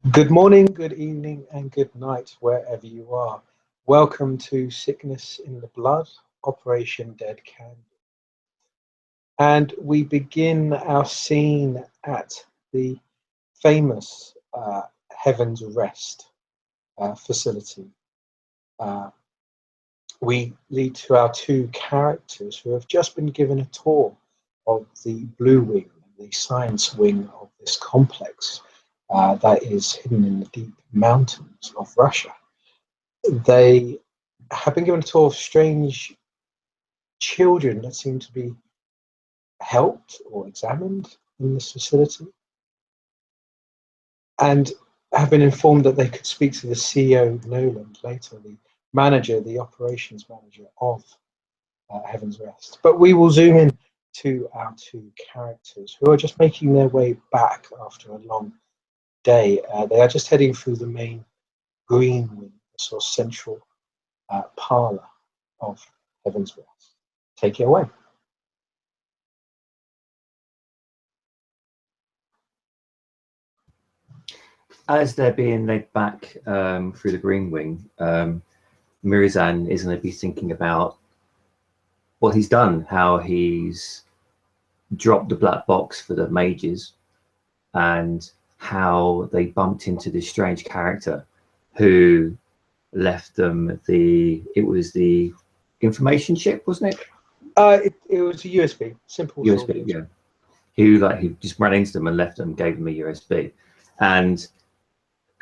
Good morning, good evening, and good night, wherever you are. Welcome to Sickness in the Blood, Operation Dead Can. And we begin our scene at the famous Heaven's Rest facility. We lead to our two characters who have just been given a tour of the Blue Wing, the science wing of this complex. That is hidden in the deep mountains of Russia. They have been given a tour of strange children that seem to be helped or examined in this facility, and have been informed that they could speak to the CEO Noland later, the manager, the operations manager of Heaven's Rest. But we will zoom in to our two characters who are just making their way back after a long day. They are just heading through the main green wing, the sort of central parlour of Heaven's Rest. Take it away. As they're being led back through the green wing, Mirzan is going to be thinking about what he's done, how he's dropped the black box for the mages, and how they bumped into this strange character who left them it was the information chip, wasn't it? It was a USB, simple USB, yeah. He just ran into them and left them, gave them a USB, and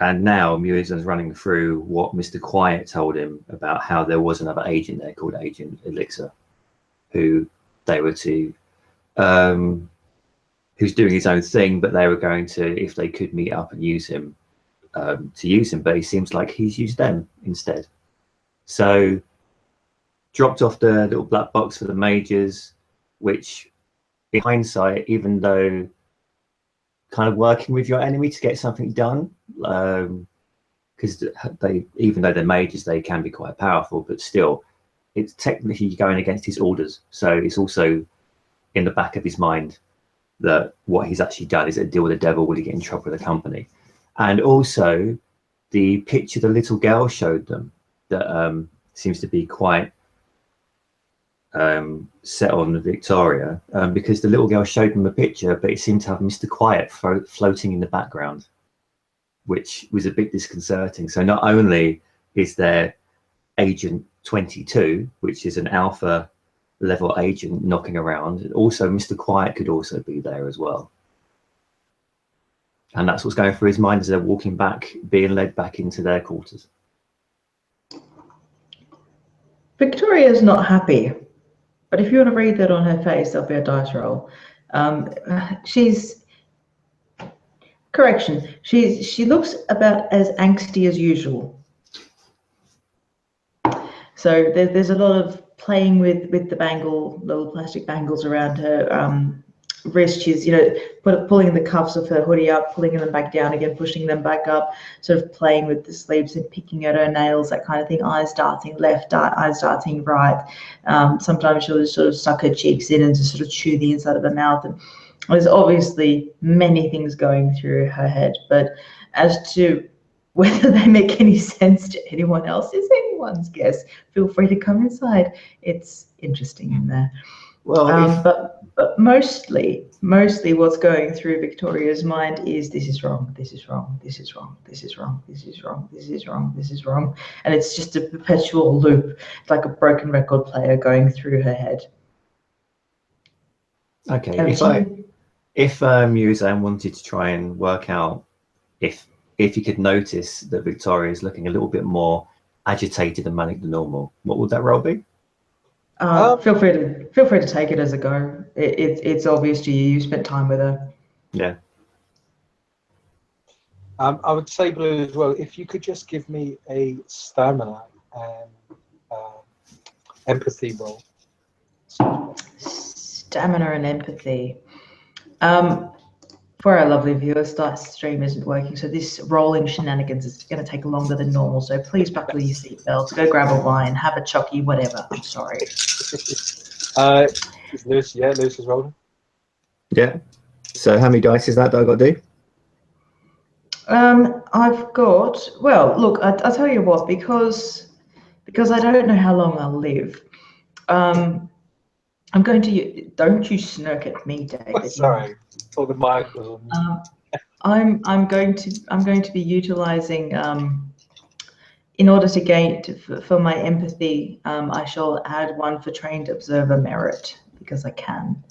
now Mirzan's running through what Mr. Quiet told him about how there was another agent there called Agent Elixir, who they were to who's doing his own thing, but they were going to, if they could, meet up and use him, but he seems like he's used them instead. So dropped off the little black box for the mages, which in hindsight, even though kind of working with your enemy to get something done, because even though they're mages, they can be quite powerful, but still it's technically going against his orders. So it's also in the back of his mind that what he's actually done is a deal with the devil. Will he get in trouble with the company? And also the picture the little girl showed them that seems to be quite set on Victoria, because the little girl showed them a picture, but it seemed to have Mr. Quiet floating in the background, which was a bit disconcerting. So not only is there Agent 22, which is an alpha level agent knocking around, also Mr. Quiet could also be there as well. And that's what's going through his mind as they're walking back, being led back into their quarters. Victoria's not happy, but if you want to read that on her face, there'll be a dice roll. She looks about as angsty as usual. So there's a lot of playing with the bangle, little plastic bangles around her wrist. She's, pulling the cuffs of her hoodie up, pulling them back down again, pushing them back up, sort of playing with the sleeves and picking at her nails, that kind of thing. Eyes darting left, eyes darting right. Sometimes she'll just sort of suck her cheeks in and just sort of chew the inside of her mouth. And there's obviously many things going through her head, but as to whether they make any sense to anyone else is anyone's guess. Feel free to come inside. It's interesting in there. Well, but mostly what's going through Victoria's mind is this is wrong, this is wrong, this is wrong, this is wrong, this is wrong, this is wrong, this is wrong. And it's just a perpetual loop. It's like a broken record player going through her head. Okay, if Mirzan wanted to try and work out if you could notice that Victoria is looking a little bit more agitated and manic than normal, what would that roll be? Feel free to take it as a go. It's obvious to you. You spent time with her. Yeah. I would say, Blue, as well, if you could just give me a stamina and empathy roll. Stamina and empathy. For our lovely viewers, Dice Stream isn't working, so this rolling shenanigans is going to take longer than normal. So please buckle your seatbelts, go grab a wine, have a chocky, whatever. I'm sorry. Is Lewis? Yeah, Lewis is rolling. Yeah. So how many dice is that I got to do? I've got, well, look, I'll tell you what, because I don't know how long I'll live. I'm going to, don't you smirk at me, David. Sorry, thought the mic was on mute. I'm going to be utilizing, in order to gain, for my empathy, I shall add one for trained observer merit, because I can.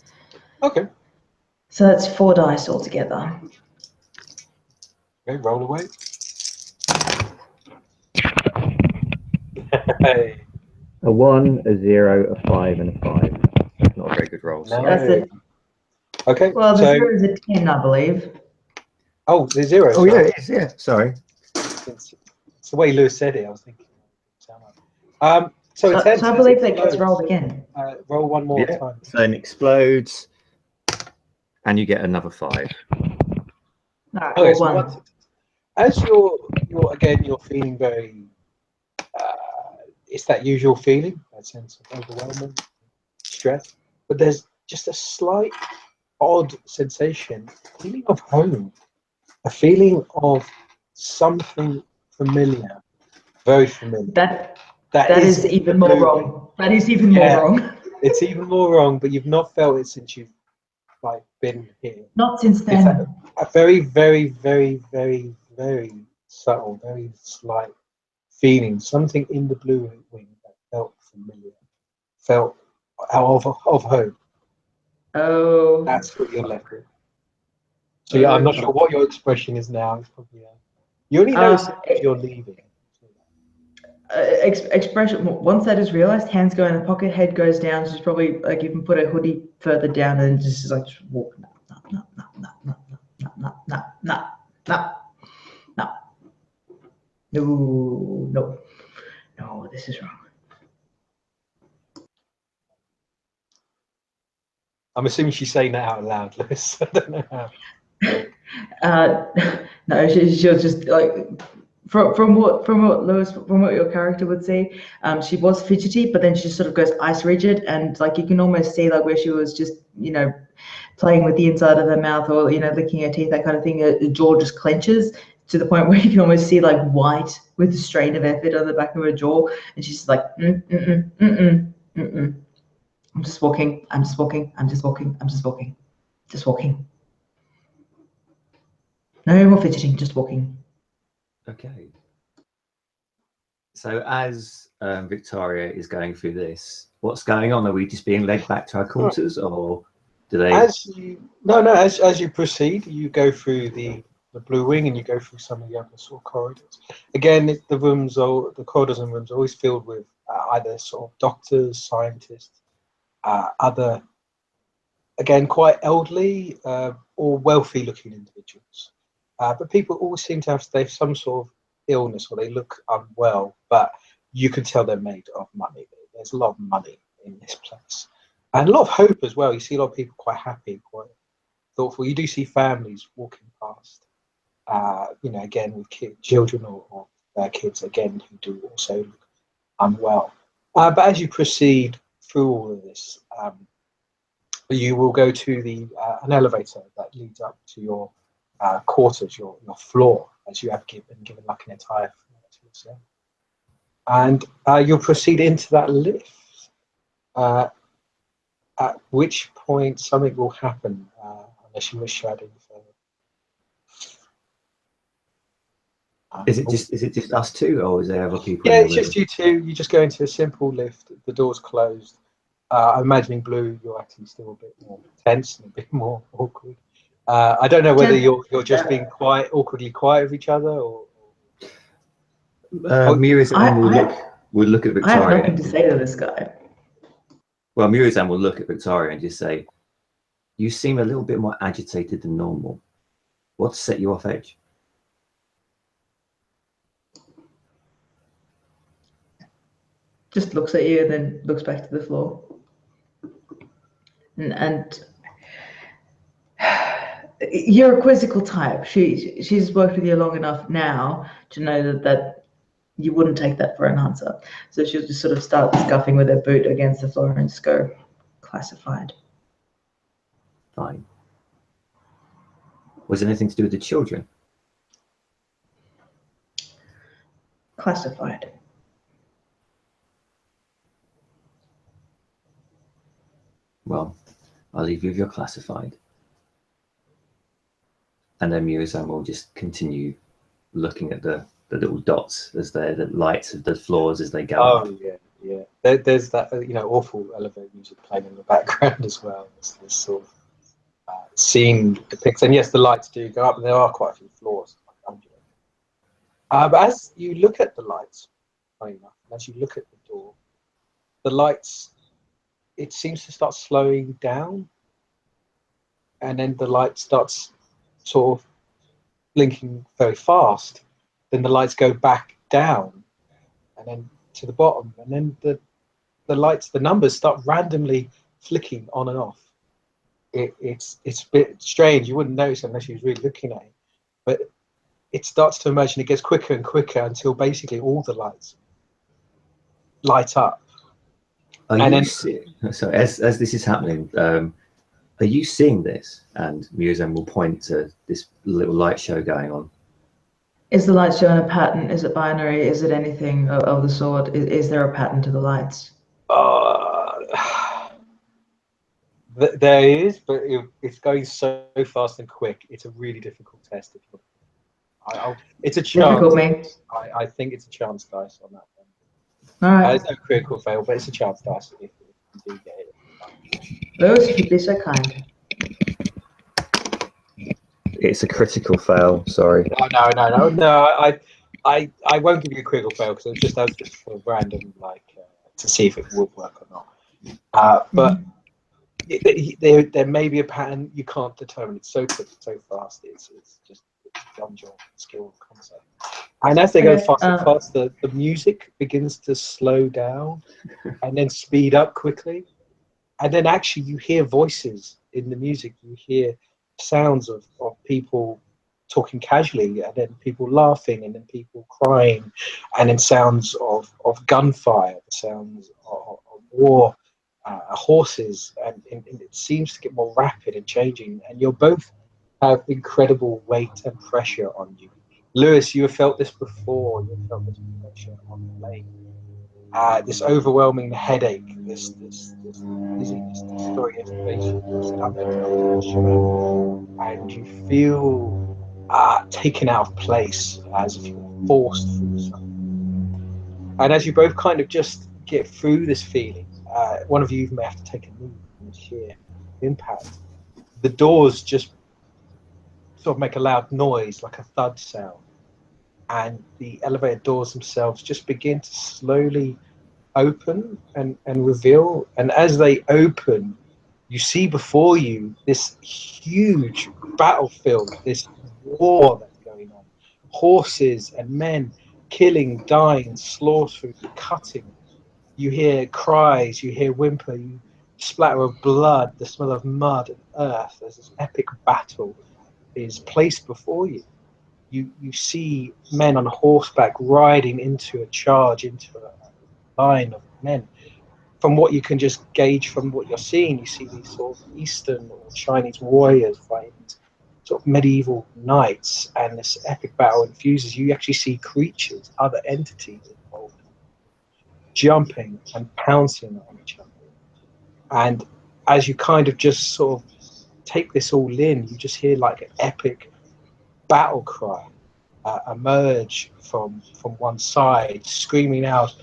Okay. So that's 4 dice altogether. Okay, roll away. Hey. A 1, a 0, a 5, and a 5. That's not a very good roll. No. That's it. Okay. Well, the so, 0 is a 10, I believe. oh, the 0. Oh, yeah, it is. Yeah, sorry. It's the way Lewis said it. I was thinking. So So, a 10 so I says believe that gets explodes. rolled again. Roll one more Yeah. time. So it explodes, and you get another 5. No, Okay, or so 1. once as you're feeling very, it's that usual feeling, that sense of overwhelming stress, but there's just a slight odd sensation, feeling of home, a feeling of something familiar, very familiar. That is even more wrong. That is even more wrong. It's even more wrong, but you've not felt it since you've been here. Not since It's then. a very, very, very, very, very subtle, very slight feeling, something in the blue wing that felt familiar, felt of home. Oh. That's what you're left with. So yeah, I'm not sure what your expression is now. It's probably you only notice it if you're leaving. Expression. Once that is realized, hands go in the pocket, head goes down. She's probably like you can put a hoodie further down and just like walk. No. No, this is wrong. I'm assuming she's saying that out loud, Lewis. I don't know how. No, she'll just like from what Lewis, from what your character would say, she was fidgety, but then she sort of goes ice rigid, and like you can almost see like where she was just playing with the inside of her mouth or licking her teeth, that kind of thing. Her jaw just clenches to the point where you can almost see like white with the strain of effort on the back of her jaw, and she's like I'm just walking. No more fidgeting, just walking. Okay. So as Victoria is going through this, what's going on? Are we just being led back to our quarters, or do they? As you proceed, you go through the blue wing and you go through some of the other sort of corridors. Again, the corridors and rooms are always filled with either sort of doctors, scientists, other, again, quite elderly or wealthy-looking individuals. But people always seem to have some sort of illness or they look unwell, but you can tell they're made of money. There's a lot of money in this place. And a lot of hope as well. You see a lot of people quite happy, quite thoughtful. You do see families walking past, again with children or kids, again, who do also look unwell. But as you proceed through all of this, you will go to an elevator that leads up to your quarters, your floor, as you have been given like an entire floor to yourself. And you'll proceed into that lift. At which point something will happen, unless you wish to add any further. Is it just us two, or is there other people? Yeah, it's just you two. You just go into a simple lift. The door's closed. I'm imagining Blue, you're actually still a bit more tense and a bit more awkward. I don't know whether you're just being awkwardly quiet with each other, or. Murazan will look at Victoria. I have nothing to say to this guy. Well, Murazan will look at Victoria and just say, "You seem a little bit more agitated than normal. What set you off edge?" Just looks at you and then looks back to the floor. And you're a quizzical type. She's worked with you long enough now to know that you wouldn't take that for an answer. So she'll just sort of start scuffing with her boot against the floor and just go, classified. Fine. Was it anything to do with the children? Classified. Well, I'll leave you with your classified. And then Murozond will just continue looking at the little dots as the lights of the floors as they go up. Oh yeah, yeah. There's that awful elevator music playing in the background as well. This sort of scene depicts, and yes, the lights do go up, and there are quite a few floors. But as you look at the lights, funny enough, as you look at the door, the lights, it seems to start slowing down, and then the light starts sort of blinking very fast. Then the lights go back down, and then to the bottom, and then the lights, the numbers start randomly flicking on and off. It's a bit strange. You wouldn't notice unless you was really looking at it, but it starts to emerge, and it gets quicker and quicker until basically all the lights light up. Are And you then, so as this is happening, are you seeing this? And Murozond will point to this little light show going on. Is the light showing a pattern? Is it binary? Is it anything of the sort? Is there a pattern to the lights? there is, but it's going so fast and quick. It's a really difficult test. It's a chance. Difficult, me. I think it's a chance dice on that one. All right. It's no critical fail, but it's a chance dice if you do get it. Lewis, if you'd be so kind. It's a critical fail. Sorry. No. I won't give you a critical fail because it's just for random, to see if it would work or not. But there may be a pattern. You can't determine. It's so quick, so fast. It's just beyond your skill concept. And as they go faster and faster, the music begins to slow down and then speed up quickly. And then actually you hear voices in the music. You hear sounds of people talking casually, and then people laughing, and then people crying, and then sounds of gunfire, sounds of war, horses, and it seems to get more rapid and changing. And you both have incredible weight and pressure on you. Lewis, you have felt this before. You have felt this pressure on the plane. This overwhelming headache, this dizziness, this disorientation, and you feel taken out of place, as if you were forced through something. And as you both kind of just get through this feeling, one of you may have to take a knee from the sheer impact. The doors just sort of make a loud noise, like a thud sound, and the elevator doors themselves just begin to slowly open and reveal. And as they open, you see before you this huge battlefield, this war that's going on, horses and men killing, dying, slaughtering, cutting. You hear cries, you hear whimper, you splatter of blood, the smell of mud and earth as this epic battle is placed before you. You see men on horseback riding into a charge, into a line of men. From what you can just gauge from what you're seeing, you see these sort of Eastern or Chinese warriors fighting sort of medieval knights, and this epic battle infuses. You actually see creatures, other entities involved, jumping and pouncing on each other. And as you kind of just sort of take this all in, you just hear like an epic battle cry emerge from one side, screaming out,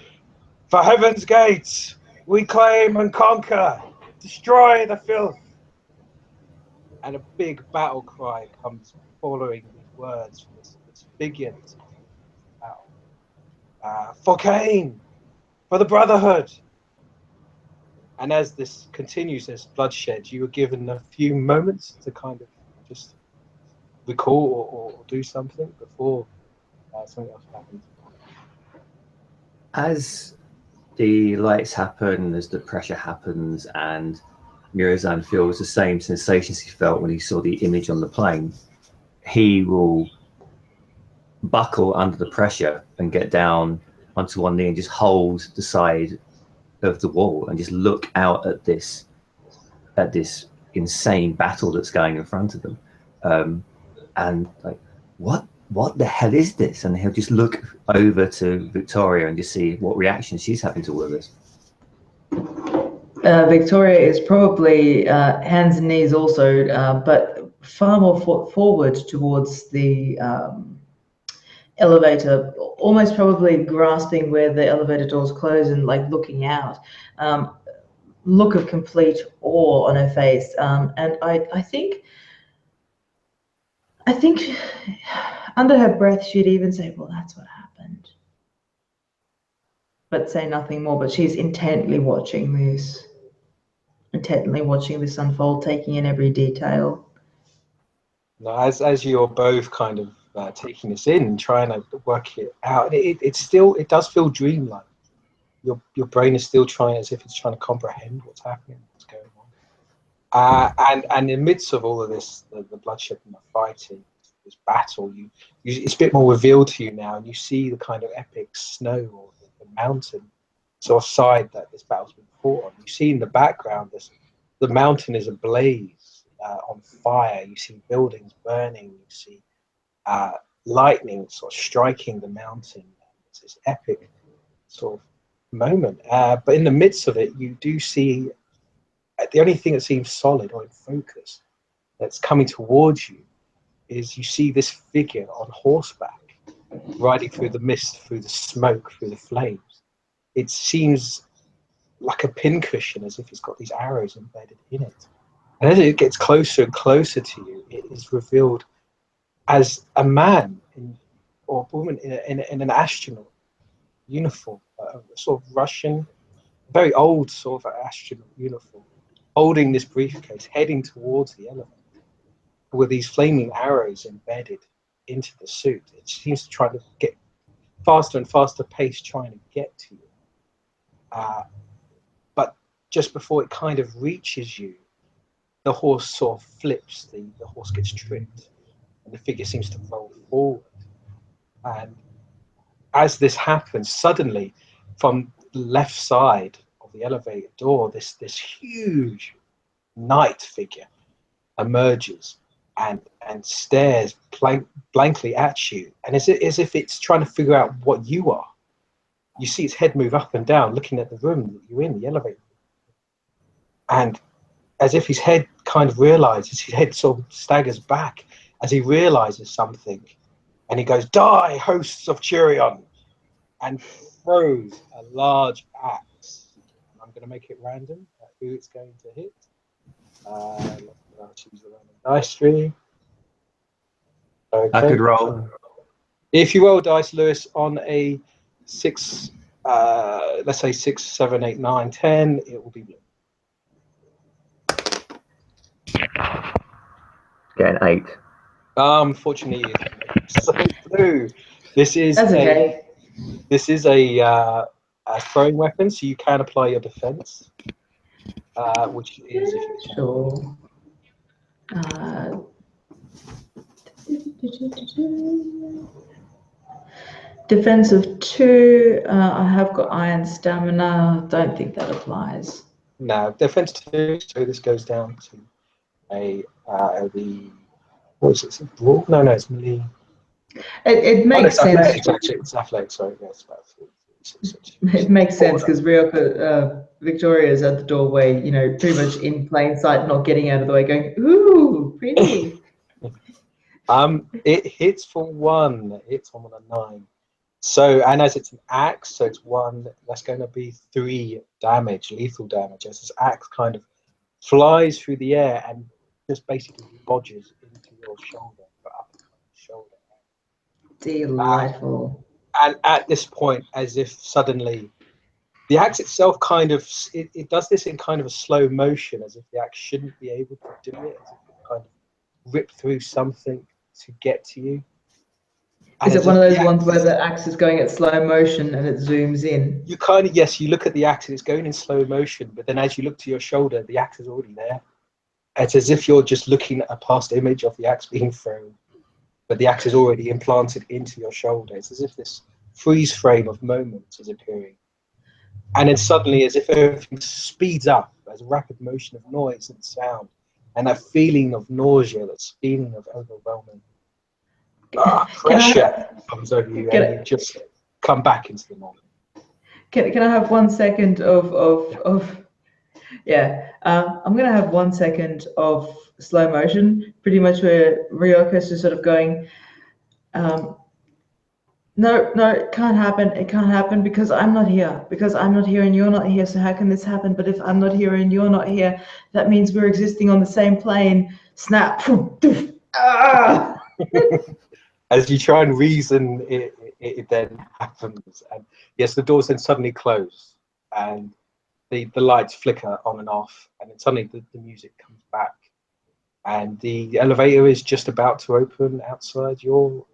"For heaven's gates, we claim and conquer, destroy the filth." And a big battle cry comes following these words from this big battle. For Cain, for the Brotherhood. And as this continues, this bloodshed, you were given a few moments to kind of just recall or do something before something else happens. As the lights happen, as the pressure happens, and Murozond feels the same sensations he felt when he saw the image on the plane, he will buckle under the pressure and get down onto one knee and just hold the side of the wall and just look out at this insane battle that's going in front of them. And like, what what the hell is this? And he'll just look over to Victoria and just see what reaction she's having to all of this. Victoria is probably hands and knees also, but far more forward towards the elevator, almost probably grasping where the elevator doors close and like looking out. Look of complete awe on her face, and I think under her breath she'd even say, "Well, that's what happened," but say nothing more. But she's intently watching this unfold, taking in every detail. Now, as you're both kind of taking this in, trying to work it out, it does feel dreamlike. Your brain is still trying, as if it's trying to comprehend what's happening, what's going on. And in the midst of all of this, the bloodshed and the fighting, this battle, it's a bit more revealed to you now, and you see the kind of epic snow or the mountain sort of side that this battle's been fought on. You see in the background the mountain is ablaze, on fire. You see buildings burning. You see lightning sort of striking the mountain. It's this epic sort of moment. But in the midst of it, you do see the only thing that seems solid or in focus that's coming towards you is you see this figure on horseback riding through the mist, through the smoke, through the flames. It seems like a pincushion, as if it's got these arrows embedded in it. And as it gets closer and closer to you, it is revealed as a man or a woman in an astronaut uniform, a sort of Russian, very old sort of astronaut uniform, holding this briefcase, heading towards the elevator with these flaming arrows embedded into the suit. It seems to try to get faster and faster pace, trying to get to you. But just before it kind of reaches you, the horse sort of flips, the horse gets tripped, and the figure seems to roll forward. And as this happens, suddenly from the left side of the elevator door, this huge knight figure emerges and stares blankly at you, and as if it's trying to figure out what you are. You see its head move up and down, looking at the room that you're in, the elevator. And as if his head kind of realizes, his head sort of staggers back as he realizes something. And he goes, "Die, hosts of Turion," and throws a large axe. I'm going to make it random who it's going to hit. I'll choose the random dice tree. Okay. I could roll. If you roll dice, Lewis, on a 6, let's say 6, 7, 8, 9, 10, it will be blue. Get an 8. Unfortunately, it's so blue. This is That's okay. This is a throwing weapon, so you can apply your defense, which is Sure. Defense of 2. I have got iron stamina. Don't think that applies. no defense 2. So this goes down to the what is it? Brawl? No, it's melee. It makes sense. Athletics, actually. It's athletics. Sorry, yes, about 4. It makes sense because Ryoka, Victoria is at the doorway, pretty much in plain sight, not getting out of the way, going, "Ooh, pretty." It hits for 1. It hits on a 9. So, and as it's an axe, so it's 1. That's going to be 3 damage, lethal damage, as this axe kind of flies through the air and just basically lodges into your shoulder, shoulder. Delightful. And at this point, as if suddenly, the axe itself kind of it does this in kind of a slow motion, as if the axe shouldn't be able to do it, as if it kind of rip through something to get to you. Is it one of those ones where the axe is going at slow motion and it zooms in? You kind of, yes, you look at the axe and it's going in slow motion, but then as you look to your shoulder, the axe is already there. It's as if you're just looking at a past image of the axe being thrown, but the axe is already implanted into your shoulder. It's as if this freeze frame of moments is appearing. And then suddenly, as if everything speeds up, there's a rapid motion of noise and sound, and that feeling of nausea, that feeling of overwhelming Pressure comes over you, and you just come back into the moment. Can I have 1 second of yeah, I'm gonna have 1 second of slow motion, pretty much where Ryoko's just sort of going, no, it can't happen. It can't happen because I'm not here. Because I'm not here and you're not here. So how can this happen? But if I'm not here and you're not here, that means we're existing on the same plane. Snap. Ah! As you try and reason, it then happens, and yes, the doors then suddenly close, and the lights flicker on and off, and then suddenly the music comes back, and the elevator is just about to open outside your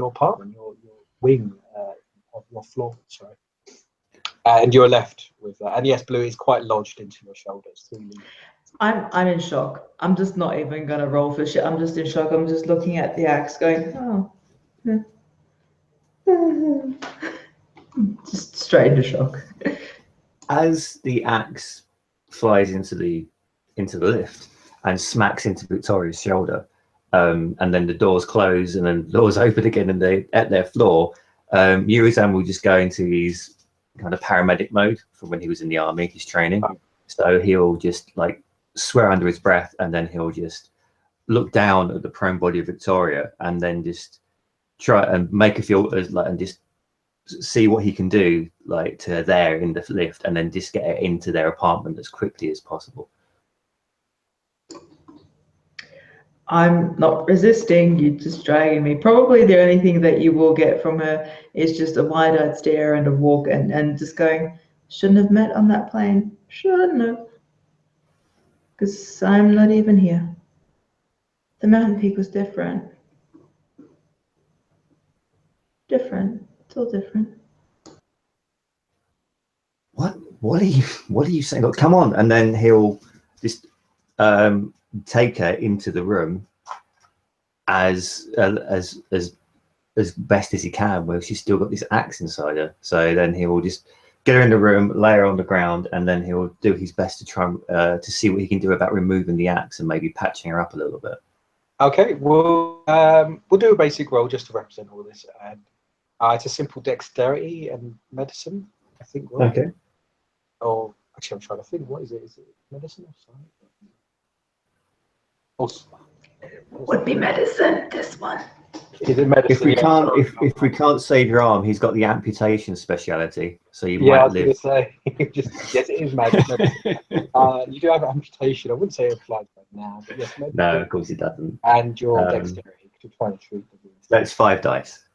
apartment, your wing of your floor. Sorry, and you're left with that. And yes, Blue is quite lodged into your shoulders. I'm in shock. I'm just not even gonna roll for shit. I'm just in shock. I'm just looking at the axe, going, oh, just straight into shock. As the axe flies into the lift and smacks into Victoria's shoulder, and then the doors close and then the doors open again and they at their floor, Yurizan will just go into his kind of paramedic mode from when he was in the army, his training. So he'll just like swear under his breath, and then he'll just look down at the prone body of Victoria and then just try and make her feel like, and just see what he can do, like to there in the lift, and then just get it into their apartment as quickly as possible. I'm not resisting. You're just dragging me. Probably the only thing that you will get from her is just a wide-eyed stare and a walk, and just going, shouldn't have met on that plane. Shouldn't have. Because I'm not even here. The mountain peak was different. Different. It's all different. What are you saying? Look, come on. And then he'll just take her into the room as best as he can, where she's still got this axe inside her. So then he will just get her in the room, lay her on the ground, and then he'll do his best to try to see what he can do about removing the axe and maybe patching her up a little bit. Okay, we'll do a basic roll just to represent all this, and it's a simple dexterity and medicine, I think. Roll. Okay. Or actually, I'm trying to think. What is it? Is it medicine or science? Would be medicine. This one. Is it medicine? If we can't save your arm, he's got the amputation speciality, so you yeah, might live. I was going to say, yes, it is medicine. You do have amputation. I wouldn't say it applies right now, but yes, medicine. No, of course it doesn't. And your dexterity to try and treat the wound. That's 5 dice.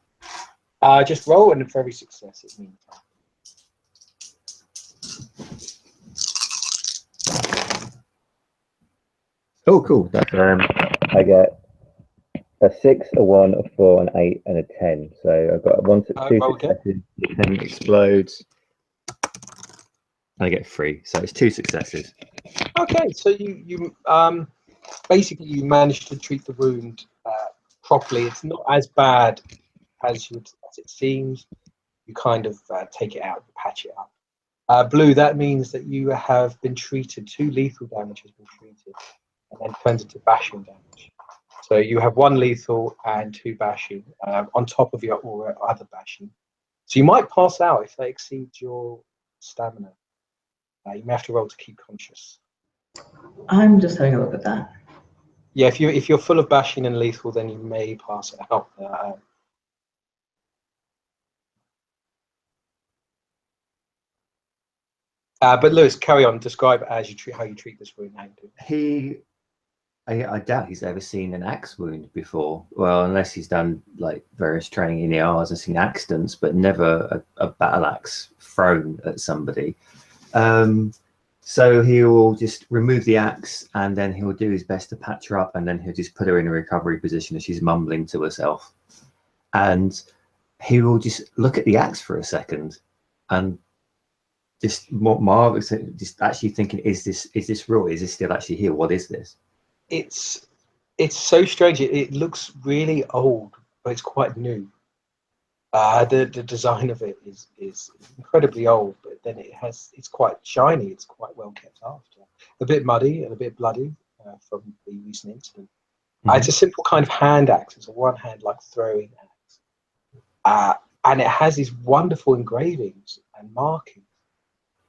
Just roll, and for every success, it means. Oh, cool. That's, I get a 6, a 1, a 4, an 8, and a 10. So I've got 2 successes. The 10 explodes. And I get 3. So it's 2 successes. Okay, so you basically you managed to treat the wound properly. It's not as bad as it seems. You kind of take it out, patch it up. Blue, that means that you have been treated. 2 lethal damage has been treated, and then turns into bashing damage. So you have 1 lethal and 2 bashing on top of your other bashing. So you might pass out if that exceeds your stamina. You may have to roll to keep conscious. I'm just having a look at that. Yeah, if you're full of bashing and lethal, then you may pass out. But Lewis, carry on. Describe how you treat this wound. I doubt he's ever seen an axe wound before. Well, unless he's done like various training in the ERs and seen accidents, but never a battle axe thrown at somebody. So he will just remove the axe, and then he'll do his best to patch her up, and then he'll just put her in a recovery position as she's mumbling to herself. And he will just look at the axe for a second, and just just actually thinking, is this real? Is this still actually here? What is this? It's so strange. It looks really old, but it's quite new. The design of it is incredibly old, but then it's quite shiny. It's quite well kept after. A bit muddy and a bit bloody from the recent incident, It's a simple kind of hand axe. It's a one-hand like throwing axe, and it has these wonderful engravings and markings.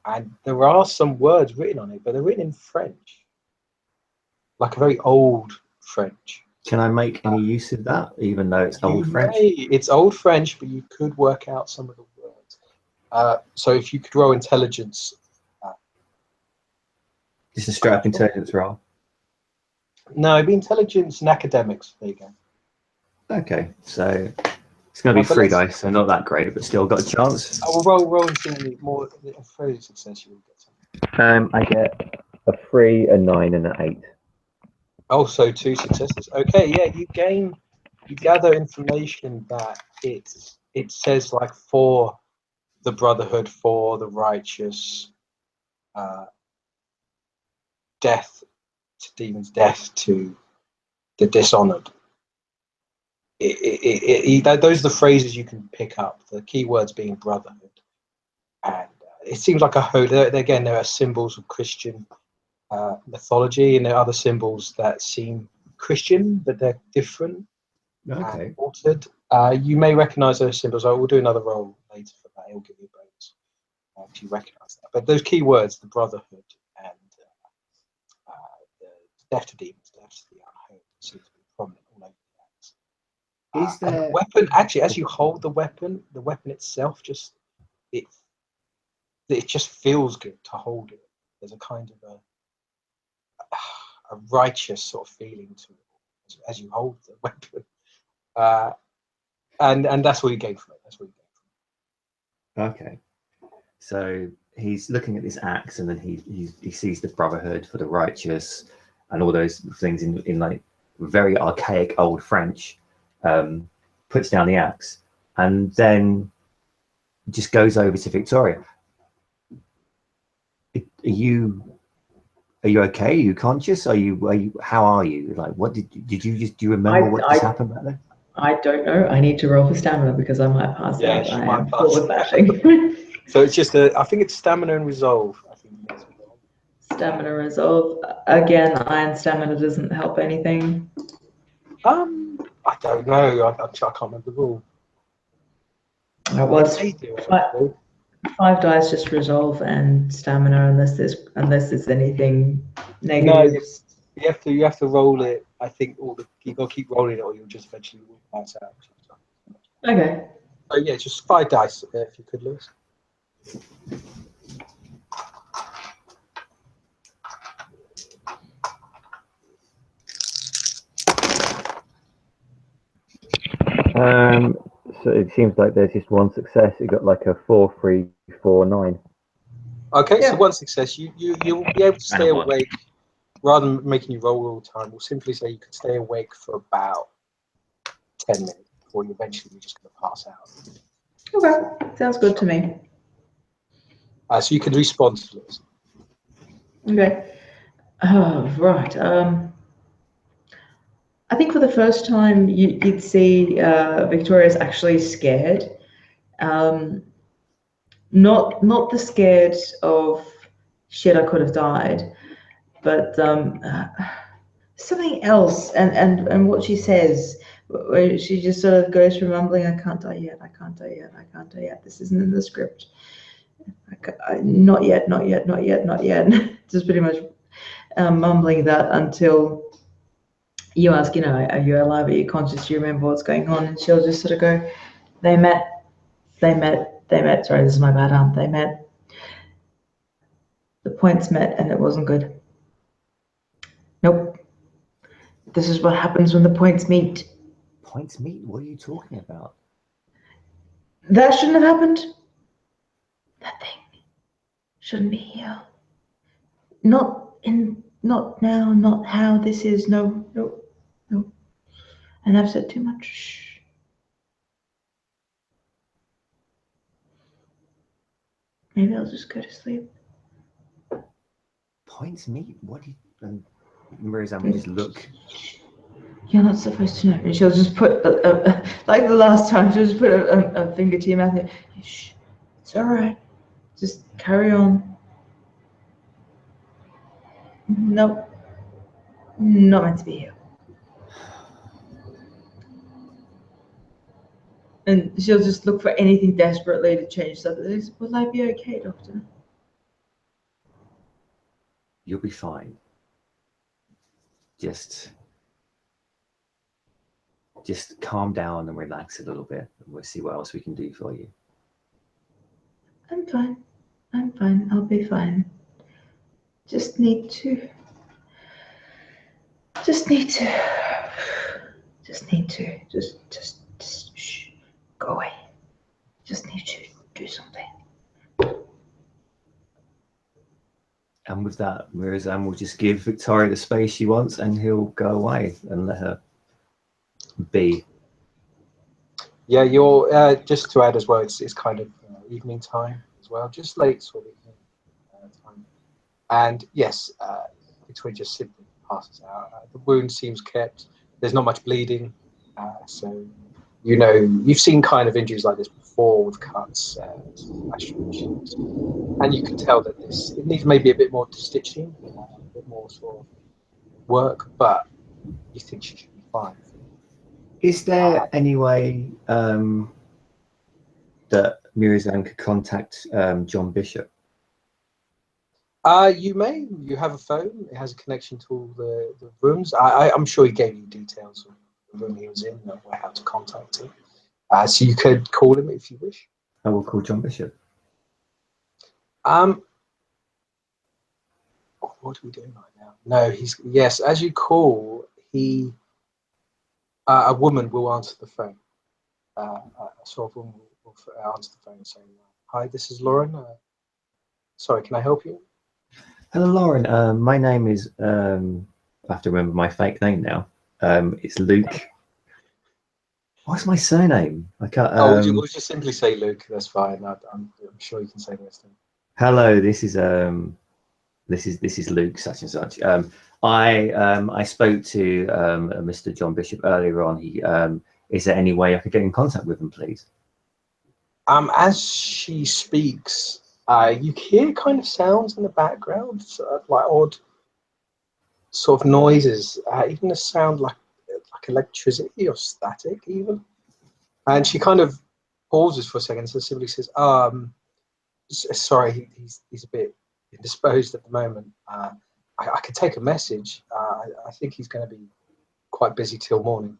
And there are some words written on it, but they're written in French, like a very old French. Can I make any use of that, even though it's old French? It's old French, but you could work out some of the words. So if you could roll intelligence. Just a straight up intelligence roll. No, it'd be intelligence and academics. There you go. Okay, so it's going to be 3 dice, so not that great, but still got a chance. I will roll into more. A fairly success, you will get something. I get a 3, a 9, and an 8. Oh, so 2 successes. Okay, yeah, you gather information that it says like for the Brotherhood, for the righteous, death to demons, death to the dishonored. Those are the phrases you can pick up. The key words being brotherhood, and it seems like a whole. Again, there are symbols of Christian mythology, and there are other symbols that seem Christian, but they're different. Okay. And altered. You may recognize those symbols. I will do another roll later for that. It'll give you a bonus if you recognize that. But those key words, the brotherhood and the death to demons, death to the unholy, seem to be prominent all over the axe. Is there the weapon, actually, as you hold the weapon itself just it just feels good to hold it. There's a kind of a righteous sort of feeling to it as you hold the weapon. And that's what you gain from it. That's what you gain from it. Okay. So he's looking at this axe, and then he sees the brotherhood for the righteous, and all those things in like very archaic old French. Puts down the axe, and then just goes over to Victoria. Are you okay? Are you conscious? Are you? How are you? Like, what did you do? You remember what just happened back there? I don't know. I need to roll for stamina because I might pass out. I am forward bashing. So it's just I think it's stamina and resolve. I think that's stamina resolve. Again, iron stamina doesn't help anything. I don't know. I can't remember the rule. It was 5 dice, just resolve and stamina, unless there's anything negative. No, you have to roll it. I think you got to keep rolling it, or you'll just eventually pass out. Okay. So yeah, just 5 dice if you could, Lewis. So it seems like there's just one success. You got like a 4, 3, 4, 9. Okay, Yeah. so one success. You'll be able to stay awake rather than making you roll all the time. We'll simply say you can stay awake for about 10 minutes before you're just going to pass out. Okay, sounds good to me. So you can respond to this. Okay. Oh, right. I think for the first time you'd see Victoria's actually scared. Not the scared of shit, I could have died, but something else. And what she says, where she just sort of goes from mumbling, I can't die yet, I can't die yet, I can't die yet. This isn't in the script. Not yet, not yet, not yet, not yet. Just pretty much mumbling that until you ask, are you alive? Are you conscious? Do you remember what's going on? And she'll just sort of go, they met. Sorry, this is my bad arm. They met. The points met, and it wasn't good. Nope. This is what happens when the points meet. Points meet? What are you talking about? That shouldn't have happened. That thing shouldn't be here. Not now, not how this is. No. And I've said too much. Shh. Maybe I'll just go to sleep. Points meet? What do you... And Marizanne will just look. You're not supposed to know. And she'll just put, like the last time, she'll just put a finger to your mouth. And, shh, it's all right. Just carry on. Nope. Not meant to be here. And she'll just look for anything desperately to change something. Will I be okay, doctor? You'll be fine. Just calm down and relax a little bit, and we'll see what else we can do for you. I'm fine. I'm fine. I'll be fine. Just need to shh, go away. Just need to do something. And with that, Mirazan will just give Victoria the space she wants, and he'll go away and let her be. Yeah, you're just to add as well. It's kind of evening time as well, just late sort of evening time. And yes, Victoria just simply passes out. The wound seems kept. There's not much bleeding, so you know you've seen kind of injuries like this before with cuts, lacerations, and you can tell that it needs maybe a bit more stitching, a bit more sort of work, but you think she should be fine. Is there any way that Mirazan could contact John Bishop? You may. You have a phone. It has a connection to all the rooms. I'm sure he gave you details of the room he was in and how to contact him. So you could call him if you wish. I will call John Bishop. What are we doing right now? No, yes. As you call, a woman will answer the phone. A sort of woman will answer the phone saying, "Hi, this is Lauren. Sorry, can I help you?" Hello, Lauren. My name is. I have to remember my fake name now. It's Luke. What's my surname? I can't. We'll just simply say Luke. That's fine. I'm sure you can say the rest of it. Hello, this is Luke, such and such. I spoke to Mr. John Bishop earlier on. Is there any way I could get in contact with him, please? As she speaks, you hear kind of sounds in the background, like odd sort of noises, even a sound like electricity or static, even. And she kind of pauses for a second, so simply says, "Sorry, he's a bit indisposed at the moment. I could take a message. I think he's going to be quite busy till morning."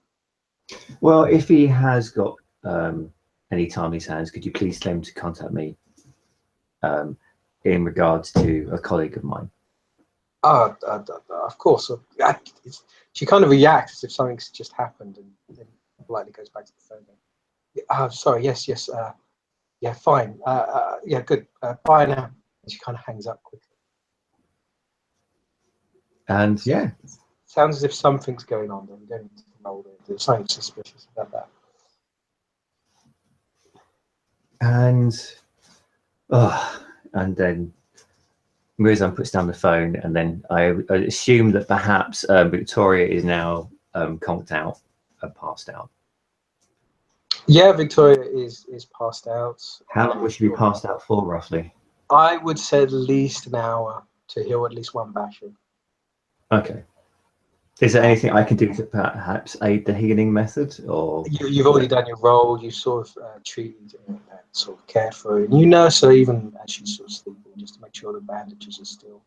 Well, if he has got any time in his hands, could you please tell him to contact me in regards to a colleague of mine? Of course. She kind of reacts as if something's just happened and then politely goes back to the phone. Sorry, yes. Yeah, fine. Yeah, good. Bye now. And she kind of hangs up quickly. And yeah. Sounds as if something's going on there. We don't need to roll it. There's something suspicious about that. And then Mirazan puts down the phone, and then I assume that perhaps Victoria is now conked out and passed out. Yeah, Victoria is passed out. How long will she be passed out for, roughly? I would say at least an hour to heal at least one bashing. Okay. Is there anything I can do to perhaps aid the healing method, or you've already done your role? You sort of treated and sort of cared for her, and you nurse her even as she's sort of sleeping, just to make sure the bandages are still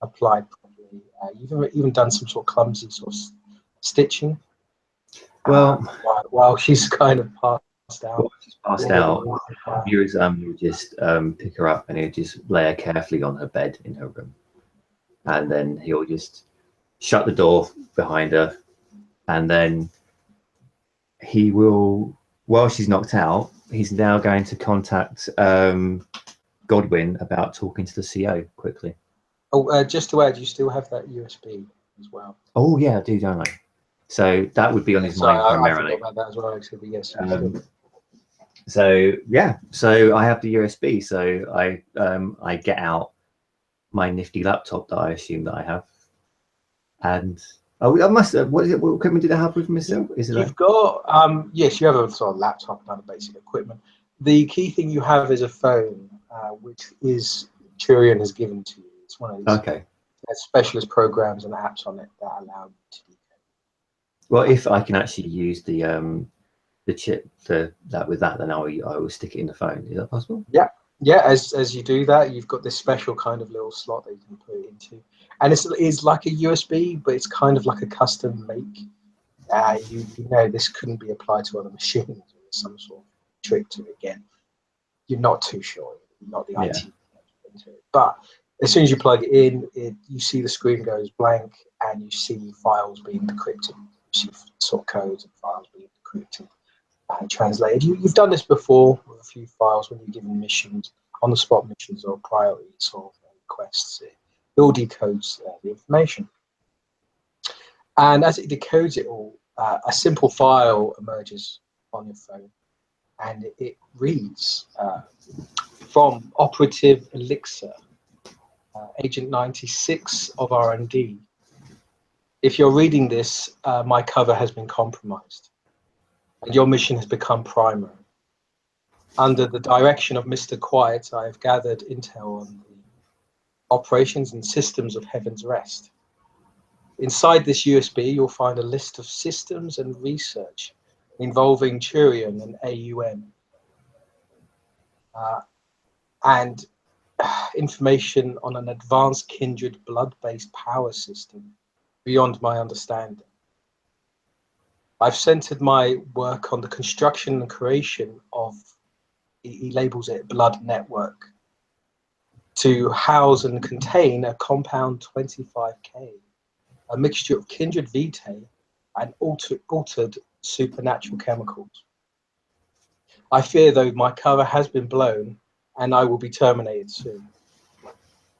applied properly. You've even done some sort of clumsy sort of stitching. Well, while she's kind of passed out. While she's passed out, Mirazan will just pick her up and he'll just lay her carefully on her bed in her room, and then he'll just shut the door behind her, and then he will, while she's knocked out, he's now going to contact Godwin about talking to the CO quickly. Oh, just to add, you still have that USB as well. Oh yeah, I do, don't I? So that would be on his mind primarily. I forgot about that as well, actually, yes. So yeah, so I have the USB. So I get out my nifty laptop that I assume that I have, and I must. What is it? What equipment did I have with myself? You've got yes, you have a sort of laptop and other basic equipment. The key thing you have is a phone, which Turian has given to you. It's one of these specialist programs and apps on it that allow you to. Well, if I can actually use the the chip that with that, then I will stick it in the phone. Is that possible? Yeah, as you do that, you've got this special kind of little slot that you can put it into, and it's like a USB, but it's kind of like a custom make. You know this couldn't be applied to other machines. There's some sort of trick to it. Again, you're not too sure. You're not the IT into it. But as soon as you plug it in, you see the screen goes blank, and you see files being decrypted. You see sort codes and files being decrypted and translated. You've done this before with a few files when you're given missions, on-the-spot missions or priorities or requests. It all decodes the information. And as it decodes it all, a simple file emerges on your phone, and it reads from Operative Elixir, Agent 96 of R&D. If you're reading this, my cover has been compromised, and your mission has become primary. Under the direction of Mr. Quiet, I have gathered intel on the operations and systems of Heaven's Rest. Inside this USB, you'll find a list of systems and research involving Turian and AUM, and information on an advanced kindred blood-based power system beyond my understanding. I've centered my work on the construction and creation of, he labels it Blood Network, to house and contain a compound 25K, a mixture of kindred vitae and altered supernatural chemicals. I fear, though, my cover has been blown and I will be terminated soon.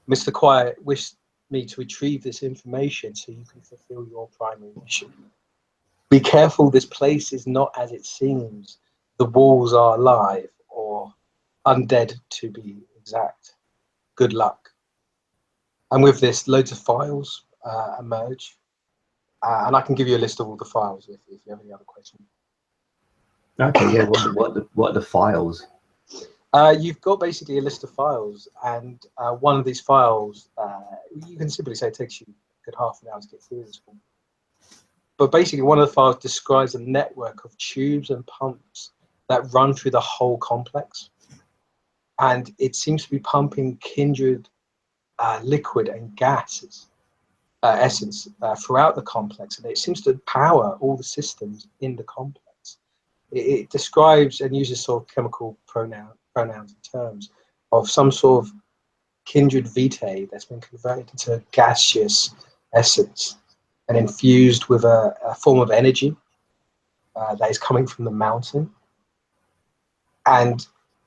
Mr. Quiet wished me to retrieve this information so you can fulfill your primary mission. Be careful, this place is not as it seems. The walls are alive, or undead to be exact. Good luck. And with this, loads of files emerge. And I can give you a list of all the files if you have any other questions. Okay, yeah. What are the files? You've got basically a list of files, and one of these files, you can simply say it takes you a good half an hour to get through this one. But basically, one of the files describes a network of tubes and pumps that run through the whole complex. And it seems to be pumping kindred liquid and gases, essence, throughout the complex. And it seems to power all the systems in the complex. It describes and uses sort of chemical pronouns and terms of some sort of kindred vitae that's been converted into gaseous essence and infused with a form of energy that is coming from the mountain. And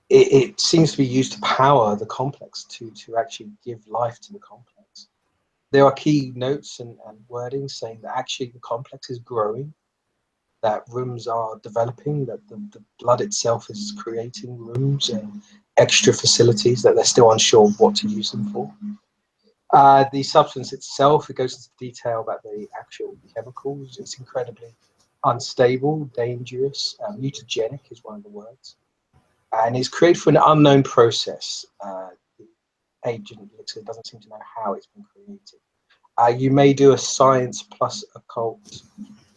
it seems to be used to power the complex, to actually give life to the complex. There are key notes and wording saying that actually the complex is growing, that rooms are developing, that the blood itself is creating rooms and extra facilities that they're still unsure of what to use them for. The substance itself, it goes into detail about the actual chemicals. It's incredibly unstable, dangerous, mutagenic is one of the words. And it's created for an unknown process. The agent Elixir doesn't seem to know how it's been created. You may do a science plus occult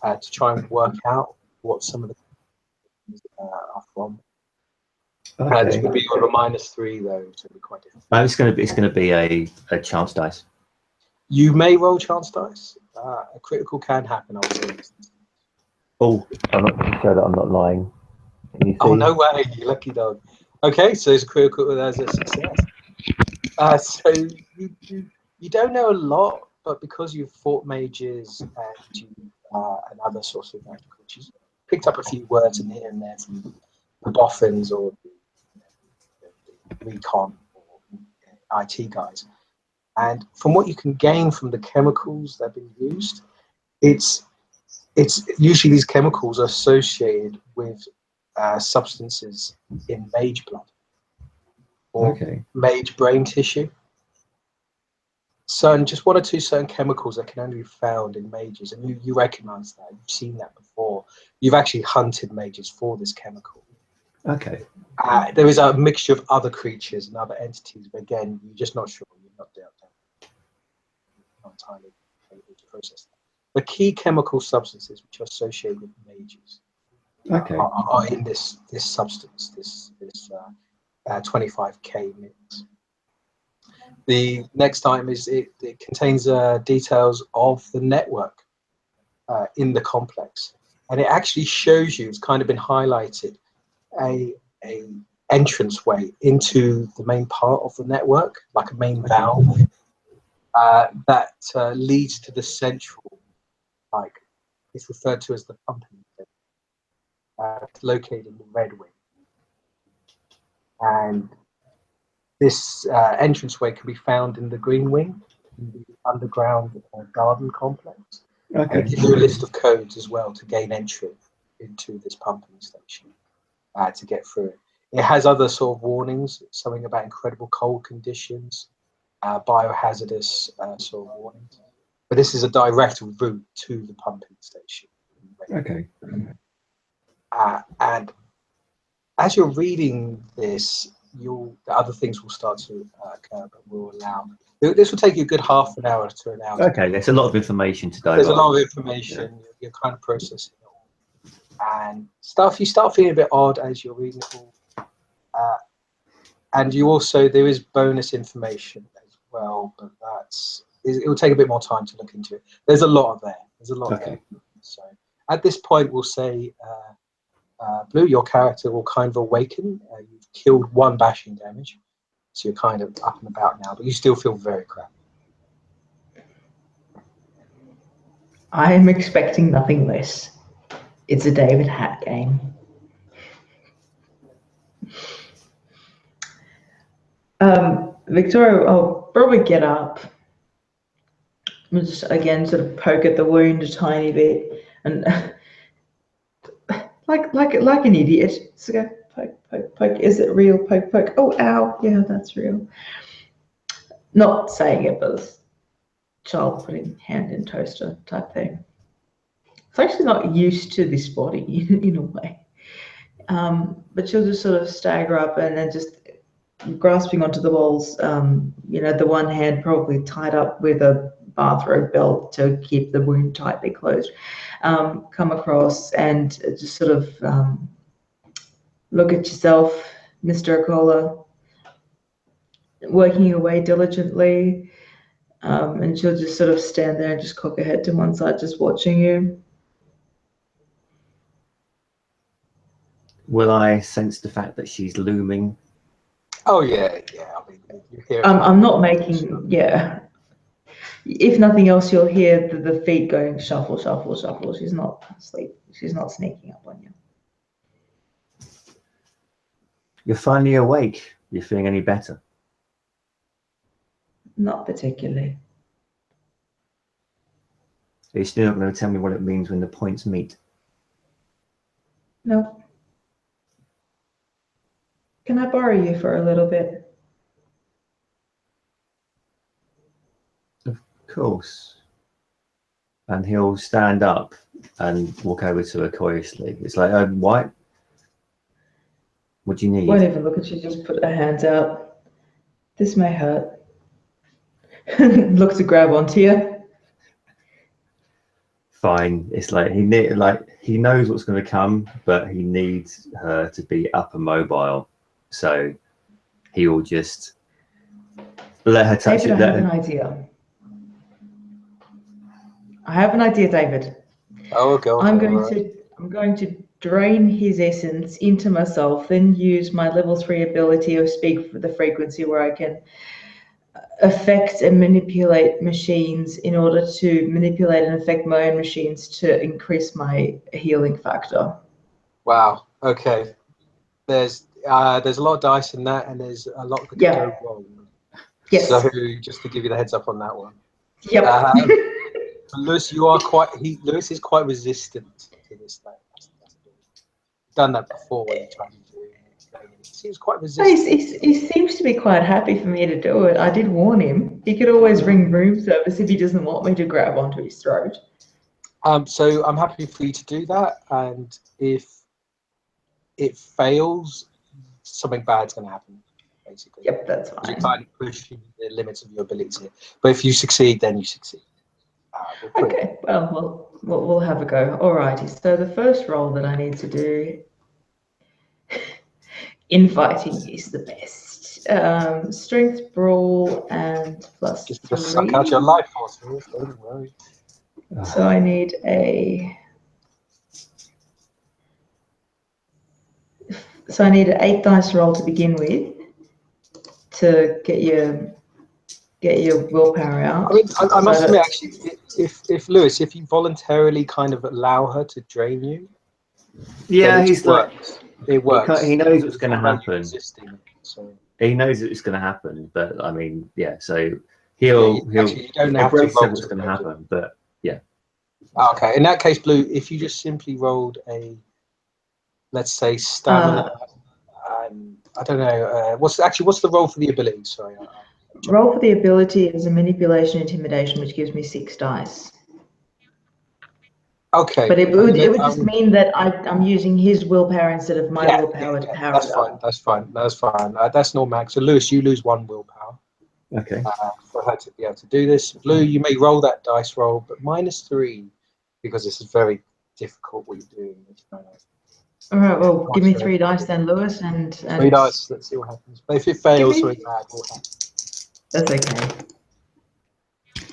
to try and work out what some of the are from. Okay. This would be on a -3 though, so it'd be quite difficult. It's going to be a chance dice. You may roll chance dice. A critical can happen. I would say. Oh, I'm not sure that I'm not lying. Can you see? Oh no way! You lucky dog. Okay, so it's a critical. There's a success. So you don't know a lot, but because you've fought mages and other sorts of magical creatures, picked up a few words in here and there from the boffins or the recon or IT guys. And from what you can gain from the chemicals that have been used, it's usually these chemicals are associated with substances in mage blood or mage brain tissue. So just one or two certain chemicals that can only be found in mages, and you recognize that, you've seen that before. You've actually hunted mages for this chemical. Okay. There is a mixture of other creatures and other entities, but again, you're just not sure. You're not entirely able to process that. The key chemical substances which are associated with mages Okay. are in this substance, this 25K mix. The next item is it contains details of the network in the complex, and it actually shows you, it's kind of been highlighted, a entranceway into the main part of the network, like a main valve that leads to the central, like it's referred to as the pumping station. It's located in the red wing, and this entranceway can be found in the green wing, in the underground garden complex. Okay. And it gives you a list of codes as well to gain entry into this pumping station to get through it. It has other sort of warnings, something about incredible cold conditions, biohazardous sort of warnings. But this is a direct route to the pumping station. Okay. And as you're reading this, the other things will start to occur, but we'll allow. This will take you a good half an hour to an hour. Okay, there's a lot of information to dive There's a on. lot of information. Yeah. You're kind of processing it all, and stuff. You start feeling a bit odd as you're reading it all, and you also, there is bonus information as well, but it will take a bit more time to look into it. There's a lot there. There's a lot there. So at this point, we'll say, Blue, your character will kind of awaken. You've killed 1 bashing damage, so you're kind of up and about now, but you still feel very crappy. I am expecting nothing less. It's a David Hat game. Victoria, I'll probably get up and just again sort of poke at the wound a tiny bit, and like an idiot, just go poke. Is it real? Poke. Oh, ow! Yeah, that's real. Not saying it, but child putting hand in toaster type thing. It's actually not used to this body in a way. But she'll just sort of stagger up and then just grasping onto the walls, the one hand probably tied up with a bathrobe belt to keep the wound tightly closed, come across and just sort of look at yourself, Mr. Akola, working away diligently, and she'll just sort of stand there and just cock her head to one side, just watching you. Will I sense the fact that she's looming? Oh yeah. I mean, you hear. I'm not making, yeah. If nothing else, you'll hear the feet going shuffle, shuffle, shuffle. She's not asleep. She's not sneaking up on you. You're finally awake. You're feeling any better? Not particularly. Are you still not going to tell me what it means when the points meet? No. Can I borrow you for a little bit? Of course. And he'll stand up and walk over to her coyly. It's like, what? What do you need? Won't even look at you, just put her hands out. This may hurt. Look to grab onto you. Fine. It's like he knows what's going to come, but he needs her to be up and mobile. So he will just let her touch David, it. I have an idea, David. Oh, go on. I'm going to drain his essence into myself, then use my level 3 ability of speak for the frequency, where I can affect and manipulate machines in order to manipulate and affect my own machines to increase my healing factor. Wow. Okay. There's a lot of dice in that, and there's a lot that could go wrong. Yes. So just to give you the heads up on that one. Yep. Lewis, Lewis is quite resistant to this thing. Done that before when he tried to do it. He seems quite resistant. He seems to be quite happy for me to do it. I did warn him. He could always ring room service if he doesn't want me to grab onto his throat. So I'm happy for you to do that, and if it fails, something bad's going to happen, basically. Yep, that's fine. You kind of push the limits of your ability. But if you succeed, then you succeed. Okay, well, we'll have a go. Alrighty. So the first roll that I need to do, infighting is the best. Strength, brawl, and plus Just to suck out 3. your life force. Don't worry. So I need a. So I need an 8 dice roll to begin with to get your willpower out. I mean, I must So admit, actually, if Lewis, if you voluntarily kind of allow her to drain you, Yeah, then it he's like, works. It works. he knows what's going to It's not like you're happen. resisting, so. He knows it's going to happen, but I mean, yeah. So Yeah, he'll actually, you don't have to brace roll what's to going to oppose it. happen, but Okay, in that case, Blue, if you just simply rolled a, let's say, stamina, I don't know, what's the roll for the ability? Sorry. roll for the ability is a manipulation intimidation, which gives me 6 dice. Okay. But it would just mean that I'm using his willpower instead of my willpower to power that's it fine. up. That's fine. That's fine. That's normal. So Lewis, you lose 1 willpower okay. for her to be able to do this. Blue, you may roll that dice roll, but -3 because this is very difficult what you're doing. All right, well, give me 3 dice then, Lewis, and 3 dice. Let's see what happens. But if it fails, something bad will happen. That's okay.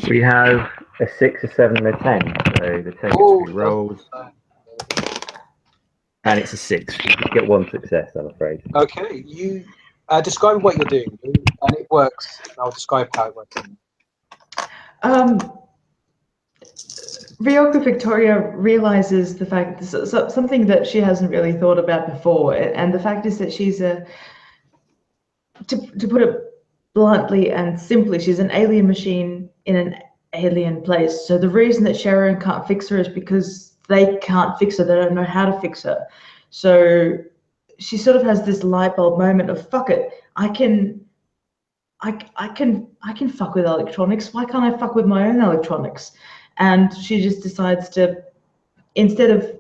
We have a 6, a 7, and a 10. So the 10 gets 3 rolls, and it's a 6. You get 1 success, I'm afraid. Okay, you describe what you're doing, Blue, and it works. I'll describe how it works. Ryoka Victoria realizes the fact, something that she hasn't really thought about before, and the fact is that she's to put it bluntly and simply, she's an alien machine in an alien place. So the reason that Sharon can't fix her is because they can't fix her. They don't know how to fix her. So she sort of has this light bulb moment of, fuck it, I can fuck with electronics. Why can't I fuck with my own electronics? And she just decides to, instead of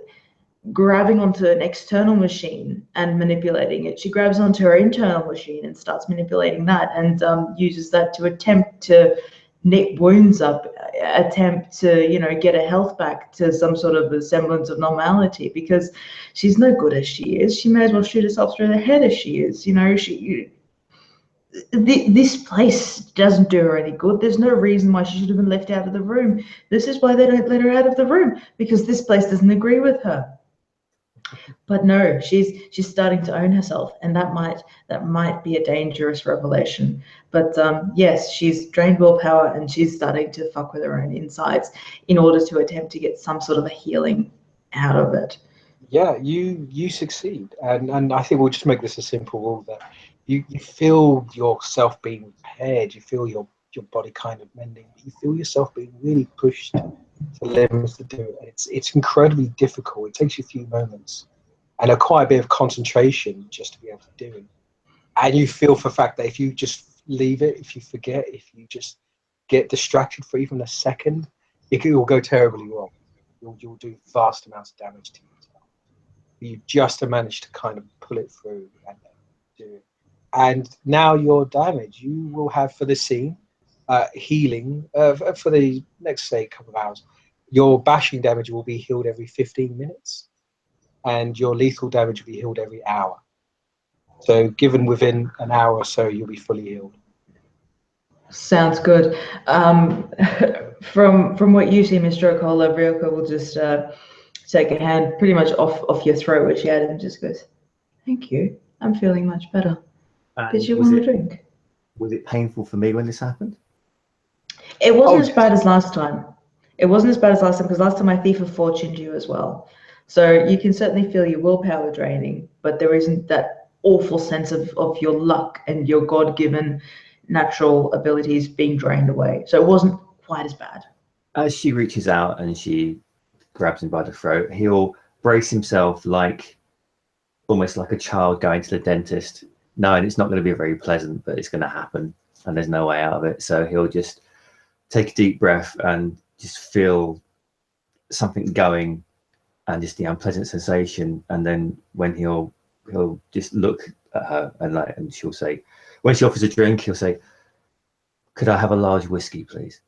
grabbing onto an external machine and manipulating it, she grabs onto her internal machine and starts manipulating that, and uses that to attempt to knit wounds up, attempt to, get her health back to some sort of a semblance of normality, because she's no good as she is. She may as well shoot herself through the head as she is. This place doesn't do her any good. There's no reason why she should have been left out of the room. This is why they don't let her out of the room, because this place doesn't agree with her. But no, she's starting to own herself, and that might be a dangerous revelation. But yes, she's drained willpower, and she's starting to fuck with her own insides in order to attempt to get some sort of a healing out of it. Yeah, you succeed, and I think we'll just make this a simple rule that you feel yourself being repaired, you feel your body kind of mending, you feel yourself being really pushed to limits to do it. It's incredibly difficult. It takes you a few moments and quite a bit of concentration just to be able to do it. And you feel for the fact that if you just leave it, if you forget, if you just get distracted for even a second, it will go terribly wrong. You'll do vast amounts of damage to yourself. You've just managed to kind of pull it through and do it. And now you're damaged. You will have for the scene healing for the next, say, couple of hours. Your bashing damage will be healed every 15 minutes, and your lethal damage will be healed every hour. So given within an hour or so, you'll be fully healed. Sounds good. From what you see, Mr. Okola, Ryoka will just take a hand pretty much off your throat, which she had, and just goes, "Thank you. I'm feeling much better. Did you want a drink?" Was it painful for me when this happened? It wasn't as bad as last time. It wasn't as bad as last time, because last time I Thief of Fortuned you as well. So you can certainly feel your willpower draining, but there isn't that awful sense of your luck and your God-given natural abilities being drained away. So it wasn't quite as bad. As she reaches out and she grabs him by the throat, he'll brace himself almost like a child going to the dentist, knowing it's not going to be very pleasant, but it's going to happen and there's no way out of it. So he'll just take a deep breath and just feel something going, and just the unpleasant sensation. And then when he'll just look at her and she'll say, when she offers a drink, he'll say, "Could I have a large whiskey, please?"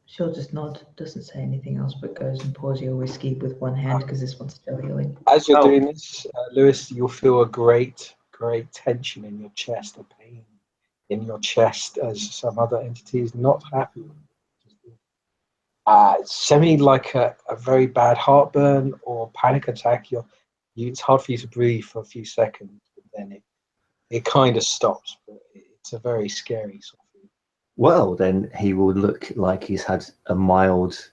She'll just nod, doesn't say anything else, but goes and pours your whiskey with one hand because this one's still healing. As you're Oh. doing this, Lewis, you'll feel a great tension in your chest, a pain in your chest as some other entity is not happy. It's semi like a very bad heartburn or panic attack. It's hard for you to breathe for a few seconds, but then it kind of stops. But it's a very scary sort of thing. Well, then he will look like he's had a mild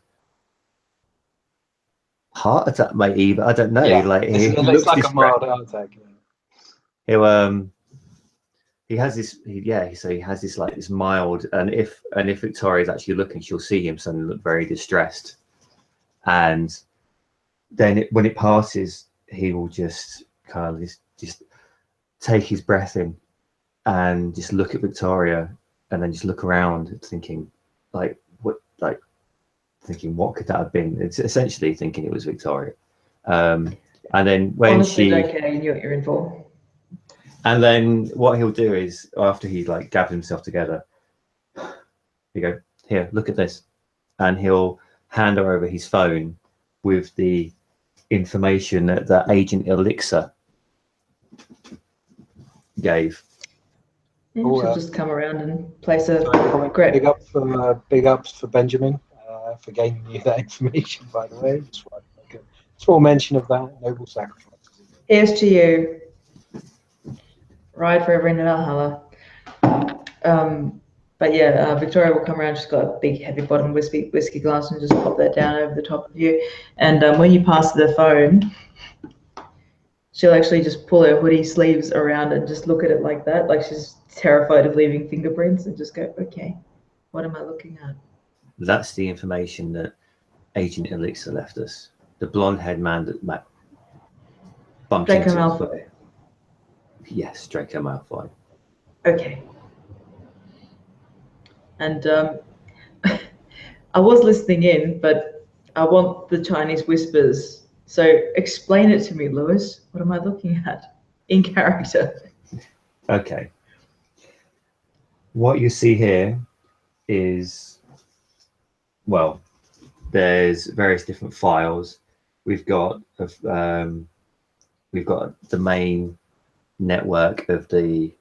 heart attack, maybe. But I don't know. Yeah, Like he it looks looks like a distressed. mild heart attack. Yeah. He'll he has this so he has this like this mild, and if Victoria's actually looking, she'll see him suddenly look very distressed, and then when it passes, he will just kind of just take his breath in and just look at Victoria, and then just look around thinking what could that have been. It's essentially thinking it was Victoria, and then when Honestly, she don't care. You know what you're in for. And then what he'll do is, after he like gathers himself together, he go, here, look at this. And he'll hand her over his phone with the information that Agent Elixir gave. Yeah, Oh, she'll just come around and place a Big great. ups for Benjamin for gaining you that information, by the way. Just want to make a small mention of that. Noble sacrifice. Here's to you. Ride forever into Valhalla. But yeah, Victoria will come around. She's got a big, heavy bottom whiskey glass and just pop that down over the top of you. And when you pass the phone, she'll actually just pull her hoodie sleeves around and just look at it like that, like she's terrified of leaving fingerprints, and just go, okay, what am I looking at? That's the information that Agent Elixir left us. The blonde-haired man that Matt bumped Draco into. Malfoy. Yes, Draco Malfoy. Okay. And I was listening in, but I want the Chinese whispers. So explain it to me, Lewis. What am I looking at in character? Okay. What you see here is, well, there's various different files. We've got the main network of the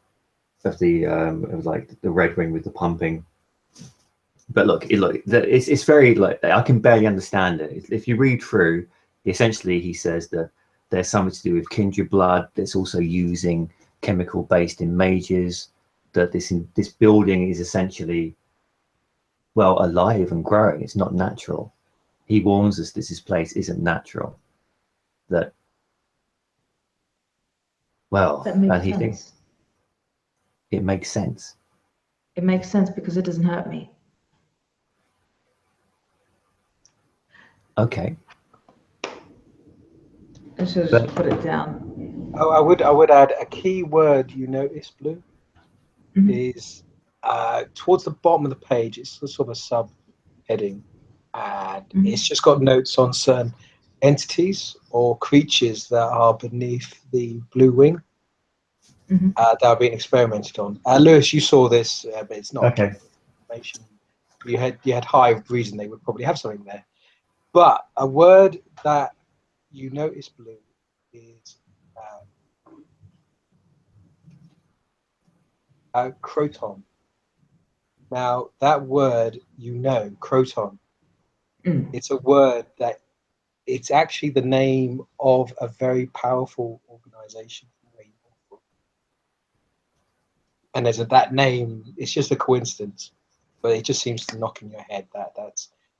Red Wing with the pumping. But it's very like, I can barely understand it. If you read through, essentially he says that there's something to do with kindred blood that's also using chemical based in mages, that this building is essentially, well, alive and growing. It's not natural. He warns us this place isn't natural. That, well, That makes and he sense. thinks it makes sense. It makes sense because it doesn't hurt me. Okay. And she'll just put it down. Oh, I would add a key word you notice, Blue, is towards the bottom of the page. It's sort of a subheading, and it's just got notes on certain entities or creatures that are beneath the Blue Wing that are being experimented on. Lewis, you saw this, but it's not Okay. information. You had high reason they would probably have something there. But a word that you notice, Blue, is croton. Now, that word, croton, it's a word that it's actually the name of a very powerful organization. And there's that name, it's just a coincidence, but it just seems to knock in your head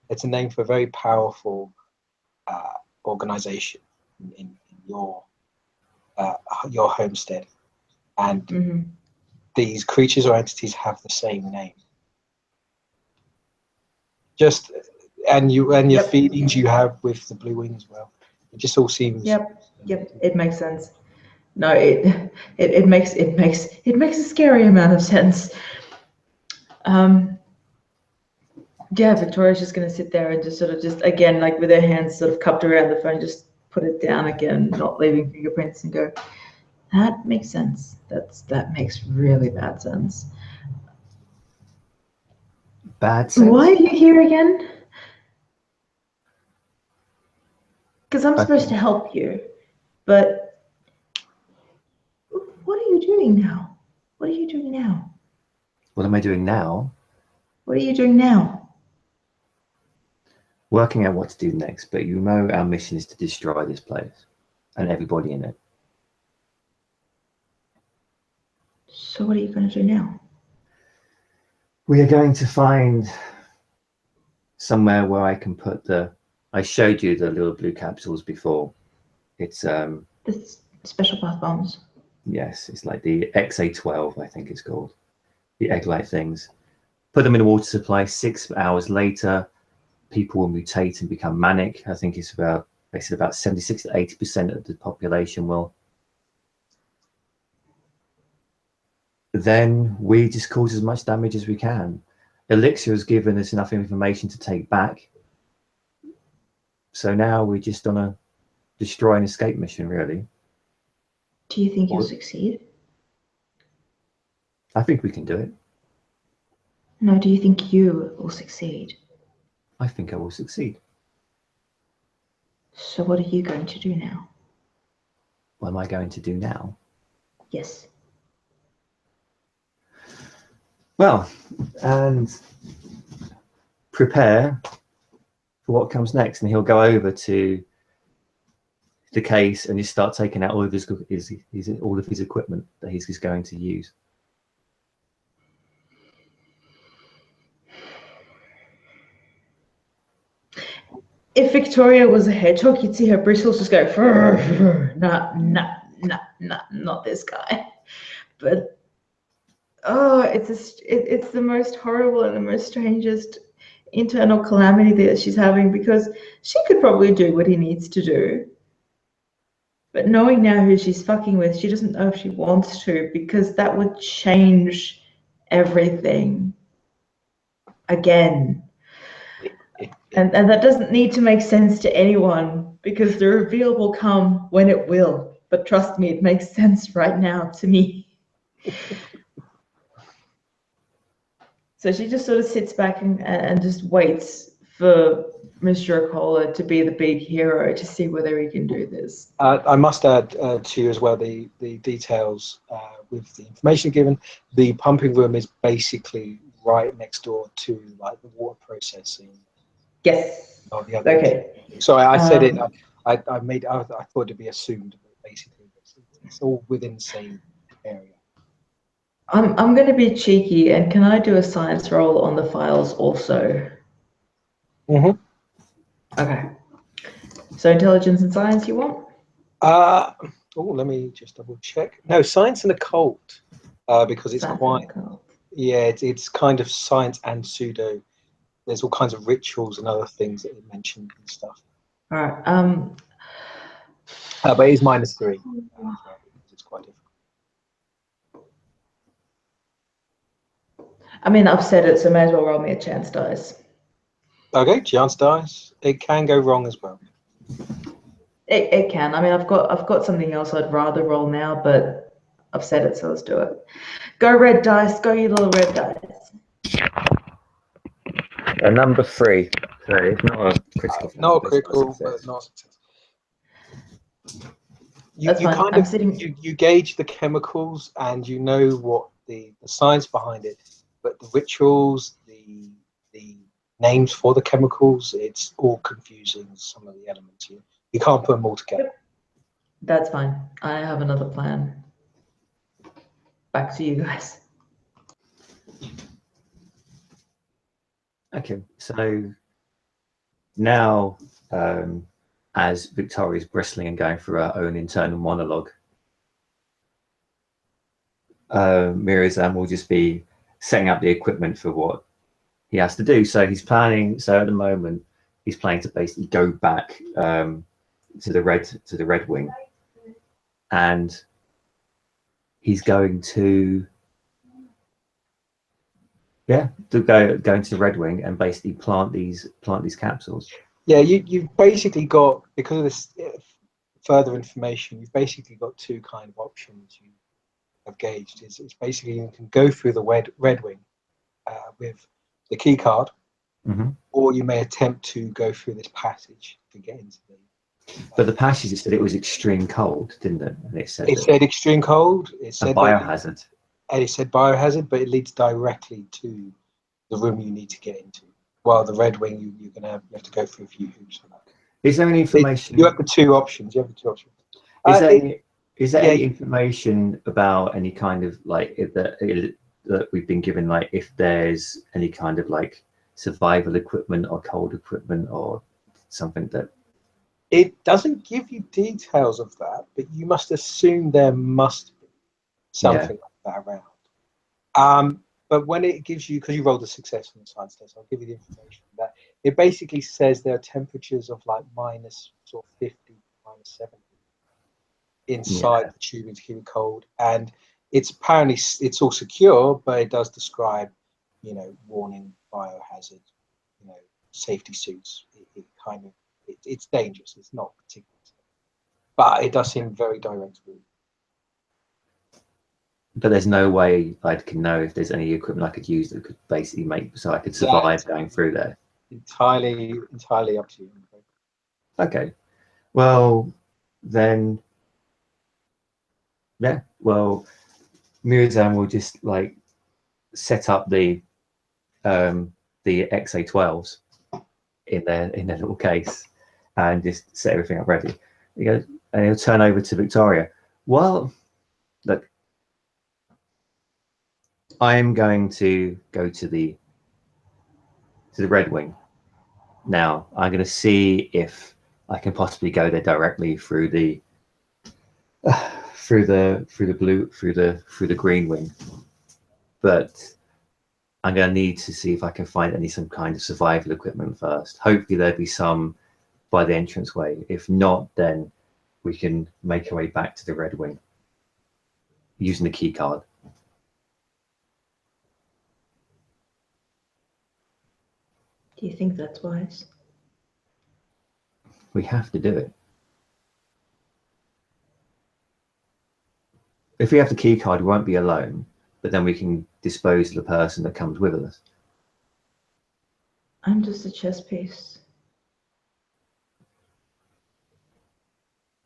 it's a name for a very powerful organization in your homestead, and these creatures or entities have the same name. Just and your feelings you have with the Blue Wing as well. It just all seems. Yep. It makes sense. No, it makes a scary amount of sense. Yeah, Victoria's just going to sit there and just again, like with her hands sort of cupped around the phone, just put it down again, not leaving fingerprints, and go, that makes sense. That makes really bad sense. bad sense. Why are you here again? Because I'm supposed to Okay. help you, but what are you doing now? What are you doing now? What am I doing now? What are you doing now? Working out what to do next, but you know our mission is to destroy this place and everybody in it. So what are you going to do now? We are going to find somewhere where I can put I showed you the little blue capsules before. It's The special bath bombs. yes, it's like the XA12, I think it's called. The egg-like things. Put them in a water supply. 6 hours later, people will mutate and become manic. I think it's about, they said about 76 to 80% of the population will. Then we just cause as much damage as we can. Elixir has given us enough information to take back. So now we're just on a destroy and escape mission, really. Do you think you'll succeed? I think we can do it. No, do you think you will succeed? I think I will succeed. So what are you going to do now? What am I going to do now? Yes. Well, and prepare for what comes next. And he'll go over to the case and just start taking out all of his equipment that he's just going to use. If Victoria was a hedgehog, you'd see her bristles just go, "Fur, fur." Not this guy. But oh, it's the most horrible and the most strangest internal calamity that she's having, because she could probably do what he needs to do. But knowing now who she's fucking with, she doesn't know if she wants to, because that would change everything again. And that doesn't need to make sense to anyone, because the reveal will come when it will. But trust me, it makes sense right now to me. So she just sort of sits back and just waits for Mr. Okola to be the big hero to see whether he can do this. I must add to you as well the details with the information given. The pumping room is basically right next door to like the water processing. Yes. Of the other. Okay. So I said it. I thought it'd be assumed, but basically it's all within the same area. I'm going to be cheeky, and can I do a science roll on the files also? Mm-hmm. Okay. So intelligence and science you want? Let me just double check. No, science and occult, because it's Science quite. and occult. Yeah, it's kind of science and pseudo. There's all kinds of rituals and other things that it mentioned and stuff. All right. But it is -3 as well, because it's quite difficult. I mean, I've said it, so may as well roll me a chance dice. Okay, chance dice. It can go wrong as well. It can. I mean, I've got something else I'd rather roll now, but I've said it, so let's do it. Go red dice. Go, you little red dice. A number 3. So it's not a critical. Not a critical, but not success. That's You fine. kind I'm of sitting. you gauge the chemicals and you know what the science behind it, but the rituals, the names for the chemicals, it's all confusing. Some of the elements you can't put them all together. That's fine. I have another plan. Back to you guys. Okay, so now as Victoria's bristling and going through her own internal monologue, Mirazam will just be setting up the equipment for what he has to do. So he's planning. So at the moment, he's planning to basically go back to the Red Wing, and he's going to go into the Red Wing and basically plant these capsules. Yeah, you've basically got, because of this further information, you've basically got two kind of options you have gauged. It's basically you can go through the Red Wing with the key card, Hmm. or you may attempt to go through this passage to get into the. But the passage, it said it was extreme cold, didn't it? And it said It that said extreme cold. It a said biohazard. and it said biohazard, but it leads directly to the room you need to get into. While the Red Wing, you have to go through a few hoops for that. Is there any information? You have the two options. You have the two options. Is there, It- is there yeah. any information about any kind of like that we've been given, like if there's any kind of like survival equipment or cold equipment or something that? It doesn't give you details of that, but you must assume there must be something like that around. But when it gives you, because you rolled a success on the science test, I'll give you the information that it basically says there are temperatures of like minus sort of 50, minus 70 inside the tubing to keep it cold, and it's apparently it's all secure, but it does describe, warning biohazard, safety suits. It kind of it's dangerous. It's not particularly safe, but it does seem very direct route. But there's no way I can know if there's any equipment I could use that could basically make so I could survive going through there. Entirely up to you. Okay. Well, then, yeah. Well, Mirzan will just like set up the XA12s in their little case and just set everything up ready. He goes, and he'll turn over to Victoria. Well, look, I am going to go to the Red Wing now. I'm going to see if I can possibly go there directly through the green wing, but I'm going to need to see if I can find some kind of survival equipment first. Hopefully there'll be some by the entranceway. If not, then we can make our way back to the Red Wing using the key card. Do you think that's wise? We have to do it. If we have the key card, we won't be alone, but then we can dispose of the person that comes with us. I'm just a chess piece.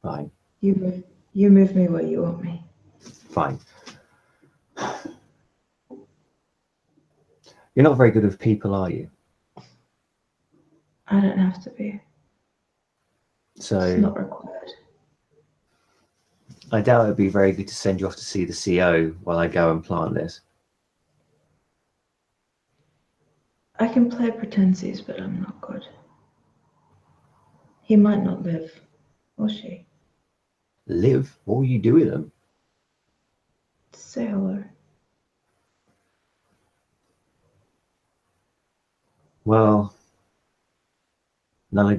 Fine. You move me where you want me. Fine. You're not very good with people, are you? I don't have to be. So It's not required. I doubt it'd be very good to send you off to see the CO while I go and plant this. I can play pretenses, but I'm not good. He might not live, or she. Live? What will you do with them? Say hello. Well, none of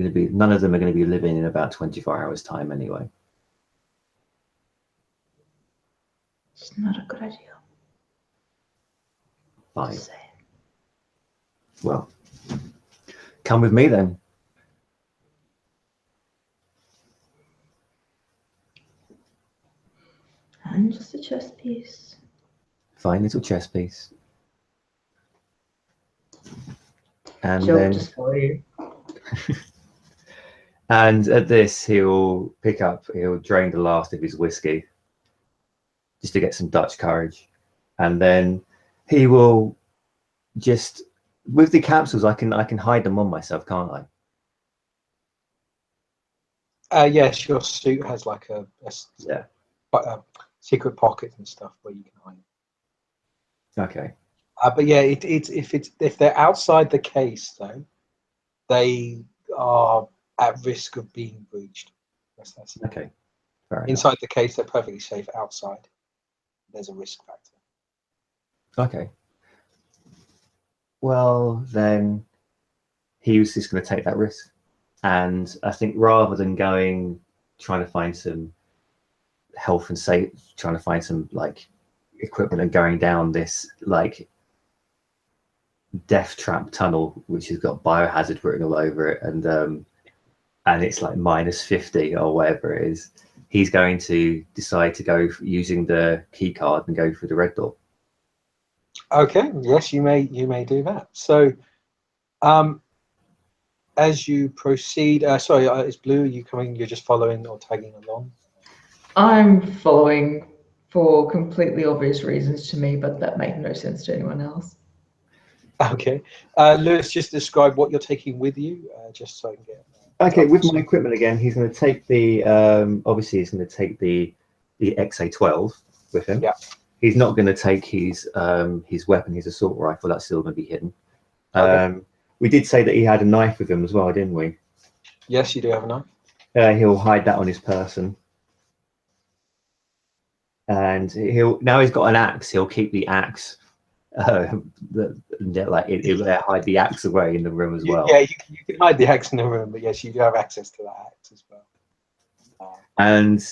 them are going to be living in about 24 hours time anyway. It's not a good idea. Fine. Say it. Well, come with me then. I'm just a chess piece. Fine little chess piece. And Joke then, just for you. and at this, he'll drain the last of his whiskey just to get some Dutch courage. And then he will just, with the capsules, I can hide them on myself, can't I? Yes, your suit has like a secret pockets and stuff where you can hide. Okay. But yeah, if they're outside the case though, they are at risk of being breached. That's it. Okay. Fair enough. Inside the case, they're perfectly safe. Outside, there's a risk factor. Okay. Well, then he was just going to take that risk. And I think rather than trying to find some health and safety, trying to find some like equipment and going down this like death trap tunnel, which has got biohazard written all over it, and it's like minus 50 or whatever it is, he's going to decide to go using the key card and go through the red door. Okay, yes, you may do that. So, as you proceed, sorry, it's Blue. Are you coming? You're just following or tagging along? I'm following for completely obvious reasons to me, but that make no sense to anyone else. Okay, Lewis, just describe what you're taking with you, just so I can get. Okay, with my equipment again, he's going to take the obviously he's going to take the XA-12 with him. Yeah. He's not going to take his weapon, his assault rifle. That's still going to be hidden. Okay. We did say that he had a knife with him as well, didn't we? Yes, you do have a knife. He'll hide that on his person, and now he's got an axe. He'll keep the axe. Hide the axe away in the room as well. Yeah, you can hide the axe in the room, but yes, you do have access to that axe as well. And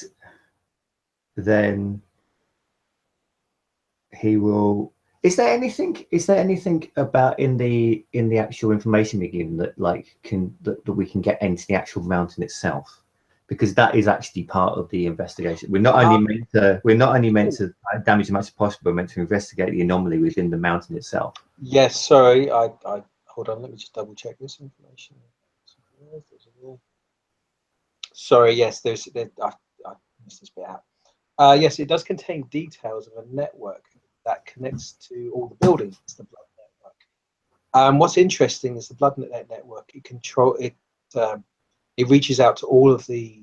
then he will. Is there anything about in the actual information we're given that that we can get into the actual mountain itself? Because that is actually part of the investigation. We're not only meant to damage as much as possible. We're meant to investigate the anomaly within the mountain itself. Yes, sorry. I hold on. Let me just double check this information. Sorry. Yes, I missed this bit out. Yes, it does contain details of a network that connects to all the buildings. It's the blood network. What's interesting is the blood network. It reaches out to all of the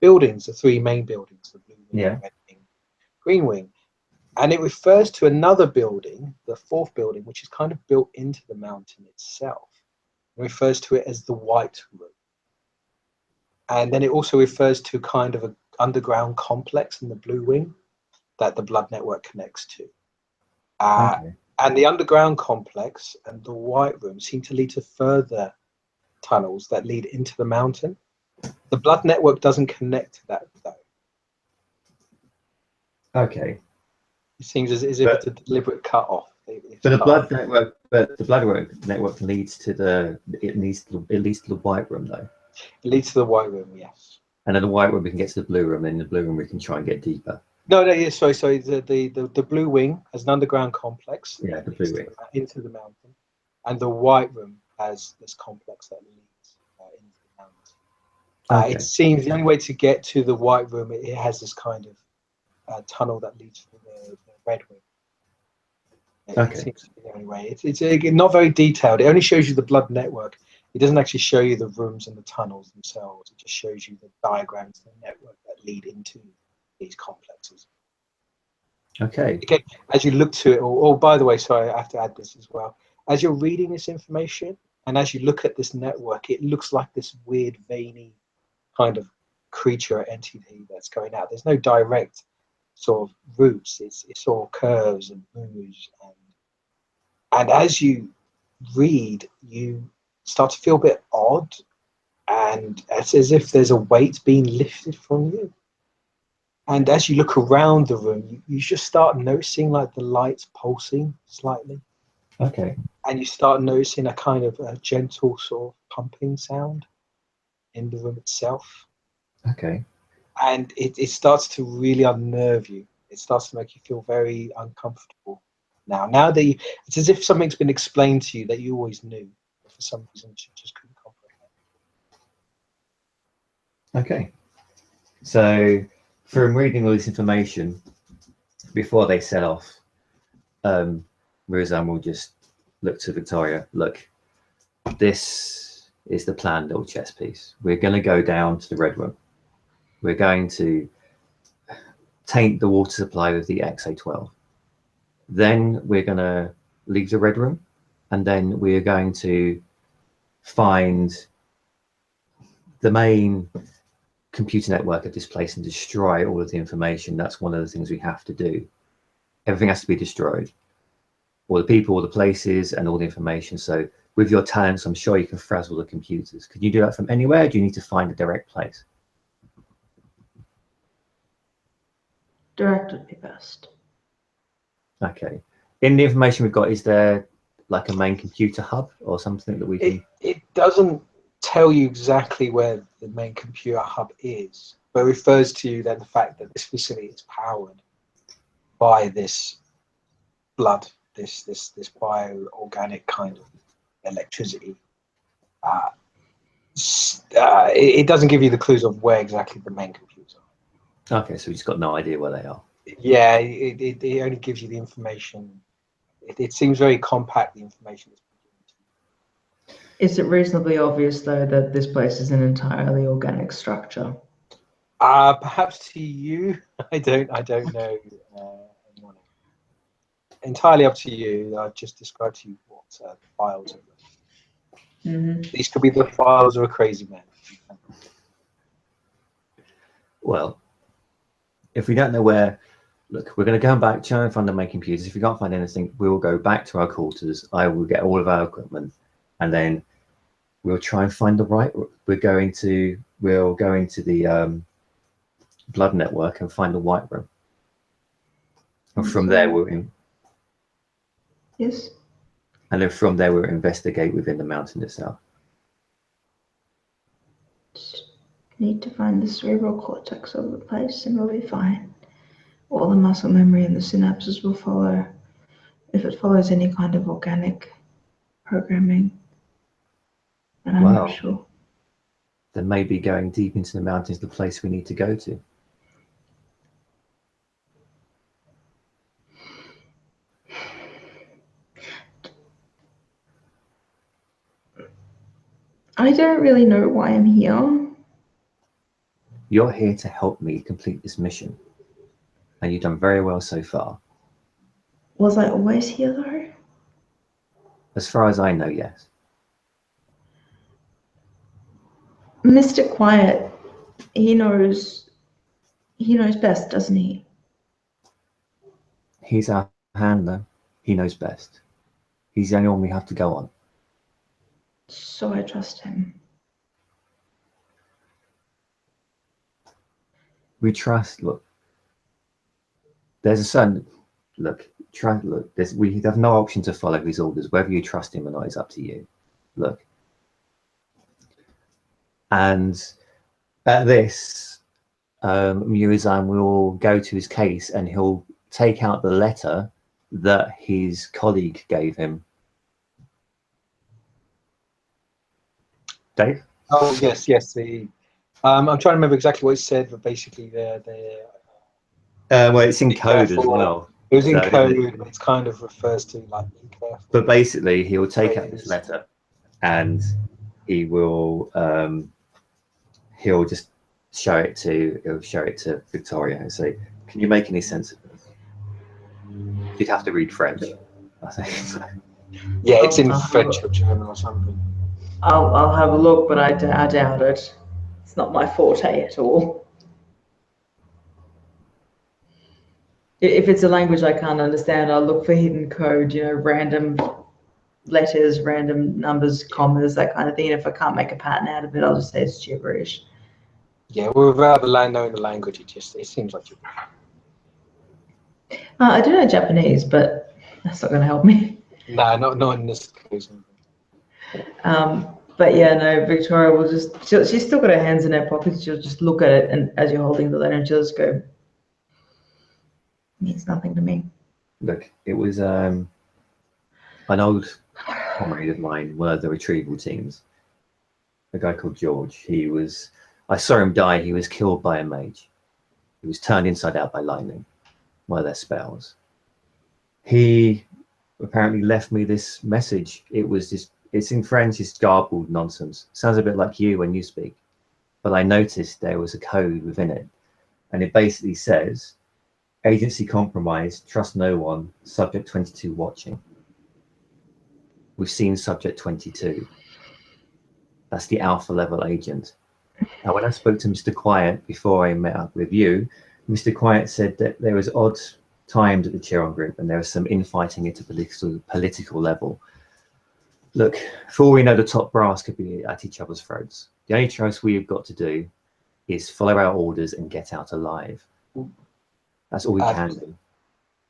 buildings, the three main buildings, the blue wing, red wing, green wing, and it refers to another building, the fourth building, which is kind of built into the mountain itself. It refers to it as the White Room, and then it also refers to kind of an underground complex in the blue wing that the blood network connects to. And the underground complex and the White Room seem to lead to further tunnels that lead into the mountain. The blood network doesn't connect to that though. Okay. It seems as if it's a deliberate cut off. But the blood network leads to the White Room though. It leads to the White Room, yes. And then the White Room we can get to the Blue Room, and in the Blue Room we can try and get deeper. No, yes, sorry. The Blue Wing has an underground complex. Yeah, the Blue Wing into the mountain, and the White Room has this complex that leads into the mountain. It seems the only way to get to the White Room, it has this kind of tunnel that leads to the Red Wing. It seems to be the only way. It's not very detailed. It only shows you the blood network. It doesn't actually show you the rooms and the tunnels themselves. It just shows you the diagrams of the network that lead into these complexes. Okay. As you look to it, oh, by the way, sorry, I have to add this as well. As you're reading this information and as you look at this network, it looks like this weird, veiny kind of creature or entity that's going out. There's no direct sort of routes. It's all curves and moves, and as you read, you start to feel a bit odd, and it's as if there's a weight being lifted from you. And as you look around the room, you just start noticing like the lights pulsing slightly. Okay. And you start noticing a kind of a gentle sort of pumping sound in the room itself. Okay. And it starts to really unnerve you. It starts to make you feel very uncomfortable. Now that it's as if something's been explained to you that you always knew, but for some reason you just couldn't comprehend. Okay. So from reading all this information before they set off, Mirzan will just look to Victoria. Look, this is the planned little chess piece. We're going to go down to the Red Room. We're going to taint the water supply with the XA-12. Then we're going to leave the Red Room, and then we're going to find the main computer network of this place and destroy all of the information. That's one of the things we have to do. Everything has to be destroyed. All the people, all the places, and all the information. So with your talents, I'm sure you can frazzle the computers. Can you do that from anywhere, or do you need to find a direct place? Direct would be best. Okay. In the information we've got, is there like a main computer hub or something that we can... It doesn't tell you exactly where the main computer hub is, but it refers to the fact that this facility is powered by this blood this bioorganic kind of electricity, it doesn't give you the clues of where exactly the main computers are. Okay, so we just got no idea where they are. Yeah, it only gives you the information. It seems very compact, the information that's been given to you. Is it reasonably obvious though that this place is an entirely organic structure? Perhaps to you, I don't know anyone. Entirely up to you. I've just described to you what the files are. These could be the files of a crazy man. Well, if we don't know where, look, we're going to go back, try and find the main computers. If we can't find anything, we will go back to our quarters. I will get all of our equipment, and then we'll try and find the right. We'll go into the blood network and find the white room. And from there, we'll Yes. and then from there we'll investigate within the mountain itself. Just need to find the cerebral cortex of the place and we'll be fine. All the muscle memory and the synapses will follow. If it follows any kind of organic programming, then I'm not sure. Then maybe going deep into the mountains is the place we need to go to. I don't really know why I'm here. You're here to help me complete this mission, and you've done very well so far. Was I always here though? As far as I know, yes. Mr. Quiet, he knows best, doesn't he? He's our handler. He knows best. He's the only one we have to go on. So I trust him. We trust, look, there's a certain, look, we have no option to follow his orders. Whether you trust him or not is up to you. Look. And at this, Murozan will go to his case and he'll take out the letter that his colleague gave him. Dave? Oh yes. I'm trying to remember exactly what it said, but basically well, it's in code as well. It was in code. It kind of refers to like being careful. But basically, he will take out this letter, and he will he'll show it to Victoria and say, "Can you make any sense of this?" You'd have to read French, I think. Yeah, it's in French or German or something. I'll have a look, but I doubt it. It's not my forte at all. If it's a language I can't understand, I'll look for hidden code, random letters, random numbers, commas, that kind of thing. And if I can't make a pattern out of it, I'll just say it's gibberish. Yeah, well, without knowing the language, it seems like gibberish. I do know Japanese, but that's not going to help me. No, not in this case. But yeah, no, Victoria will she's still got her hands in her pockets. She'll just look at it, and as you're holding the letter, and she'll just go, means nothing to me. Look, it was an old comrade of mine, one of the retrieval teams, a guy called George. I saw him die. He was killed by a mage. He was turned inside out by lightning, one of their spells. He apparently left me this message. It's in French, it's garbled nonsense. Sounds a bit like you when you speak. But I noticed there was a code within it. And it basically says, agency compromised, trust no one, subject 22 watching. We've seen subject 22. That's the alpha level agent. Now, when I spoke to Mr. Quiet before I met up with you, Mr. Quiet said that there was odd times at the Chiron group and there was some infighting at a political level. Look, for all we know, the top brass could be at each other's throats. The only choice we've got to do is follow our orders and get out alive. That's all we can do.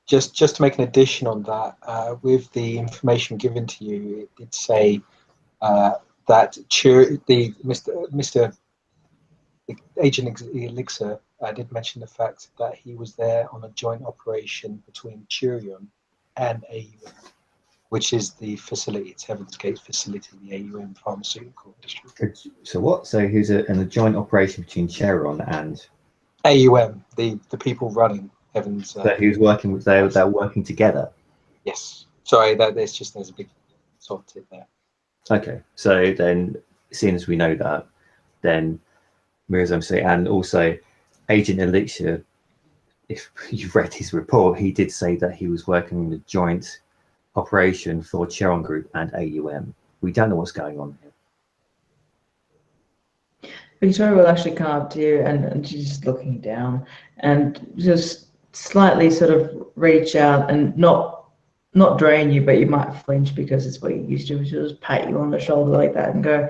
Just to make an addition on that, with the information given to you, it did say that Mr. Agent Elixir did mention the fact that he was there on a joint operation between Turion and AUM, which is the facility. It's Heaven's Gate facility, the AUM pharmaceutical industry. So what? So who's in a joint operation between Chevron and AUM, the people running Heaven's. so who's working with? They're working together. Yes. Sorry, there's a big sort of tip there. Okay. So then, seeing as we know that, then Mirzam say, and also Agent Elixir, if you've read his report, he did say that he was working in a joint operation for Chevron Group and AUM. We don't know what's going on here. Victoria will actually come up to you, and she's just looking down and just slightly sort of reach out and not drain you, but you might flinch because it's what you're used to. She'll just pat you on the shoulder like that and go,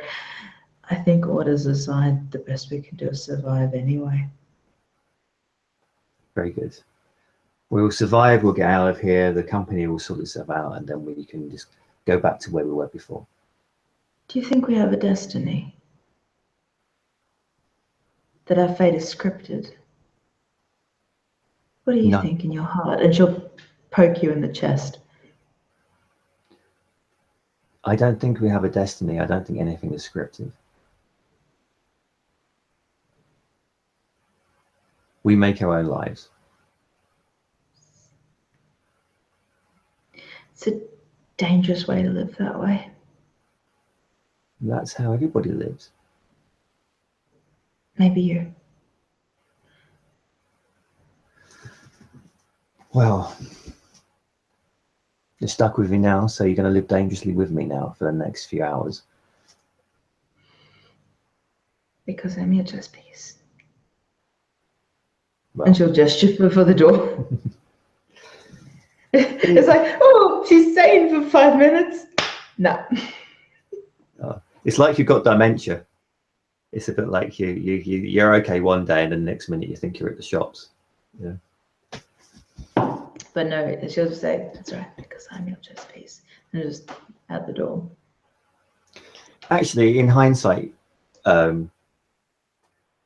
I think orders aside, the best we can do is survive anyway. Very good. We'll survive, we'll get out of here, the company will sort itself out, and then we can just go back to where we were before. Do you think we have a destiny? That our fate is scripted? What do you think in your heart? And she'll poke you in the chest. I don't think we have a destiny. I don't think anything is scripted. We make our own lives. It's a dangerous way to live that way. That's how everybody lives. Maybe you. Well, you're stuck with me now, so you're going to live dangerously with me now for the next few hours. Because I'm your chess piece. Well, and she'll gesture for the door. It's like, oh, she's sane for 5 minutes. No. It's like you've got dementia. It's a bit like you're okay one day, and the next minute you think you're at the shops. Yeah. But no, she'll just say, that's right, because I'm your chess piece. And just out the door. Actually, in hindsight,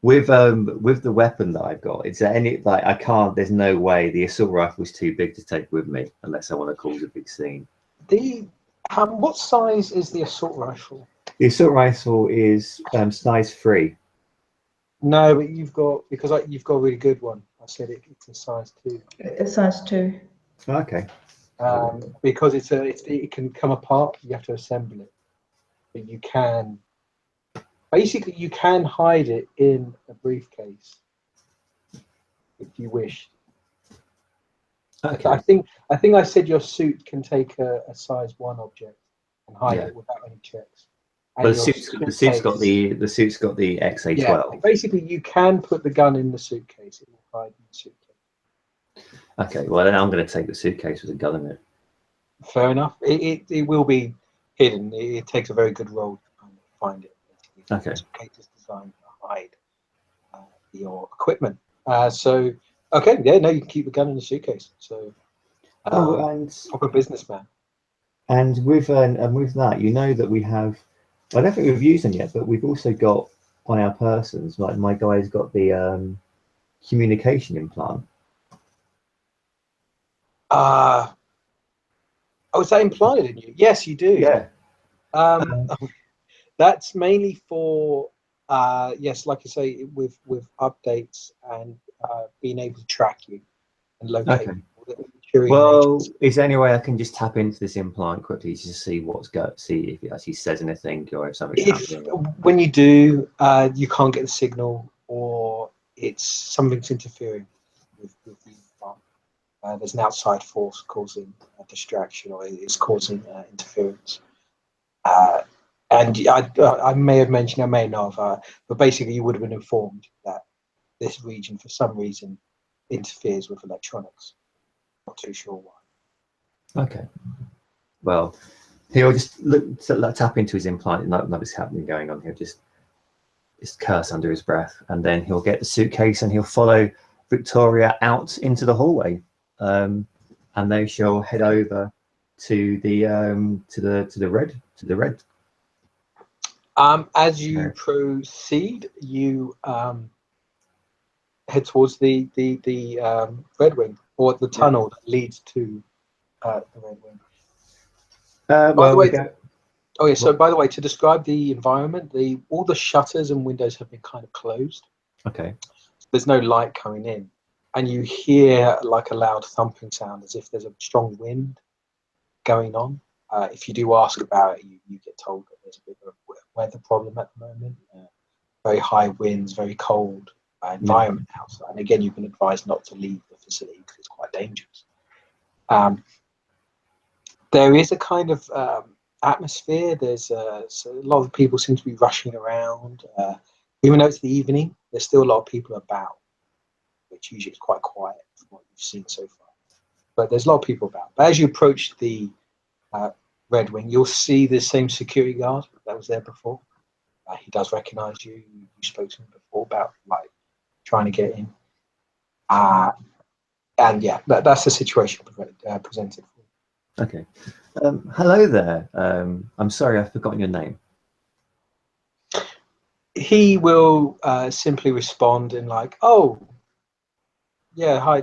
with the weapon that I've got, is there any, like, I can't, there's no way the assault rifle is too big to take with me unless I want to cause a big scene. What size is the assault rifle? The assault rifle is size 3. No, but you've got a really good one. I said it's a size 2. It's size 2. Okay. Because it can come apart. You have to assemble it, but you can hide it in a briefcase if you wish. Okay. I think I said your suit can take a size 1 object and hide it without any checks. But the suit's got the XA12. Yeah, basically, you can put the gun in the suitcase. It will hide in the suitcase. Okay, well then I'm going to take the suitcase with a gun in it. Fair enough. It will be hidden. It takes a very good roll to kind of find it. Okay. The suitcase is designed to hide your equipment. So, okay, yeah, no, you can keep the gun in the suitcase. So, and proper businessman. And with that, you know that we have. I don't think we've used them yet, but we've also got on our persons. Like my guy's got the communication implant. Oh, is that implanted in you? Yes, you do. Yeah. That's mainly for yes, like you say, with updates and being able to track you and locate. Okay. Well, is there any way I can just tap into this implant quickly to see see if it actually says anything or if something's happening? When you do, you can't get the signal, or something's interfering with the implant. There's an outside force causing a distraction, or it's causing interference. And I may have mentioned, I may not have, but basically you would have been informed that this region, for some reason, interferes with electronics. Not too sure why. Okay. Well, he'll just tap into his implant and nothing's happening going on. He'll just curse under his breath, and then he'll get the suitcase and he'll follow Victoria out into the hallway, and they shall head over to the red. As you proceed, you head towards the Red Wing, or the tunnel that leads to The Red Wing. Well, By the we way, go. oh yeah. So by the way, to describe the environment, all the shutters and windows have been kind of closed. Okay. There's no light coming in, and you hear like a loud thumping sound as if there's a strong wind going on. If you do ask about it, you get told that there's a bit of a weather problem at the moment. Very high winds, very cold environment outside. And again, you've been advised not to leave the facility because it's quite dangerous. There is a kind of atmosphere. There's so a lot of people seem to be rushing around. Even though it's the evening, there's still a lot of people about, which usually is quite quiet from what you've seen so far. But there's a lot of people about. But as you approach the Red Wing, you'll see the same security guard that was there before. He does recognize you. You spoke to him before about like trying to get in. And yeah, that's the situation presented. Okay. Hello there. I'm sorry, I've forgotten your name. He will simply respond in like, "Oh, yeah, hi.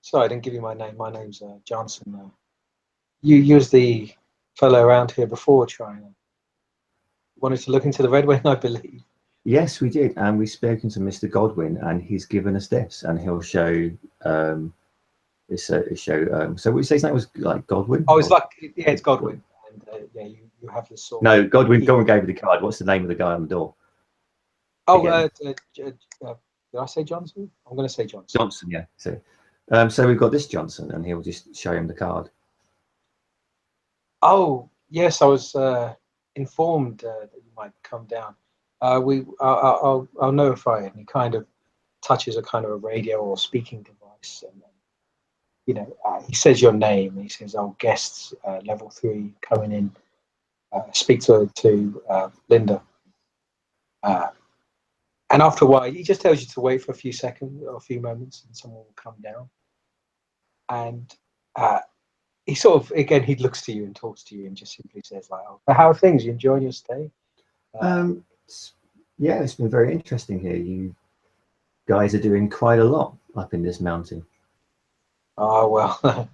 Sorry, I didn't give you my name. My name's Johnson. You was the fellow around here before wanted to look into the Red Wing, I believe." Yes, we did, and we've spoken to Mr. Godwin, and he's given us this, and he'll show so what you say his name was like Godwin? Oh, it's like yeah, it's Godwin, and yeah, you have this sort. No, Godwin gave me the card. What's the name of the guy on the door? Oh, did I say Johnson? I'm going to say Johnson. Johnson, yeah. So we've got this Johnson, and he'll just show him the card. Oh, yes, I was informed that you might come down. I'll notify it. And he kind of touches a kind of a radio or speaking device, and he says your name. And he says, "Oh, guests, level 3 coming in. Speak to Linda." And after a while, he just tells you to wait for a few seconds or a few moments, and someone will come down. And he sort of, again, he looks to you and talks to you and just simply says, like, "Oh, how are things? You enjoying your stay?" Yeah, it's been very interesting here. You guys are doing quite a lot up in this mountain. Oh, well,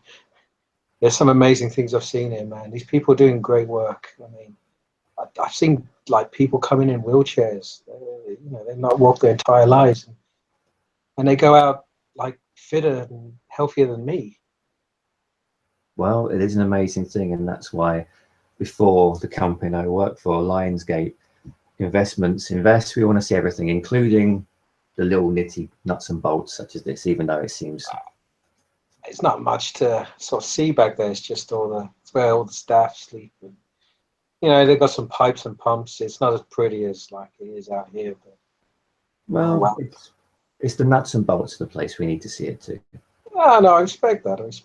there's some amazing things I've seen here, man. These people are doing great work. I mean, I've seen like people coming in wheelchairs. They've not walked their entire lives, and they go out like fitter and healthier than me. Well, it is an amazing thing, and that's why before the company I work for, Lionsgate Investments, we want to see everything, including the little nitty nuts and bolts such as this, even though it seems it's not much to sort of see back there. It's just it's where all the staff sleep. And, they've got some pipes and pumps. It's not as pretty as like it is out here, but well. It's the nuts and bolts of the place. We need to see it too. Oh, no, I respect that. Yes.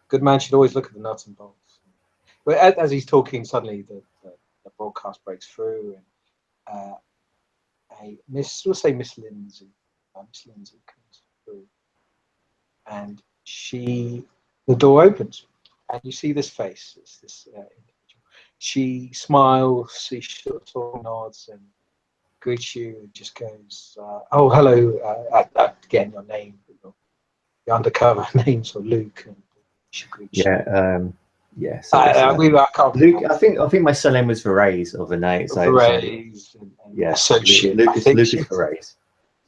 Good man should always look at the nuts and bolts. But as he's talking, suddenly the broadcast breaks through, and we'll say Miss Lindsay comes through, and the door opens, and you see this face. It's this individual. She smiles, she sort of nods and greets you, and just goes, "Oh, hello." Again, your name, your undercover name's Luke, and she greets you. Yeah. So Luke, I think my surname was Verraes or Vinay. Verraes, yeah. Associate. Lucas Verraes.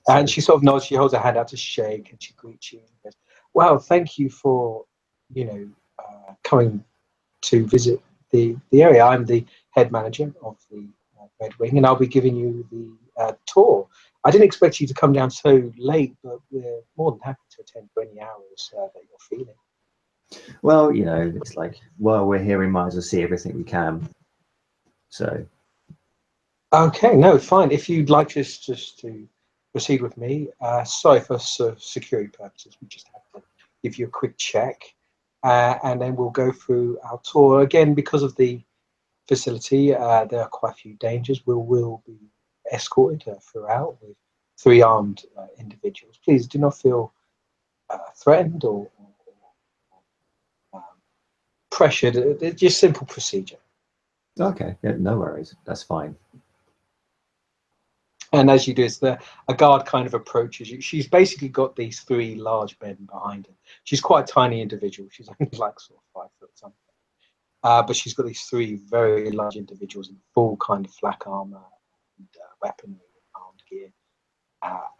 And she sort of nods. She holds her hand out to shake, and she greets you. And goes, "Well, thank you for, coming to visit the area. I'm the head manager of the Red Wing, and I'll be giving you the tour. I didn't expect you to come down so late, but we're more than happy to attend for any hours that you're feeling." Well, it's like, while we're here, we might as well see everything we can. So. Okay, no, fine. If you'd like just to proceed with me, sorry for security purposes, we just have to give you a quick check, and then we'll go through our tour. Again, because of the facility, there are quite a few dangers. We will be escorted throughout with 3 armed individuals. Please do not feel threatened or pressured. It's just simple procedure. Okay, yeah, no worries. That's fine. And as you do, a guard kind of approaches you. She's basically got these three large men behind her. She's quite a tiny individual. She's only like sort of 5 foot something. But she's got these three very large individuals in full kind of flak armor and weaponry and armed gear.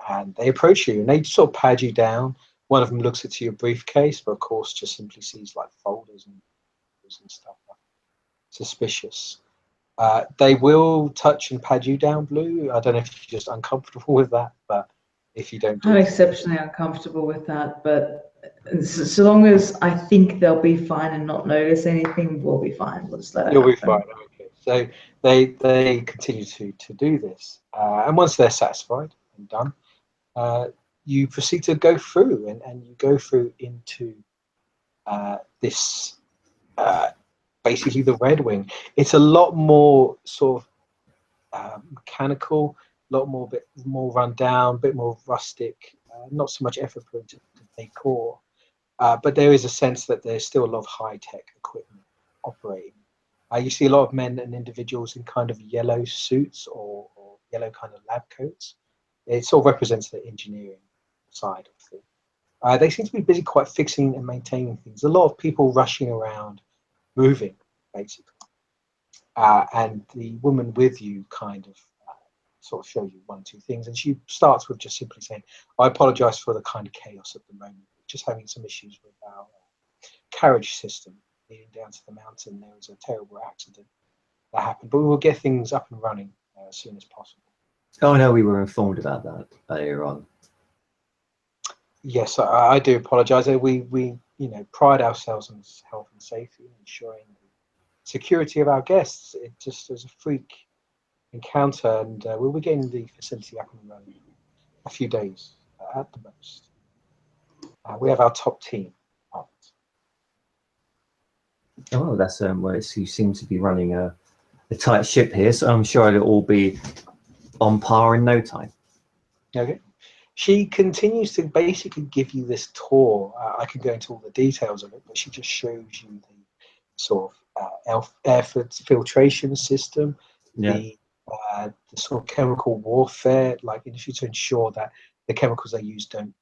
And they approach you and they sort of pad you down. One of them looks at your briefcase, but of course just simply sees like folders and stuff. Suspicious. They will touch and pad you down, Blue. I don't know if you're just uncomfortable with that, but if you don't, I'm exceptionally uncomfortable with that. But so long as I think they'll be fine and not notice anything, we'll be fine. We'll just let it you'll be happen. fine. Okay. So they continue to do this, and once they're satisfied and done, you proceed to go through, and you go through into this. Basically the Red Wing. It's a lot more sort of mechanical, a lot more, bit more run down, a bit more rustic, not so much effort put into the decor, but there is a sense that there's still a lot of high-tech equipment operating. You see a lot of men and individuals in kind of yellow suits or yellow kind of lab coats. It sort of represents the engineering side of things. They seem to be busy quite fixing and maintaining things. A lot of people rushing around, moving, basically. And the woman with you kind of sort of shows you 1 or 2 things. And she starts with just simply saying, I apologize for the kind of chaos at the moment. We're just having some issues with our carriage system leading down to the mountain. There was a terrible accident that happened, but we will get things up and running as soon as possible. Oh no, we were informed about that earlier on. Yes, I do apologize. We pride ourselves on health and safety, ensuring the security of our guests. It just was a freak encounter, and we'll be getting the facility up and running in a few days at the most. We have our top team on it. Oh, that's well, you seem to be running a tight ship here, so I'm sure it'll all be on par in no time. Okay. She continues to basically give you this tour. I can go into all the details of it, but she just shows you the sort of air filtration system, the sort of chemical warfare, like to ensure that the chemicals they use don't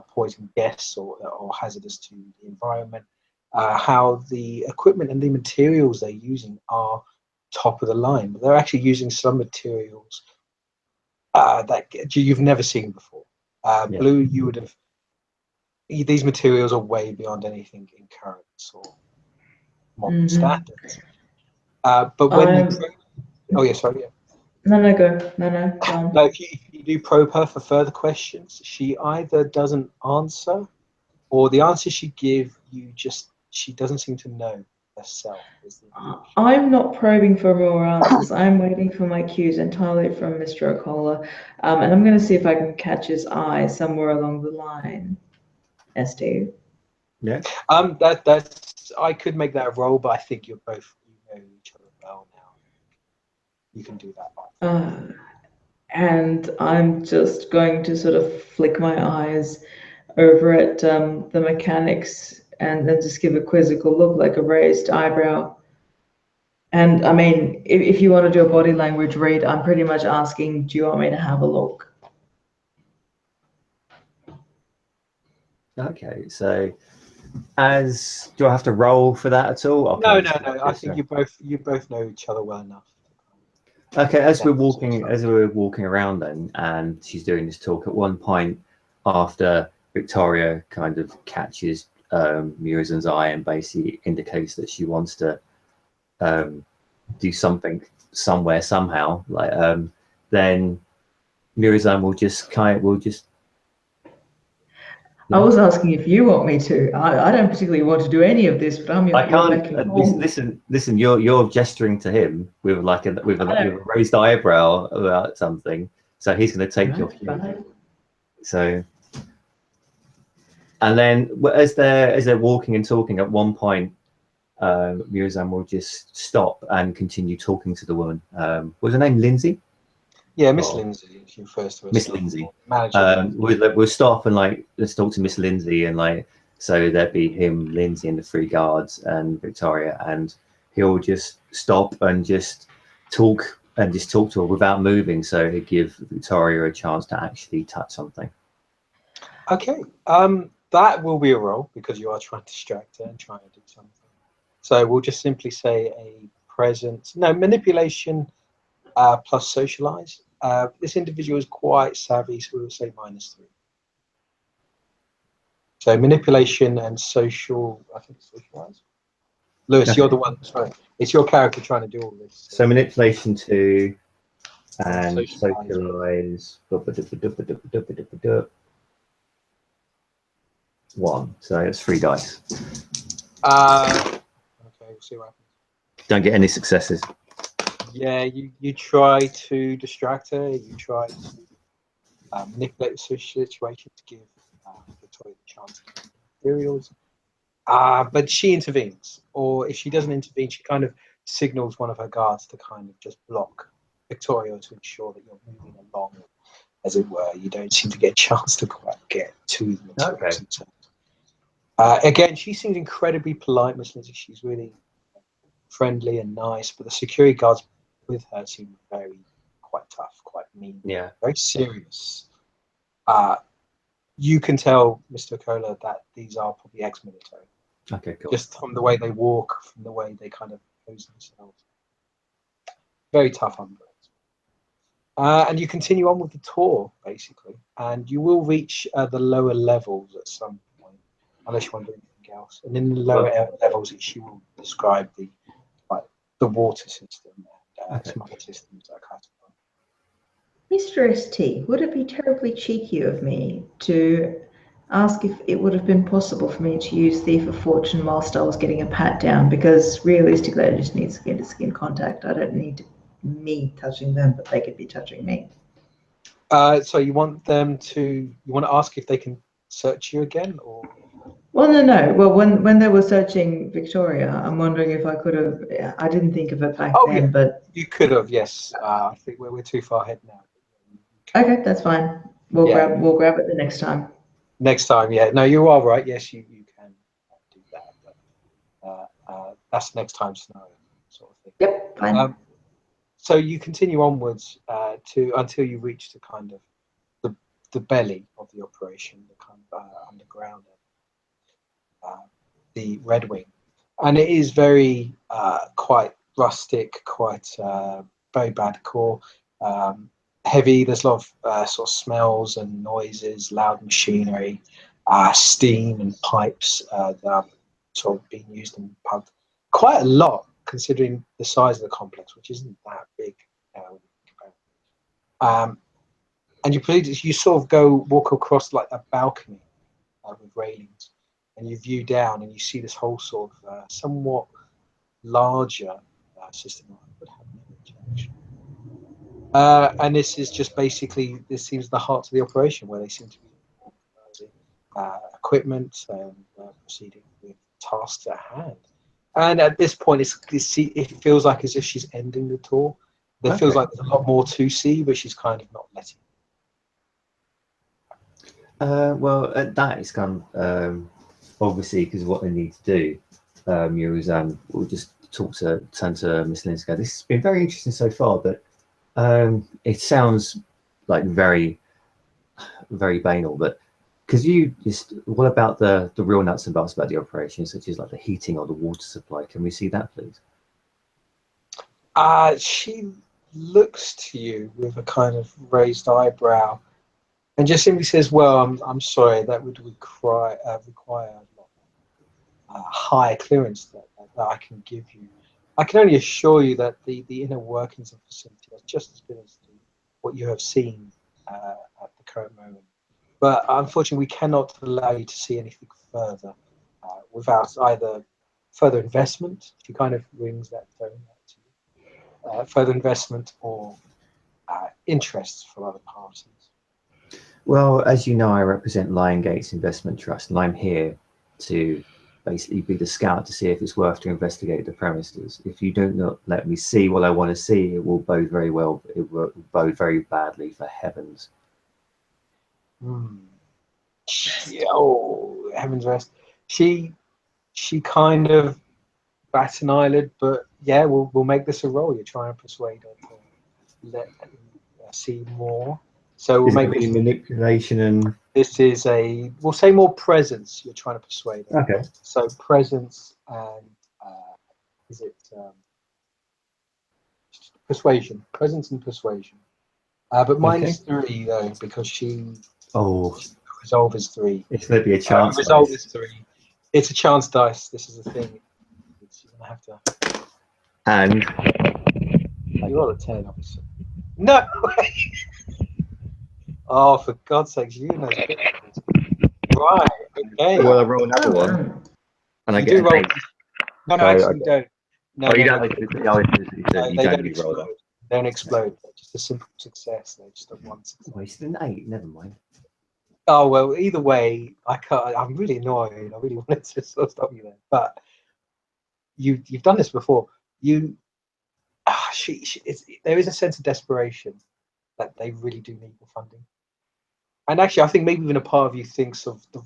poison guests or hazardous to the environment. How the equipment and the materials they're using are top of the line, but they're actually using some materials that you've never seen before. Blue, you would have. These materials are way beyond anything in currents or modern standards. But when sorry. No, go. No, go on. No, if you do probe her for further questions, she either doesn't answer, or the answer she gives she doesn't seem to know herself. I'm not probing for more answers. I'm waiting for my cues entirely from Mr. O'Connor, and I'm going to see if I can catch his eye somewhere along the line. SD. Yeah. That's I could make that a roll, but I think you know each other well now. You can do that. And I'm just going to sort of flick my eyes over at the mechanics and then just give a quizzical look, like a raised eyebrow. And I mean, if you want to do a body language read, I'm pretty much asking, do you want me to have a look? Okay, so do I have to roll for that at all? No. I think you both know each other well enough. Okay, as we're walking around then, and she's doing this talk, at one point after Victoria kind of catches Murizen's eye and basically indicates that she wants to do something somewhere somehow, like then Murizen will just I was asking if you want me to. I don't particularly want to do any of this, but I'm your I can't. Listen. You're gesturing to him with a raised eyebrow about something, so he's going to take your cue. So, and then as they're walking and talking, at one point, Murizen will just stop and continue talking to the woman. Was her name Lindsay? Yeah, Miss Lindsay. She refers to Miss Lindsay. We'll stop and let's talk to Miss Lindsay, and so there'd be him, Lindsay, and the 3 guards and Victoria, and he'll just stop and just talk and just talk to her without moving, so he'd give Victoria a chance to actually touch something. Okay, that will be a roll because you are trying to distract her and trying to do something. So we'll just simply say a presence. No, manipulation plus socialize. This individual is quite savvy, so we'll say -3. So manipulation and social, I think socialize. Lewis, Okay. you're the one. Sorry, it's your character trying to do all this. So manipulation 2 and Socialise. socialize 1. So it's 3 dice. Okay, we'll see what happens. Don't get any successes. Yeah, you try to distract her. You try to manipulate the situation to give Victoria the chance to get materials. But she intervenes, or if she doesn't intervene, she kind of signals one of her guards to kind of just block Victoria to ensure that you're moving along, as it were. You don't seem to get a chance to quite get to the materials themselves. Again, she seems incredibly polite, Miss Lindsay. She's really friendly and nice, but the security guards with her seem quite tough, quite mean, very serious. You can tell, Mr. Kohler, that these are probably ex-military. Okay, cool. Just from the way they walk, from the way they kind of pose themselves. Very tough underlings. And you continue on with the tour, basically, and you will reach the lower levels at some point, unless you want to do anything else. And in the lower levels, she will describe the water system and some other systems that are classified. Mr. ST, would it be terribly cheeky of me to ask if it would have been possible for me to use Thief of Fortune whilst I was getting a pat down? Because realistically, I just need skin-to-skin contact. I don't need me touching them, but they could be touching me. So you want to ask if they can search you again, or? Well, no. Well, when they were searching Victoria, I'm wondering if I could have. I didn't think of it back then, but you could have. Yes, I think we're too far ahead now. Okay, that's fine. We'll grab it the next time. Next time, yeah. No, you are right. Yes, you can do that, but that's next time scenario sort of thing. Yep, fine. So you continue onwards until you reach the kind of the belly of the operation, the kind of underground, the Red Wing, and it is very quite rustic, quite very bad decor. Heavy. There's a lot of sort of smells and noises, loud machinery, steam and pipes that are sort of being used in the pub. Quite a lot, considering the size of the complex, which isn't that big. And you sort of walk across like a balcony with railings, and you view down and you see this whole sort of somewhat larger system. And this is just basically, this seems the heart of the operation, where they seem to be equipment and proceeding with tasks at hand. And at this point, it feels like as if she's ending the tour. There feels like there's a lot more to see, but she's kind of not letting. Well, that is kind of obviously because what they need to do. We'll just turn to Miss Lindsay. This has been very interesting so far, but it sounds like very, very banal. But what about the real nuts and bolts about the operation, such as like the heating or the water supply? Can we see that, please? She looks to you with a kind of raised eyebrow, and just simply says, "Well, I'm sorry, that would require a higher clearance that I can give you. I can only assure you that the inner workings of the facility are just as good as what you have seen at the current moment. But unfortunately, we cannot allow you to see anything further without either further investment." She kind of rings that tone out to you. Further investment or interests from other parties. Well, as you know, I represent Lion Gates Investment Trust, and I'm here to basically be the scout to see if it's worth to investigate the premises. If you do not let me see what I want to see, it will bode very well. It will bode very badly for Heavens. Oh, Heaven's rest. She kind of bats an eyelid, but yeah, we'll make this a roll. You try and persuade her see more. So we'll Is it make gonna be manipulation and this is we'll say more presence. You're trying to persuade her. okay? So presence and is it persuasion? Presence and persuasion. But mine is 3 though, because Oh, resolve is 3. it's gonna be a chance. Resolve Dice. is 3. It's a chance dice. This is the thing. You're gonna have to. And You roll a 10, obviously. No way. Oh, for God's sakes, you know. Right. Okay. well, I roll another Oh, one, and I You get do an roll. 8. No, So actually, you don't. No, Oh, you no, don't. no. You They don't don't need roll that. explode. They don't explode. They're just a simple success. They're just a 1 success. Oh, it's an 8. Never mind. Oh well, either way, I can't. I'm really annoyed. I really wanted to sort of stop you there, but you've done this before. There is a sense of desperation that they really do need the funding. And actually, I think maybe even a part of you thinks of the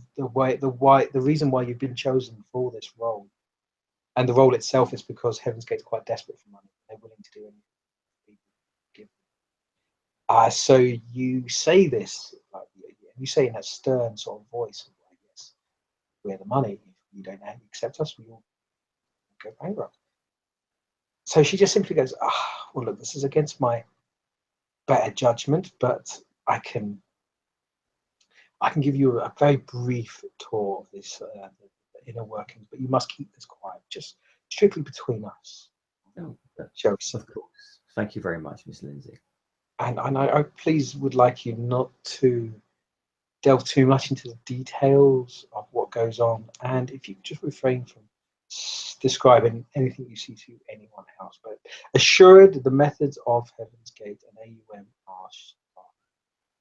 reason why you've been chosen for this role, and the role itself is because Heaven's Gate's quite desperate for money. They're willing to do anything people give. So you say this, like, you say in that stern sort of voice, I guess, we're the money. If you don't accept us, we will go bankrupt. So she just simply goes, well, look, this is against my better judgment, but I can give you a very brief tour of this the inner workings, but you must keep this quiet, just strictly between us. Oh, Shall we say? of course. Thank you very much, Miss Lindsay. And I please would like you not to delve too much into the details of what goes on, and if you could just refrain from describing anything you see to anyone else, but assured the methods of Heaven's Gate and AUM are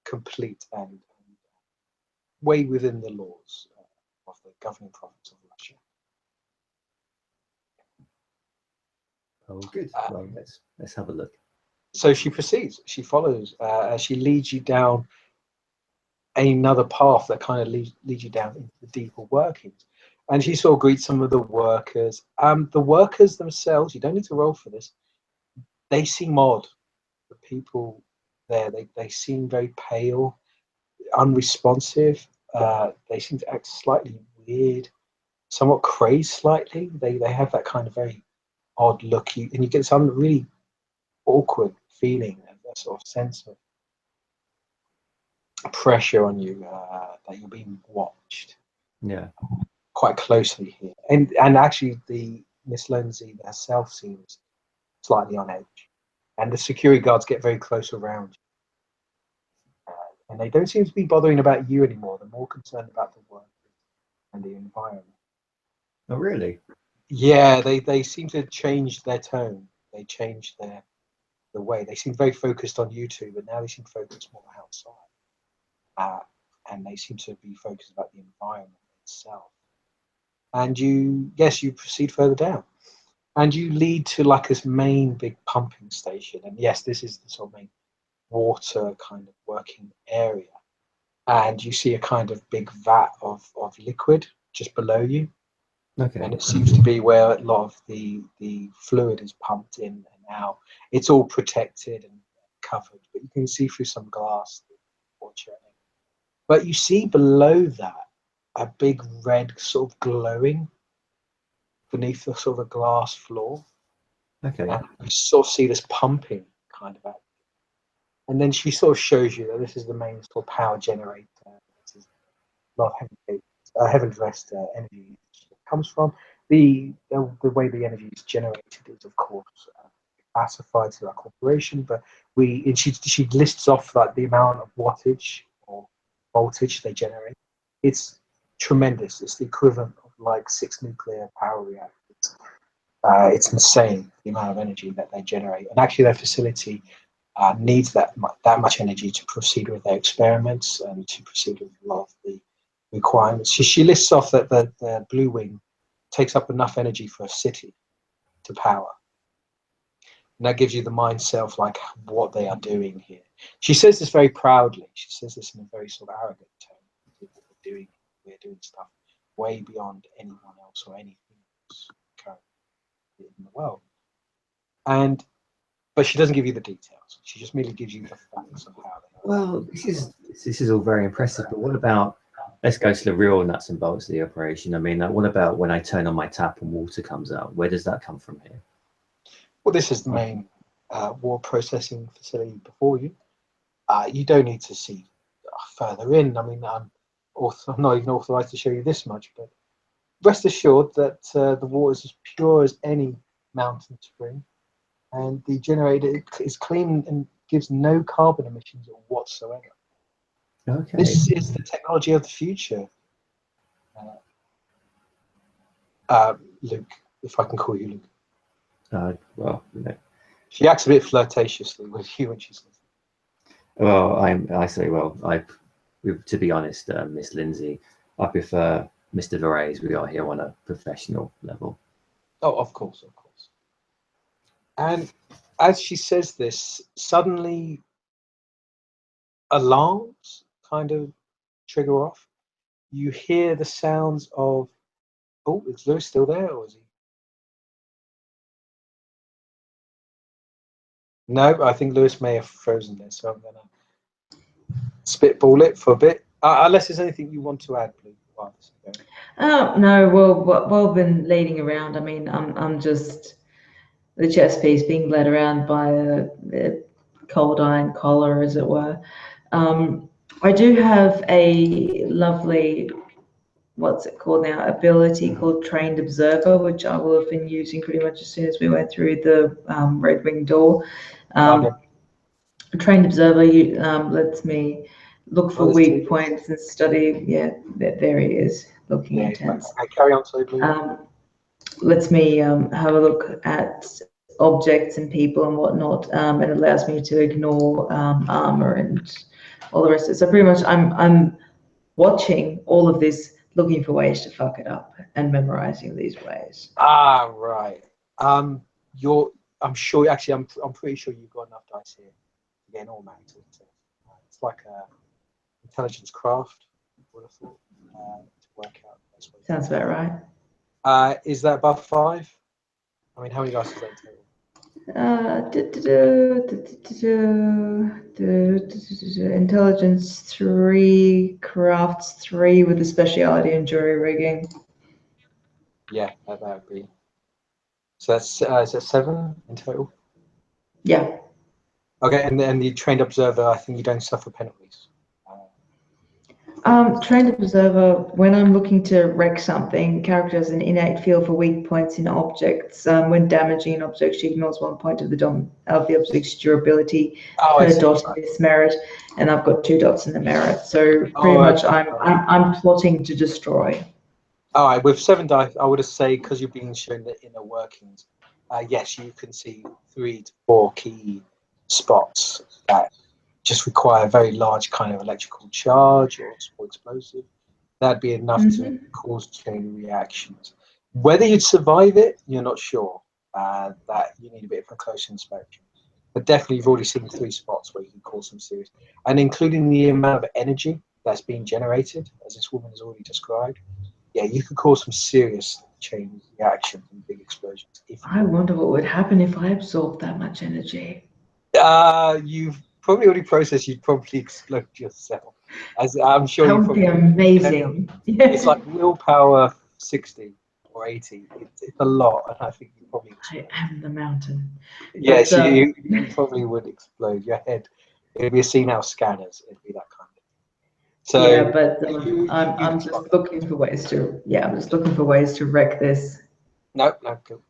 complete and way within the laws of the governing province of Russia. Oh, good. Well, let's have a look. So she proceeds. She follows. She leads you down another path that kind of leads you down into the deeper workings. And she sort of greets some of the workers. The workers themselves, you don't need to roll for this. They seem odd. The people there, they seem very pale, unresponsive. They seem to act slightly weird, somewhat crazed slightly. They have that kind of very odd look, and you get some really awkward feeling, a sort of sense of pressure on you, that you're being watched Yeah. quite closely here. And actually, the Miss Lindsay herself seems slightly on edge, and the security guards get very close around you, and they don't seem to be bothering about you anymore. They're more concerned about the work and the environment. Oh, really? Yeah, they seem to change their tone. They change the way. They seem very focused on you two, but now they seem focused more outside. And they seem to be focused about the environment itself. And you proceed further down, and you lead to like this main big pumping station. And yes, this is the sort of main water kind of working area. And you see a kind of big vat of liquid just below you. Okay. And it seems to be where a lot of the fluid is pumped in and out. It's all protected and covered, but you can see through some glass. But you see below that a big red sort of glowing beneath the sort of a glass floor. Okay. And you sort of see this pumping kind of act. And then she sort of shows you that this is the main sort of power generator. This is a lot of Heaven's Rest energy comes from. The way the energy is generated is, of course, classified to our corporation, but she lists off like the amount of wattage or voltage they generate. It's tremendous. It's the equivalent of like 6 nuclear power reactors. It's insane the amount of energy that they generate, and actually their facility needs that much energy to proceed with their experiments and to proceed with a lot of the requirements. She lists off that the Blue Wing takes up enough energy for a city to power. And that gives you the mindset of like what they are doing here. She says this very proudly. She says this in a very sort of arrogant tone. We're doing stuff way beyond anyone else or anything else currently in the world. But but she doesn't give you the details. She just merely gives you the facts of how they. Well, this is all very impressive, but what about, let's go to the real nuts and bolts of the operation. I mean, what about when I turn on my tap and water comes out? Where does that come from here? Well, this is the main water processing facility before you. You don't need to see further in. I mean, I'm not even authorized to show you this much, but rest assured that the water is as pure as any mountain spring, and the generator is clean and gives no carbon emissions whatsoever. Okay. This is the technology of the future. Luke, if I can call you Luke. Well, you know. She acts a bit flirtatiously with you when she says that. Well, I say, well, to be honest, Miss Lindsay, I prefer Mr. Varese. We are here on a professional level. Oh, of course, of course. And as she says this, suddenly alarms kind of trigger off. You hear the sounds of, oh, is Lewis still there, or is he? No, I think Lewis may have frozen there, so I'm gonna spitball it for a bit. Unless there's anything you want to add, please. No, well, while I've been leading around, I mean, I'm just the chess piece being led around by a cold iron collar, as it were. I do have a lovely, what's it called now, ability called Trained Observer, which I will have been using pretty much as soon as we went through the Red Wing door. Trained Observer lets me look for weak points and study. Yeah, there he is, looking intense. Okay, carry on, so please. Lets me have a look at objects and people and whatnot, and it allows me to ignore armor and all the rest of it. So pretty much I'm watching all of this, looking for ways to fuck it up and memorizing these ways. Right. I'm sure, actually, I'm pretty sure you've got enough dice here to get an automatic. It's like a intelligence craft, would have thought, to work out the best way. Sounds about right. Is that above 5? I mean, how many dice is that in total? Intelligence 3, crafts 3 with a speciality in jury rigging. Yeah, that would be. So that's is that 7 in total? Yeah. Okay, and then the trained observer, I think you don't suffer penalties. Trained observer, when I'm looking to wreck something, character has an innate feel for weak points in objects. When damaging an object, she ignores 1 point of the object's durability per dot in this merit, and I've got 2 dots in the merit. So pretty much, I'm plotting to destroy. All right, with 7 dice, I would have said, because you're being shown the inner workings, yes, you can see 3 to 4 key spots that just require a very large kind of electrical charge or small explosive. That'd be enough to cause chain reactions. Whether you'd survive it, you're not sure. That you need a bit of a close inspection. But definitely, you've already seen 3 spots where you can cause some serious, and including the amount of energy that's being generated, as this woman has already described. Yeah, you could cause some serious chain reactions and big explosions. I wonder what would happen if I absorbed that much energy. You've probably already processed. You'd probably explode yourself. As I'm sure that you would probably. Be amazing. It's like willpower 60 or 80. It's a lot, and I think you probably. I am the mountain. Yes, you probably would explode your head. It'd be a senile scanners. It'd be that kind of. So yeah, but I'm just looking for ways to. Yeah, I'm just looking for ways to wreck this. No, cool.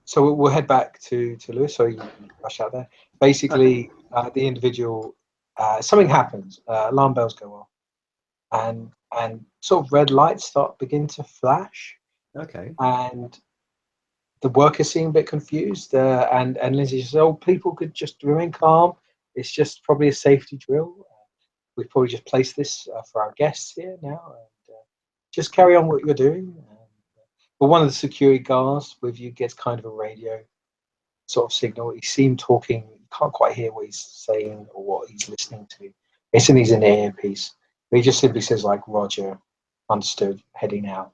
So we'll head back to Lewis. So you can rush out there. Basically, the individual, something happens. Alarm bells go off, and sort of red lights begin to flash. Okay. And the workers seem a bit confused. And Lindsay says, "Oh, people could just remain calm. It's just probably a safety drill. We've probably just placed this for our guests here now, and just carry on what you're doing." But one of the security guards with you gets kind of a radio sort of signal. You see him talking. You can't quite hear what he's saying or what he's listening to. It's in his earpiece. He just simply says, like, "Roger, understood, heading out."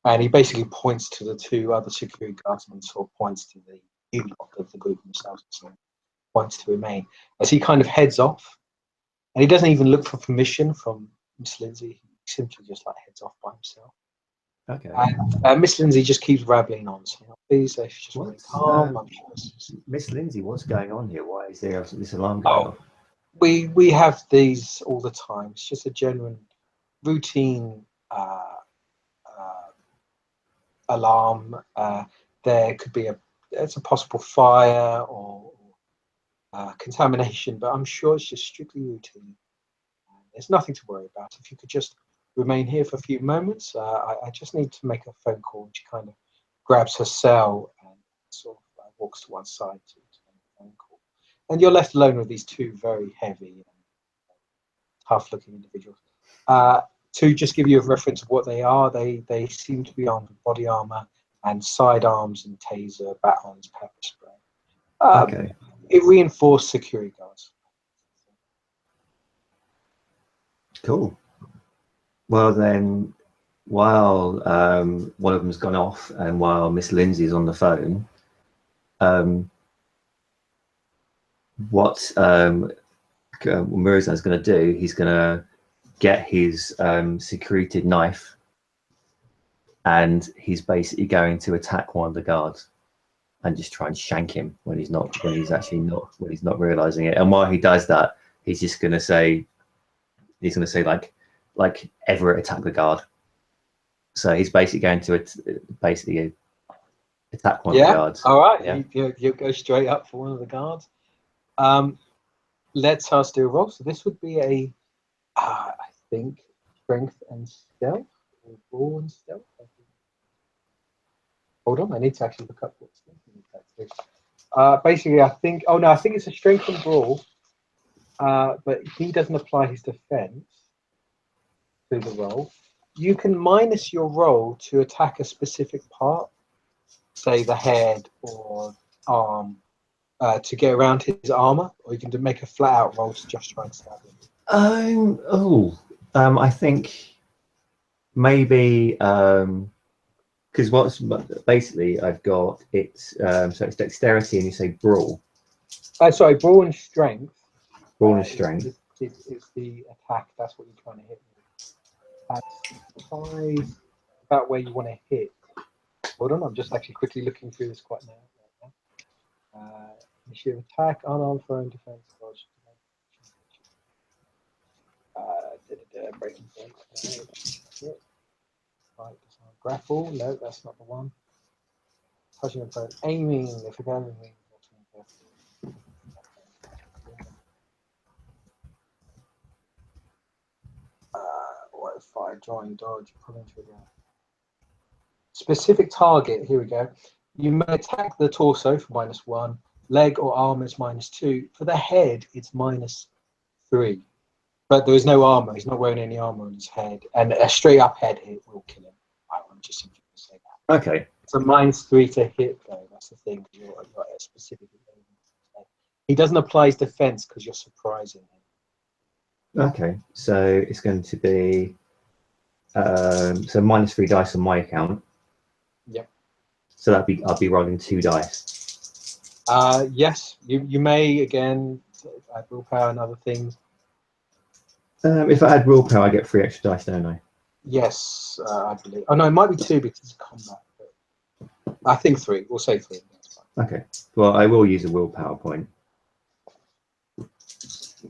And he basically points to the 2 other security guards and sort of points to the unit of the group themselves. wants to remain, as he kind of heads off, and he doesn't even look for permission from Miss Lindsay. He simply just like heads off by himself. Okay. And Miss Lindsay just keeps rattling on, saying, oh, "Please, she's just really calm." I'm sure it's just... Miss Lindsay, what's going on here? Why is there this alarm going off? We have these all the time. It's just a genuine routine alarm. There could be it's a possible fire or contamination, but I'm sure it's just strictly routine. There's nothing to worry about. If you could just remain here for a few moments, I just need to make a phone call. And she kind of grabs her cell and sort of walks to one side to make a phone call. And you're left alone with these two very heavy and tough-looking individuals. To just give you a reference of what they are, they seem to be armed with body armor and sidearms and taser, batons, pepper spray. Okay. It reinforced security guards. Cool. Well then, while one of them's gone off and while Miss Lindsay's on the phone, what Murazan's going to do, he's going to get his secreted knife, and he's basically going to attack one of the guards and just try and shank him when he's not realizing it. And while he does that, he's just going to say, like Everett attack the guard. So he's basically going to attack one of the guards. All right. Yeah. You go straight up for one of the guards. Let's us do a roll. So this would be a, I think, strength and stealth, or brawl and stealth. I think. Hold on, I need to actually look up what strength and stealth is. Basically, I think. Oh no, I think it's a strength and brawl. But he doesn't apply his defense to the roll. You can minus your roll to attack a specific part, say the head or arm, to get around his armor, or you can make a flat out roll to just try and stab him. I think maybe because what's basically I've got it's so it's dexterity and you say brawl. Sorry, brawl and strength. Brawl and strength. It's the attack. That's what you're trying to hit with. That's 5, about where you want to hit. Hold on, I'm just actually quickly looking through this quite now. Initiative attack, unarmed, thrown, defense, dodge. Breaking point. Right, grapple. No, that's not the one. Touching a point. Aiming. If you're going aiming. What is fire? Drawing, dodge, pulling trigger. Specific target. Here we go. You may attack the torso for -1. Leg or arm is -2. For the head, it's -3. But there is no armor. He's not wearing any armor on his head, and a straight up head hit will kill him. I'm just simply going to say that. Okay. So -3 to hit, though. That's the thing. You're specifically. He doesn't apply his defense because you're surprising him. Okay. So it's going to be so -3 dice on my account. Yep. So I'll be rolling 2 dice. Yes, you may again add willpower and other things. If I add willpower, I get 3 extra dice, don't I? Yes, I believe. Oh no, it might be 2 because it's combat. But I think 3. We'll say 3. That's fine. Okay. Well, I will use a willpower point.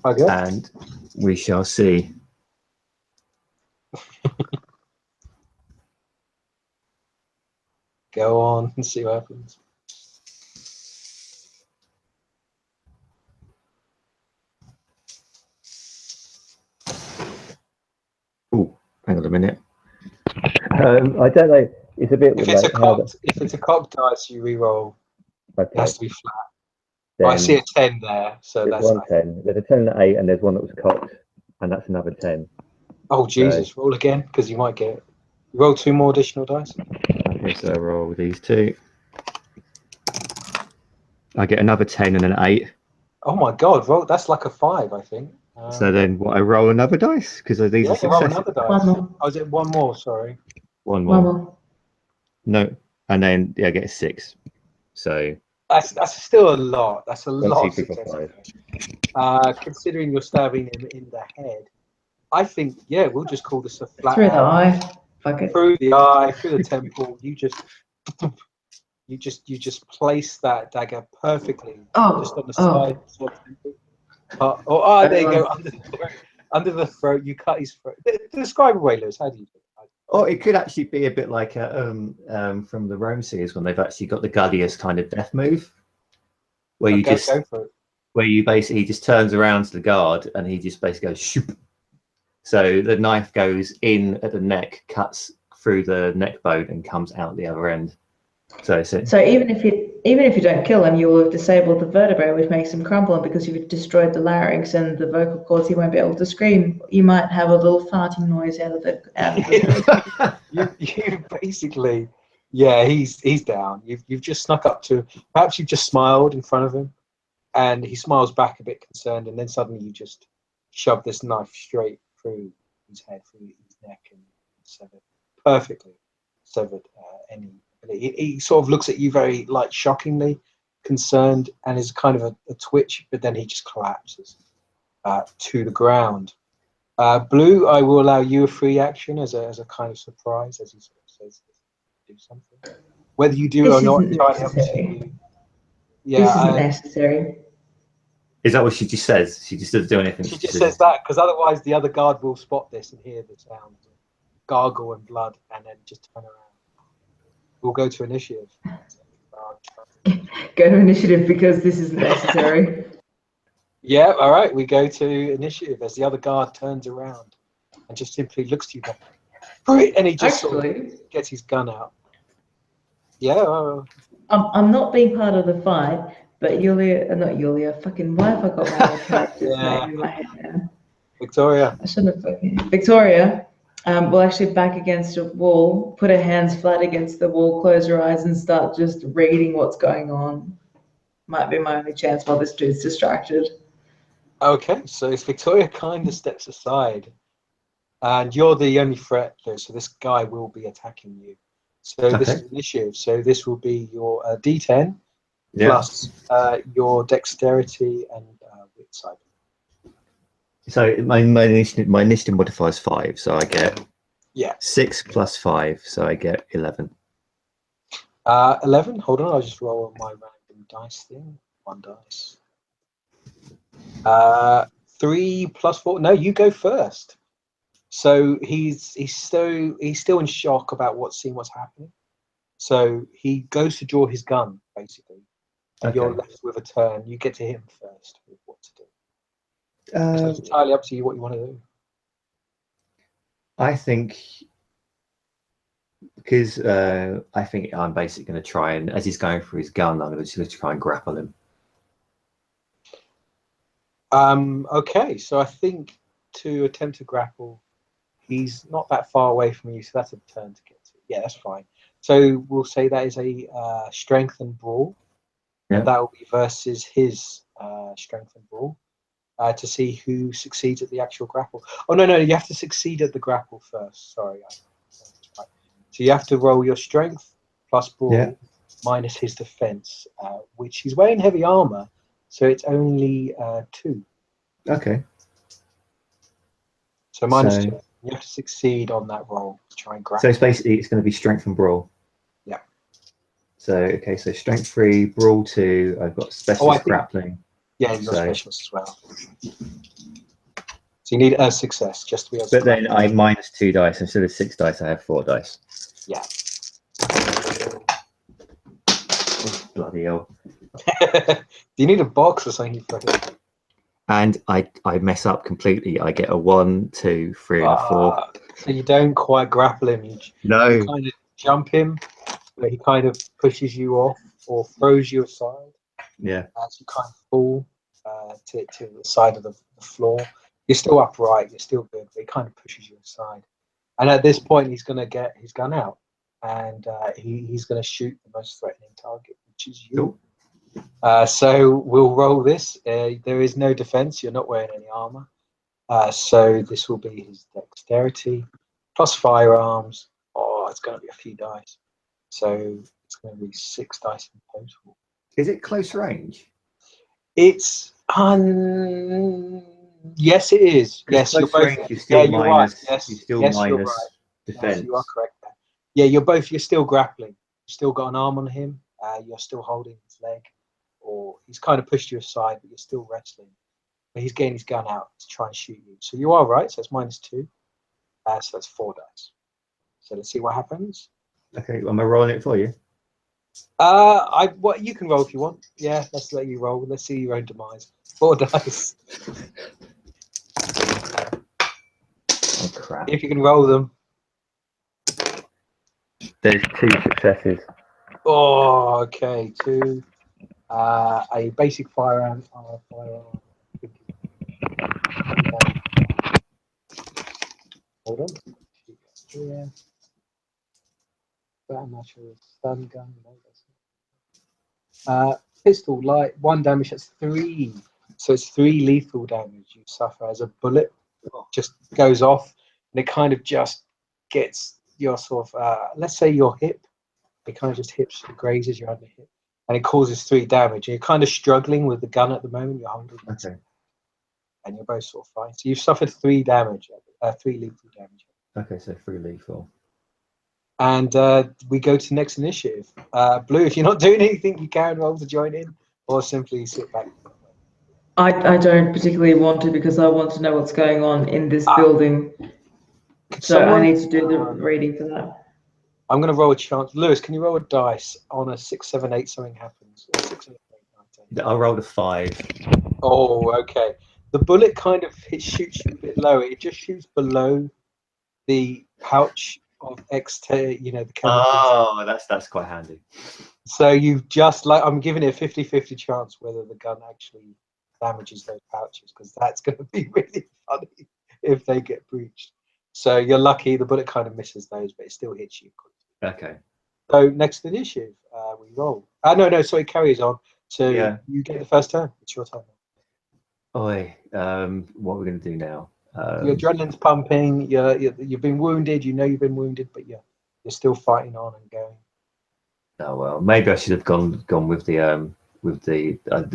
Okay. And we shall see. Go on and see what happens. Oh, hang on a minute. I don't know. It's a bit. If it's a cocked dice, you re-roll. Okay. It has to be flat. But I see a 10 there, so that's one 10. There's a 10 and an 8, and there's one that was cocked, and that's another 10. Oh Jesus! Roll again because you might get. Roll 2 more additional dice. Okay, so I roll these 2. I get another 10 and an 8. Oh my God! Roll. That's like a 5, I think. So then, what? I roll another dice because these are roll successes. another dice. One more. Oh, is it one more? Sorry. One more. One more. No, and then I get a 6. So That's still a lot. That's a 1, lot 2, of 3, 4, success. 5. Considering you're stabbing him in the head, I think, yeah, we'll just call this a flat Through the out. eye. Fuck it. Through the eye, through the temple. You just place that dagger perfectly, just on the side. Sort of temple. There you go, under the throat. Under the throat, you cut his throat. Describe away, Lewis. How do you do it? Or it could actually be a bit like from the Rome series when they've actually got the Gladius kind of death move, where you Go for it. where you basically just turns around to the guard and he just basically goes shoop. So the knife goes in at the neck, cuts through the neck bone, and comes out the other end. So even if you don't kill him, you will have disabled the vertebrae, which makes him crumple, and because you've destroyed the larynx and the vocal cords, he won't be able to scream. You might have a little farting noise out of the you basically, yeah, he's down. You've just snuck up to, perhaps you've just smiled in front of him, and he smiles back a bit concerned, and then suddenly you just shove this knife straight through his head, through his neck, and perfectly severed any. He sort of looks at you very, like, shockingly concerned, and is kind of a twitch, but then he just collapses to the ground. Blue, I will allow you a free action as a kind of surprise, as he sort of says, do something. Whether you do or not, entirely up to you. Yeah, this isn't necessary. Is that what she just says? She just doesn't do anything. She just says that because otherwise the other guard will spot this and hear the sound, gargle and blood, and then just turn around. We'll go to initiative. Go to initiative because this isn't necessary. Yeah, all right. We go to initiative as the other guard turns around and just simply looks to you, and he just sort of gets his gun out. Yeah. I'm not being part of the fight, but not Yulia. Fucking, why have I got my character's name in my head now? Victoria. I shouldn't have fucking Victoria. Will actually back against a wall, put her hands flat against the wall, close her eyes, and start just reading what's going on. Might be my only chance while this dude's distracted. Okay, so Victoria kind of steps aside, and you're the only threat there, so this guy will be attacking you. So this is initiative. So this will be your D10 plus your dexterity and wit side. So my initiative modifier is 5, so I get 6 plus 5, so I get 11. 11. Hold on, I'll just roll my random dice thing. 1 dice. 3 plus 4. No, you go first. So he's still in shock about seeing what's happening. So he goes to draw his gun basically, and you're left with a turn. You get to hit him first with what to do. So it's entirely up to you what you want to do. I think because I think I'm basically going to try and, as he's going for his gun, I'm going to try and grapple him. Okay, so I think to attempt to grapple, he's not that far away from you, so that's a turn to get to. Yeah, that's fine. So we'll say that is a strength and brawl. Yeah. And that will be versus his strength and brawl to see who succeeds at the actual grapple. Oh, no, you have to succeed at the grapple first. Sorry. So you have to roll your strength plus brawl minus his defense, which he's wearing heavy armor, so it's only 2. Okay. So minus 2. You have to succeed on that roll to try and grapple. So it's basically going to be strength and brawl. Yeah. So okay, so strength 3, brawl 2. I've got specialist grappling. Yeah, you've got specialist as well. So you need a success just to be able to. But then I minus 2 dice instead of 6 dice. I have 4 dice. Yeah. Oh, bloody hell! Do you need a box or something for it? And I mess up completely. I get a 1, 2, 3, and a 4. So you don't quite grapple him. You kind of jump him, but he kind of pushes you off or throws you aside. Yeah. As you kind of fall to the side of the floor. You're still upright. You're still good, but he kind of pushes you aside. And at this point, he's going to get his gun out, and he's going to shoot the most threatening target, which is you. Cool. So we'll roll this. There is no defense. You're not wearing any armor. So this will be his dexterity plus firearms. Oh, it's going to be a few dice. So it's going to be 6 dice in total. Is it close range? It's yes, it is. Yes, you're Close both. range, you're Yeah, still you're right. minus. Yes, You're still yes, you're minus right. defense. Yes, you are correct there. Yeah, you're still grappling. You've still got an arm on him. You're still holding his leg, or he's kind of pushed you aside, but you're still wrestling. But he's getting his gun out to try and shoot you. So you are right. So it's -2. So that's 4 dice. So let's see what happens. Okay, am I rolling it for you? You can roll if you want. Yeah, let's let you roll. Let's see your own demise. 4 dice. Oh crap! If you can roll them. There's 2 successes. Oh, okay. 2. A basic firearm. Hold on. Yeah. I'm not sure. Stun gun. Pistol light. 1 damage. That's 3. So it's 3 lethal damage you suffer as a bullet just goes off, and it kind of just gets your sort of let's say your hip. It kind of just grazes your under hip, and it causes 3 damage. And you're kind of struggling with the gun at the moment. You're holding it, Okay. and you're both sort of fine. So you've suffered 3 damage, 3 lethal damage. Okay, so 3 lethal. And we go to next initiative. Blue, if you're not doing anything, you can roll to join in, or simply sit back. I don't particularly want to because I want to know what's going on in this building. So I need to do the reading for that. I'm going to roll a chance. Lewis, can you roll a dice on a 6, 7, 8? Something happens. Or 6, 7, 8, 9, 10. I rolled a 5. Oh, okay. The bullet kind of shoots you a bit lower. It just shoots below the pouch of the chemicals. Oh, that's quite handy. So you've just I'm giving it a 50-50 chance whether the gun actually damages those pouches, because that's going to be really funny if they get breached. So you're lucky the bullet kind of misses those, but it still hits you. Okay. So next initiative, we roll. No, so it carries on. So Yeah. you get the first turn. It's your turn. Oi, what are we going to do now? Your adrenaline's pumping. You've been wounded. You know you've been wounded, but you're still fighting on and going. Oh well, maybe I should have gone with the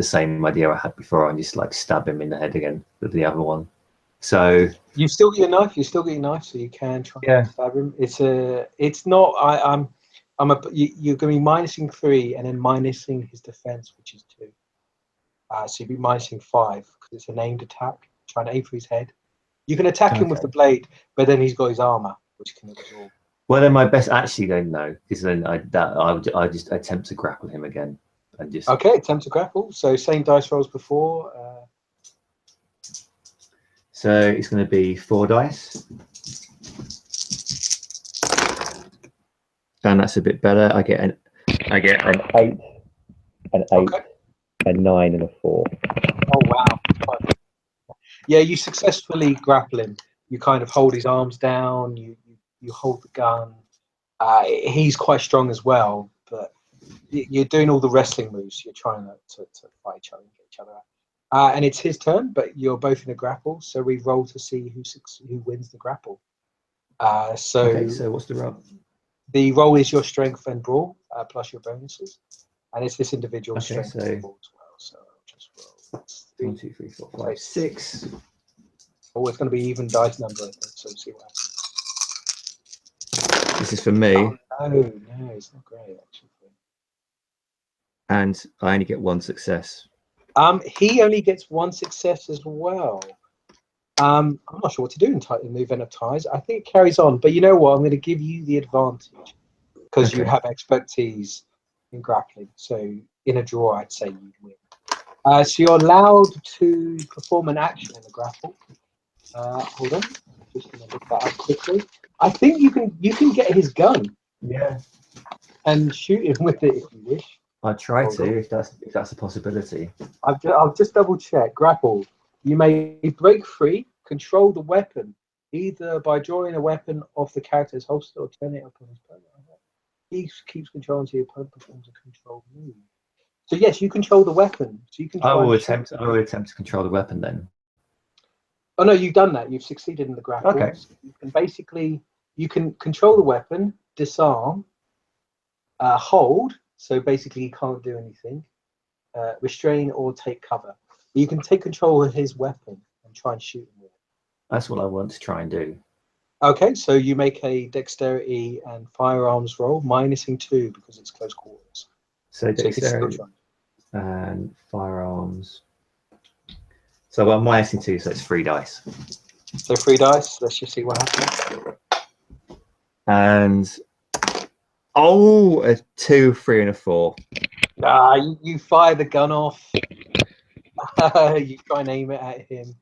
same idea I had before and just like stab him in the head again with the other one. So You still get your knife. You still get your knife, so you can try and stab him. It's not. You're going to be minusing 3 and then minusing his defense, which is 2. So you'd be minusing 5 because it's an aimed attack, trying to aim for his head. You can attack him with the blade, but then he's got his armor, which can absorb. Well, then my best actually then no, because then I would just attempt to grapple him again and just. Okay, attempt to grapple. So same dice rolls before. So it's going to be 4 dice, and that's a bit better. I get an 8, an 8, Okay. a 9, and a 4. Oh wow! Yeah, you successfully grapple him. You kind of hold his arms down. You hold the gun. He's quite strong as well, but you're doing all the wrestling moves. You're trying to fight each other and get each other out. And it's his turn, but you're both in a grapple. So we roll to see who wins the grapple. Okay, so what's the roll? The roll is your strength and brawl plus your bonuses, and it's this individual's strength and brawl as well. So I'll just roll. 1, 2, 3, 4, 5, 6. Oh, it's going to be even dice number, I think. So we'll see what happens. This is for me. Oh, no, it's not great actually. And I only get 1 success. He only gets 1 success as well. I'm not sure what to do in the event of ties. I think it carries on, but you know what? I'm going to give you the advantage because you have expertise in grappling. So in a draw, I'd say you'd win. So you're allowed to perform an action in the grapple. Hold on, I'm just going to look that up quickly. I think you can get his gun. Yeah. And shoot him with it if you wish. I'll try to if that's a possibility. I'll just double check. Grapple. You may break free, control the weapon, either by drawing a weapon off the character's holster or turn it up on his opponent. He keeps control until your opponent performs a control move. So yes, you control the weapon. So you can. I will attempt to control the weapon then. Oh no, you've done that. You've succeeded in the grapple. Okay. So you can control the weapon, disarm, hold. So basically, he can't do anything. restrain or take cover. You can take control of his weapon and try and shoot him with it. That's what I want to try and do. Okay, so you make a dexterity and firearms roll, minusing 2 because it's close quarters. So So you can still dexterity try. and firearms. So I'm minusing 2, so it's 3 dice. So 3 dice. Let's just see what happens. And a 2, 3, and a 4. You fire the gun off. You try and aim it at him,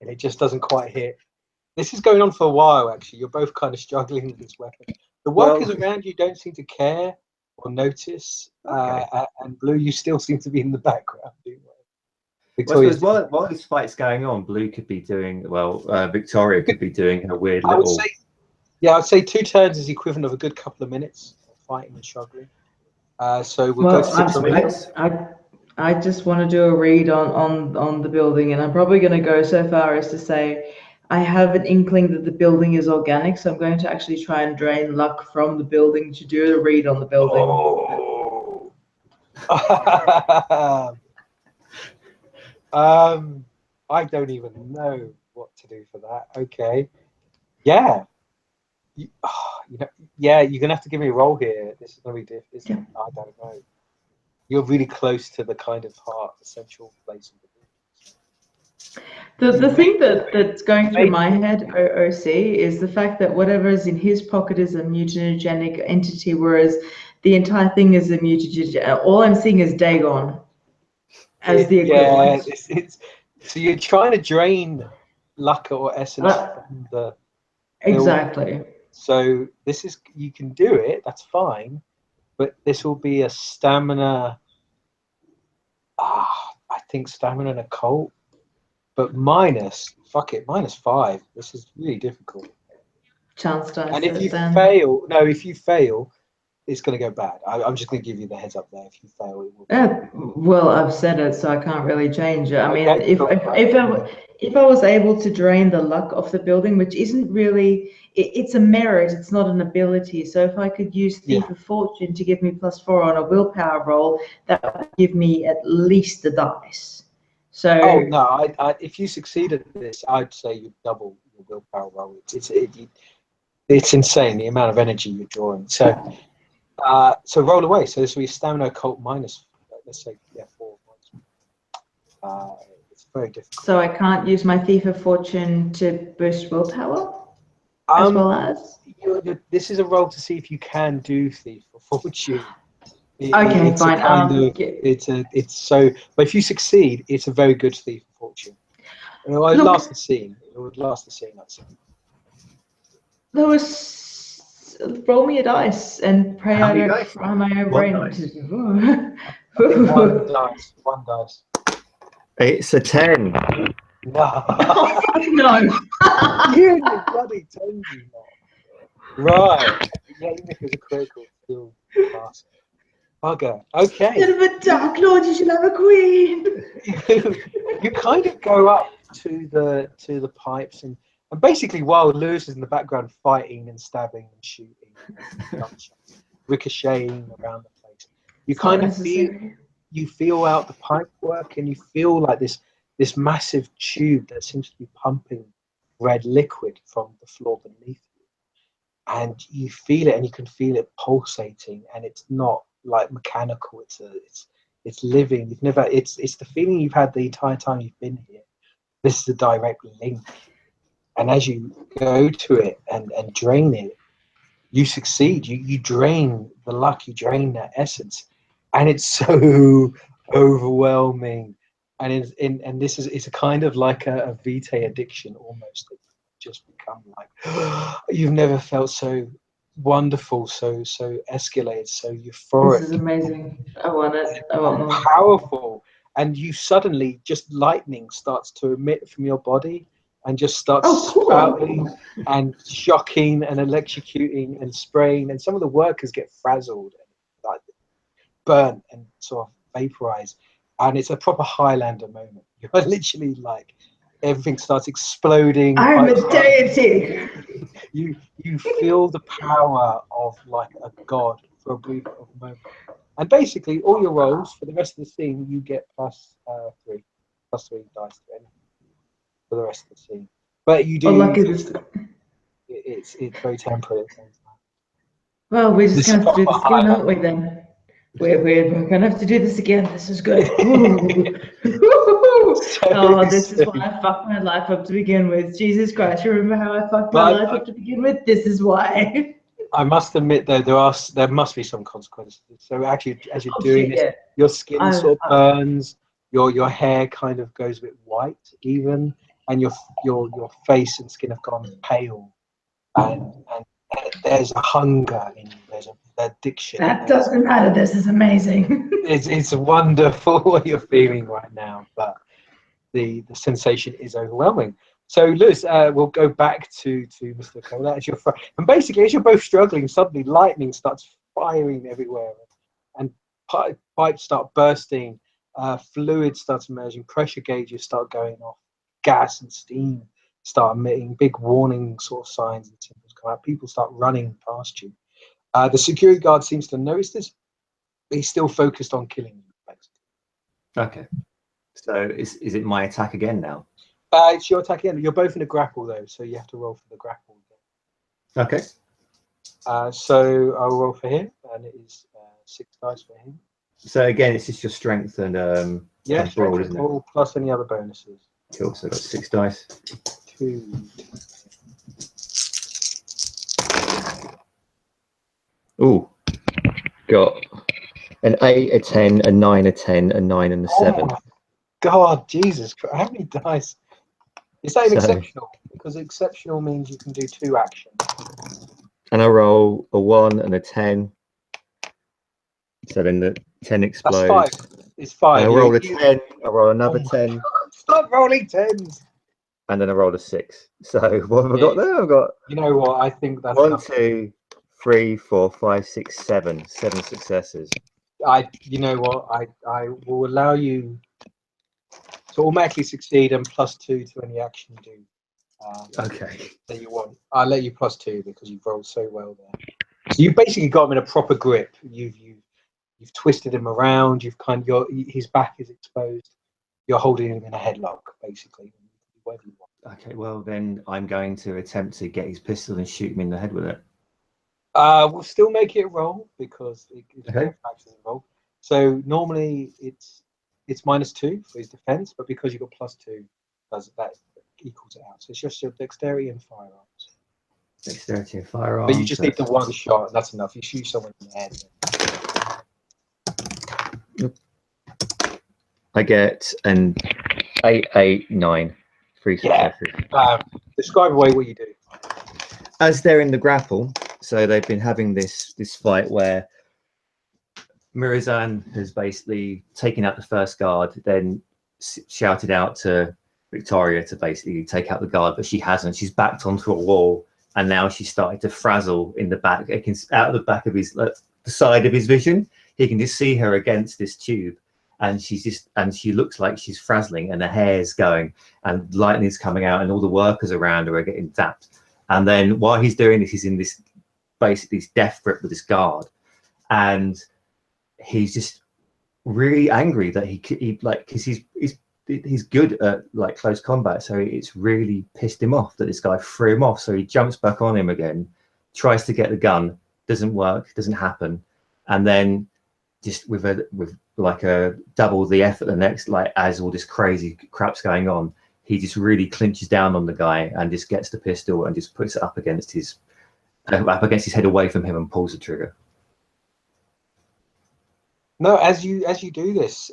and it just doesn't quite hit. This is going on for a while, actually. You're both kind of struggling with this weapon. The workers around you don't seem to care or notice. Okay. And Blue, you still seem to be in the background. Well, I suppose while this fight's going on, Blue could be doing, Victoria could be doing a weird little... I'd say 2 turns is the equivalent of a good couple of minutes of fighting and struggling. So we'll go 6 minutes. I just want to do a read on the building, and I'm probably going to go so far as to say I have an inkling that the building is organic, so I'm going to actually try and drain luck from the building to do a read on the building. Oh. I don't even know what to do for that. Okay. Yeah. You're gonna have to give me a roll here. This is gonna be different. Yeah. I don't know. You're really close to the kind of heart, essential place of the building. The thing that's going through my head, OC, is the fact that whatever is in his pocket is a mutagenic entity, whereas the entire thing is a mutagenic. All I'm seeing is Dagon as the equivalent. Yeah, so you're trying to drain luck or essence from the exactly. Building. So you can do it. That's fine, but this will be a stamina. I think stamina and occult, but minus 5. This is really difficult. Chance dice. And if you fail, it's going to go bad. I'm just going to give you the heads up there. If you fail, it will. Well, I've said it, so I can't really change it. I mean, if I was able to drain the luck off the building, which isn't really, it's a merit, it's not an ability. So if I could use Thief of Fortune to give me +4 on a willpower roll, that would give me at least the dice. So. Oh no! If you succeed at this, I'd say you double your willpower roll. It's insane the amount of energy you're drawing. So roll away. So this will be stamina occult minus, let's say, 4. It's very difficult. So I can't use my Thief of Fortune to boost willpower, as well as. This is a roll to see if you can do Thief of Fortune. Okay, fine. But if you succeed, it's a very good Thief of Fortune. It would last the scene. I'd say. There was. Roll me a dice and pray I don't fry my own brain. One dice. It's a 10. No. No. You bloody 10, you know. Right. Yeah, even if it's a critical, still pass. Bugger. Okay. Instead of a Dark Lord, you should have a queen. You kind of go up to the pipes and basically while Lewis is in the background fighting and stabbing and shooting and ricocheting around the place, you kind of feel out the pipe work, and you feel like this massive tube that seems to be pumping red liquid from the floor beneath you, and you feel it, and you can feel it pulsating, and it's not like mechanical. It's living. It's the feeling you've had the entire time you've been here. This is a direct link. And as you go to it and drain it, you succeed. You drain the luck, you drain that essence, and it's so overwhelming. And it's a kind of like a vitae addiction almost. That just become like you've never felt so wonderful, so escalated, so euphoric. This is amazing. I want it. I want more. Powerful, and you suddenly just lightning starts to emit from your body. And just starts spouting and shocking and electrocuting and spraying, and some of the workers get frazzled and like burnt and sort of vaporized, and it's a proper Highlander moment. You're literally like everything starts exploding. I'm a deity. You feel the power of like a god for a brief moment, And basically, all your rolls for the rest of the scene, you get plus 3 dice to anything for the rest of the scene. But you do. Oh, lucky this. It's very temporary at the same time. Well, we're just This going to have to do this proper again, highlight. aren't we? Then we're going to have to do this again. This is good. Oh, this is why I fucked my life up to begin with. Jesus Christ! You remember how I fucked my life up to begin with? This is why. I must admit, though, there must be some consequences. So actually, as you're doing this, yeah. your skin sort of burns, your hair kind of goes a bit white, even, and your face and skin have gone pale, and there's a hunger in you. There's an addiction. That doesn't matter. This is amazing. It's wonderful what you're feeling right now, but the sensation is overwhelming. So, Lewis, we'll go back to Mr. Cole. And basically, as you're both struggling, suddenly lightning starts firing everywhere, and pipes start bursting, fluid starts emerging, pressure gauges start going off, gas and steam start emitting, big warning sort of signs and symbols come out. People start running past you. The security guard seems to notice this, but he's still focused on killing you, basically. Okay. So is it my attack again now? It's your attack again. You're both in a grapple, though, so you have to roll for the grapple again. Okay. So I'll roll for him, and it is 6 dice for him. So again, it's just your strength and yeah, brawl, isn't it? Brawl plus any other bonuses. Cool. So I've got 6 dice. 2. Ooh, got an 8, a 10, a 9, a 10, a 9, and a 7. Oh my God, Jesus Christ! How many dice? Is that exceptional? Because exceptional means you can do 2 actions. And I roll a 1 and a 10. So then the 10 explodes. That's 5. It's 5. And I roll a 10. I roll another 10. Stop rolling 10s. And then I roll a 6. So what have I got there? I've got. You know what? I think that's 1, 2, 3, 4, 5, 6, 7. 7 successes. You know what? I will allow you to automatically succeed and plus 2 to any action you do. Okay. That you want. I'll let you plus 2 because you've rolled so well there. So you've basically got him in a proper grip. You've twisted him around. You've his back is exposed. You're holding him in a headlock, basically. Whatever you want. Okay. Well, then I'm going to attempt to get his pistol and shoot him in the head with it. We'll still make it a roll because it's Okay. factors involved. So normally it's -2 for his defense, but because you've got +2, that equals it out. So it's just your dexterity and firearms. Dexterity and firearms. But you just need the one shot, and that's enough. You shoot someone in the head. I get an 8, 8, 9. 3 successes. Describe away what you do. As they're in the grapple, so they've been having this fight where Mirazan has basically taken out the first guard, then shouted out to Victoria to basically take out the guard, but she hasn't. She's backed onto a wall, and now she's started to frazzle in the back. Out of the back of the side of his vision, he can just see her against this tube, and she looks like she's frazzling, and her hair's going, and lightning's coming out, and all the workers around her are getting zapped. And then while he's doing this, he's in this basically death grip with this guard, and he's just really angry that he like, because he's good at like close combat, so it's really pissed him off that this guy threw him off. So he jumps back on him again, tries to get the gun, doesn't work, doesn't happen, and then just with like a double the effort the next, like as all this crazy crap's going on, he just really clinches down on the guy and just gets the pistol and just puts it up against his head away from him and pulls the trigger. No, as you do this,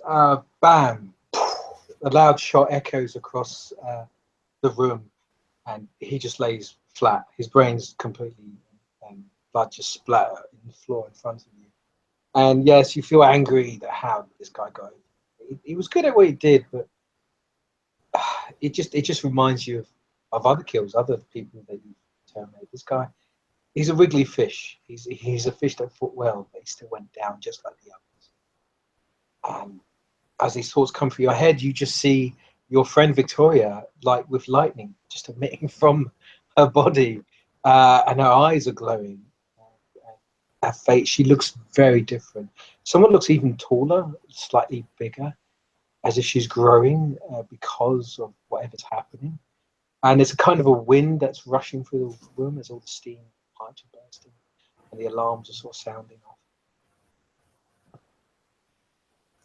bam, a loud shot echoes across the room, and he just lays flat. His brain's completely blood just splatter in the floor in front of you. And yes, you feel angry that how this guy got over. He was good at what he did, but it just reminds you of other kills, other people that you've terminated. This guy, he's a wriggly fish. He's a fish that fought well, but he still went down just like the others. And as these thoughts come through your head, you just see your friend Victoria, like with lightning, just emitting from her body, and her eyes are glowing. her face. She looks very different. Someone looks even taller, slightly bigger, as if she's growing because of whatever's happening. And there's a kind of a wind that's rushing through the room as all the steam pipes are bursting and the alarms are sort of sounding off.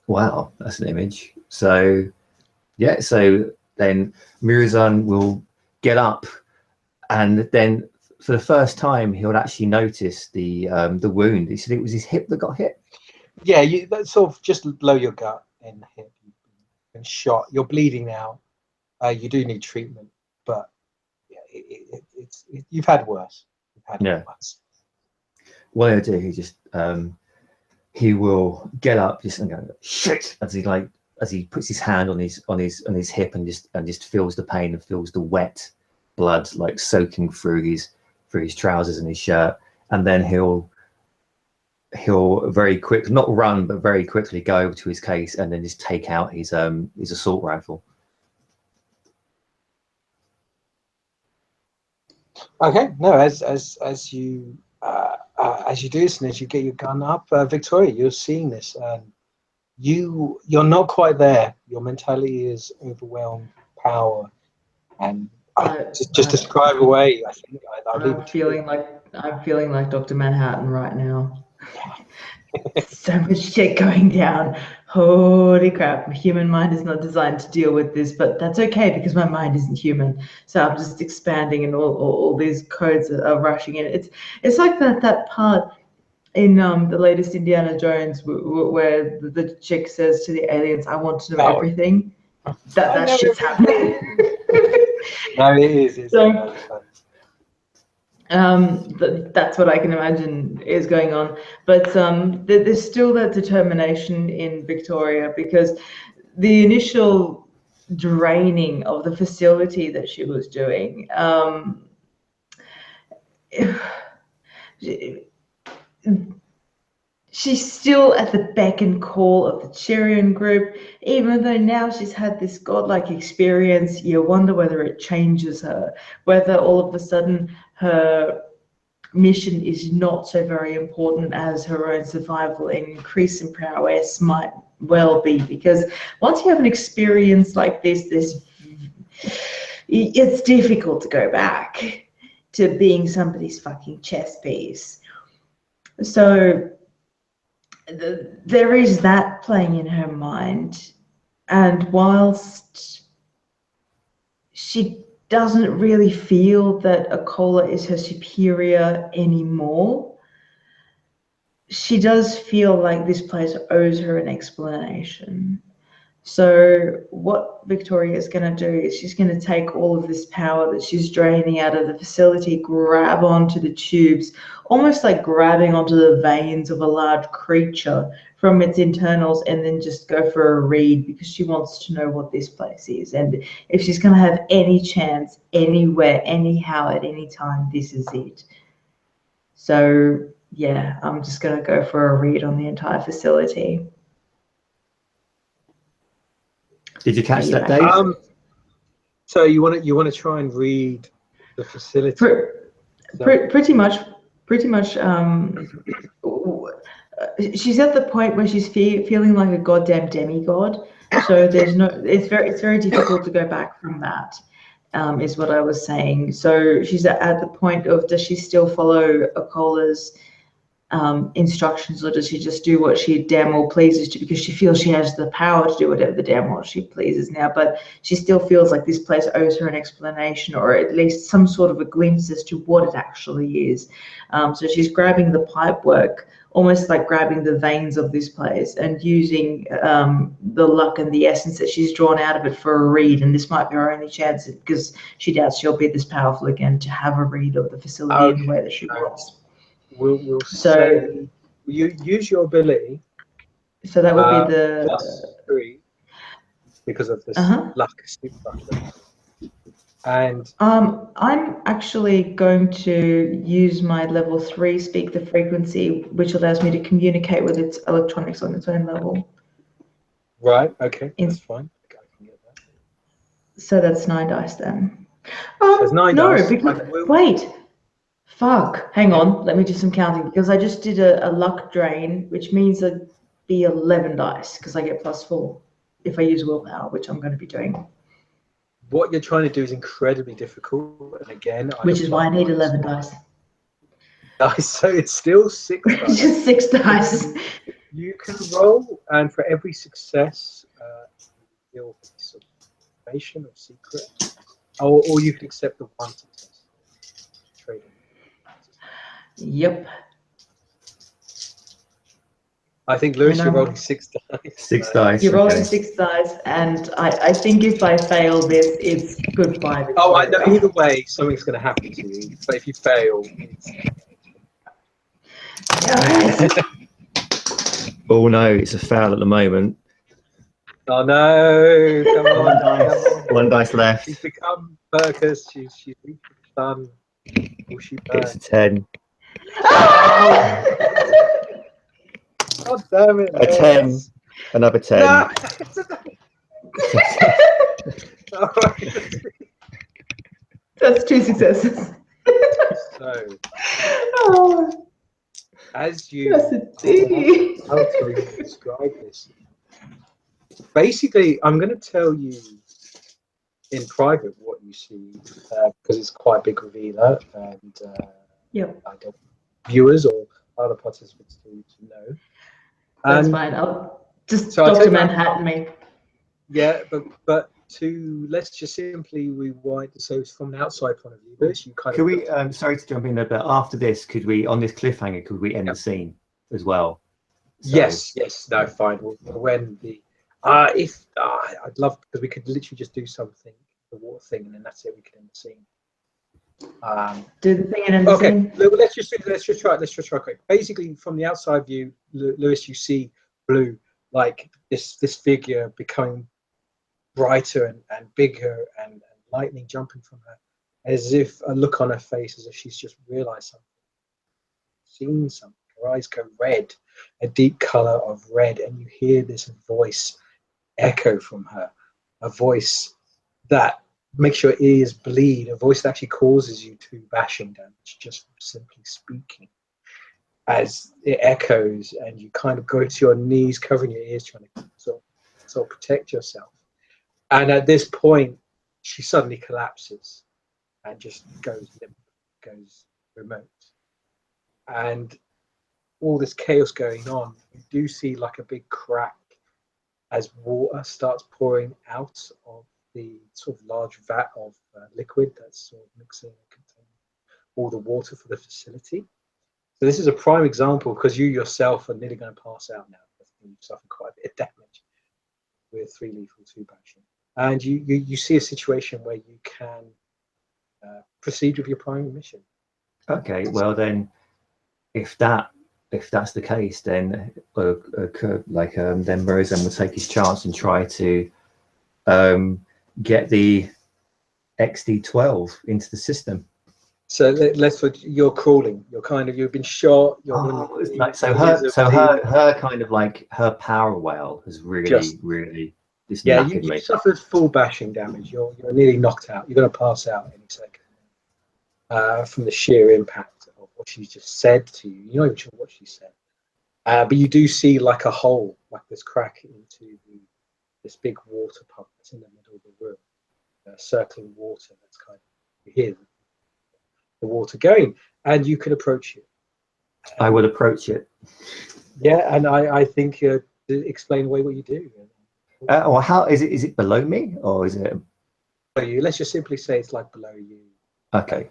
Wow, that's an image. So, yeah, so then Murozond will get up, and then for the first time he'll actually notice the wound. He said it was his hip that got hit. Yeah, that's sort of just below your gut in the hip. You've been shot. You're bleeding out. You do need treatment, but yeah, you've had worse. You've had worse. What he'll do, he will get up just and go shit as he puts his hand on his hip and just feels the pain and feels the wet blood like soaking through his trousers and his shirt, and then he'll very quick, not run, but very quickly go over to his case and then just take out his assault rifle. Okay, no, as you do this and as you get your gun up, Victoria, you're seeing this. You're not quite there. Your mentality is overwhelmed, power, and just describe away. I think I'm feeling like Dr. Manhattan right now. So much shit going down. Holy crap! My human mind is not designed to deal with this, but that's okay because my mind isn't human. So I'm just expanding, and all these codes are rushing in. It's like that part in the latest Indiana Jones where the chick says to the aliens, "I want to know everything." That shit's happening. No, it is. That's what I can imagine is going on, but there's still that determination in Victoria, because the initial draining of the facility that she was doing, she's still at the beck and call of the Cherian group, even though now she's had this godlike experience. You wonder whether it changes her, whether all of a sudden her mission is not so very important as her own survival and increase in prowess might well be. Because once you have an experience like this, it's difficult to go back to being somebody's fucking chess piece. So there is that playing in her mind, and whilst she doesn't really feel that Akola is her superior anymore, she does feel like this place owes her an explanation. So what Victoria is going to do is she's going to take all of this power that she's draining out of the facility, grab onto the tubes, almost like grabbing onto the veins of a large creature from its internals, and then just go for a read, because she wants to know what this place is. And if she's going to have any chance, anywhere, anyhow, at any time, this is it. So yeah, I'm just going to go for a read on the entire facility. Did you catch that, Dave? So you want to try and read the facility? Pretty much. She's at the point where she's feeling like a goddamn demigod. So it's very difficult to go back from that. Is what I was saying. So she's at the point of, does she still follow Akola's instructions, or does she just do what she damn well pleases to, because she feels she has the power to do whatever the damn well she pleases now, but she still feels like this place owes her an explanation, or at least some sort of a glimpse as to what it actually is. So she's grabbing the pipe work, almost like grabbing the veins of this place, and using the luck and the essence that she's drawn out of it for a read. And this might be her only chance, because she doubts she'll be this powerful again to have a read of the facility in the way that she wants. We'll say you use your ability. So that would be the +3 because of this luck factor. And I'm actually going to use my level 3 speak the frequency, which allows me to communicate with its electronics on its own level. Right. Okay. That's fine. Okay, I can get that. So that's 9 dice then. There's 9 no, dice. because wait. Fuck. Hang on. Let me do some counting because I just did a luck drain, which means it'd be 11 dice because I get +4 if I use willpower, which I'm going to be doing. What you're trying to do is incredibly difficult, and again, Which is why I need 11 dice. dice. So it's still 6 It's dice. just 6 dice. You can roll, and for every success, you'll piece of information or secret, or you can accept the 1 success. Trading. Yep. I think, Lewis, you're rolling 6 dice. 6 dice. You're rolling okay. 6 dice, and I think if I fail this, it's goodbye. Oh, I know. Either way, something's going to happen to you. But if you fail, it's... Yes. Oh no, it's a foul at the moment. Oh no! Come on, One come dice. on. One dice left. She's become Percus. She's reached the sun. Will she burn? It's a 10. God damn it! A 10. Another 10. No. All right. That's 2 successes. So, Oh, as you that's a D. how to describe this? Basically, I'm going to tell you in private what you see because it's quite a big revealer, and Yep, I don't viewers or other participants to know. that's And fine. I'll just so I'll Dr. take my- Manhattan me. yeah, but let's just simply rewind. So it's from an outside point of view, Lewis, you kind Could of we, sorry to jump in there, but after this, could we, on this cliffhanger, could we end the scene as well? So- yes, no, fine. When the I'd love, because we could literally just do something, the water thing, and then that's it. We can end the scene. Do the thing and end the Okay, scene. let's just try quick. Basically, from the outside view, Lewis, you see Blue like this figure becoming brighter and bigger and lightning jumping from her, as if a look on her face, as if she's just realised something, seen something. Her eyes go red, a deep colour of red, and you hear this voice echo from her, a voice that makes your ears bleed, a voice that actually causes you to bashing damage just from simply speaking. As it echoes, and you kind of go to your knees, covering your ears, trying to sort of protect yourself. And at this point, she suddenly collapses and just goes limp, goes remote. And all this chaos going on, you do see like a big crack as water starts pouring out of the sort of large vat of liquid that's sort of mixing and containing all the water for the facility. So this is a prime example, because you yourself are nearly going to pass out now. You've suffered quite a bit of damage with 3 lethal, 2 bashing. And you see a situation where you can proceed with your primary mission. Okay, well then, if that's the case, then then Morozan will take his chance and try to get the XD12 into the system. So let's put, you're crawling. You've been shot. Her kind of like her power whale has really just knackered you me. suffered full bashing damage. You're nearly knocked out. You're going to pass out any second from the sheer impact of what she just said to you. You're not even sure what she said, but you do see like a hole, like this crack into this big water pump that's in the middle of the room, circling water. That's kind of, you hear the water going, and you can approach it. I would approach it. Yeah, and I think explain away what you do. Or how is it? Is it below me, or is it? Let's just simply say it's like below you. Okay.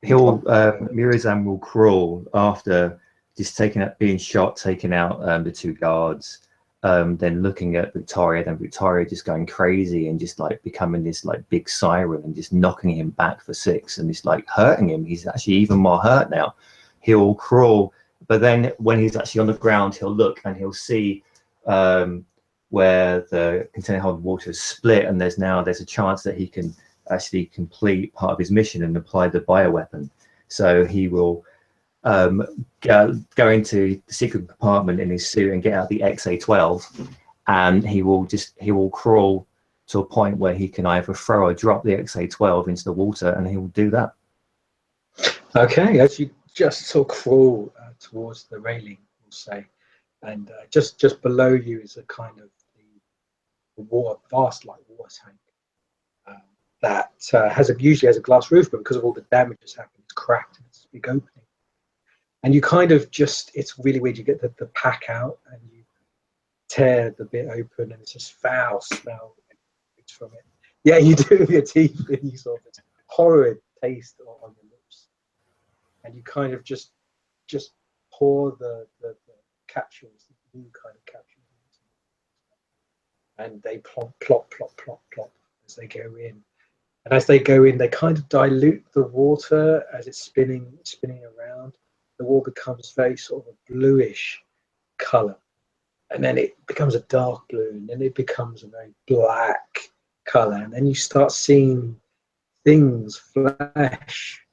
Morozan will crawl after just being shot, taking out the 2 guards, then looking at Victoria, then Victoria just going crazy and just like becoming this like big siren and just knocking him back for 6 and just like hurting him. He's actually even more hurt now. He'll crawl, but then when he's actually on the ground, he'll look and he'll see where the container holding water is split, and there's a chance that he can actually complete part of his mission and apply the bioweapon. So he will go into the secret compartment in his suit and get out the XA12, and he will crawl to a point where he can either throw or drop the XA12 into the water, and he will do that. Okay, as you just sort of crawl towards the railing, we'll say, and just below you is a kind of the water, vast like water tank that usually has a glass roof, but because of all the damage that's happened, it's cracked and it's a big opening. And you kind of just, it's really weird. You get the pack out and you tear the bit open, and it's just foul smell from it. Yeah, you do with your teeth, and you sort of this horrid taste on your lips, and you kind of just pour the capsules, the blue kind of capsules, and they plop, plop, plop, plop, plop as they go in. And as they go in, they kind of dilute the water as it's spinning around. The water becomes very sort of a bluish color, and then it becomes a dark blue, and then it becomes a very black color, and then you start seeing things, flesh,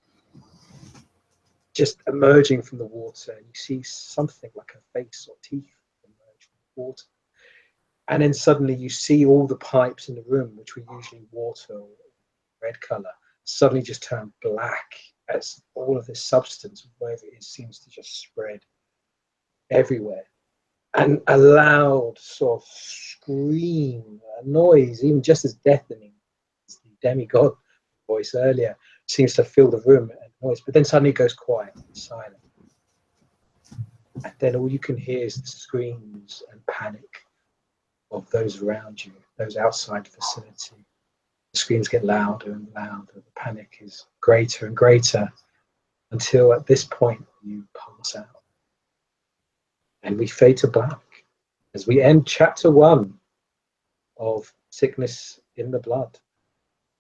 just emerging from the water, and you see something like a face or teeth emerge from the water. And then suddenly you see all the pipes in the room, which were usually water or red color, suddenly just turn black as all of this substance, whatever it is, seems to just spread everywhere. And a loud sort of scream, a noise, even just as deafening as the demigod voice earlier, seems to fill the room and noise. But then suddenly it goes quiet and silent. And then all you can hear is the screams and panic of those around you, those outside the facility. The screams get louder and louder. The panic is greater and greater until at this point you pass out. And we fade to black as we end chapter 1 of Sickness in the Blood.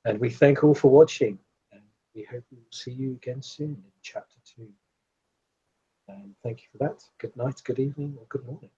And we thank all for watching. And we hope we will see you again soon in chapter 2. And thank you for that. Good night, good evening, or good morning.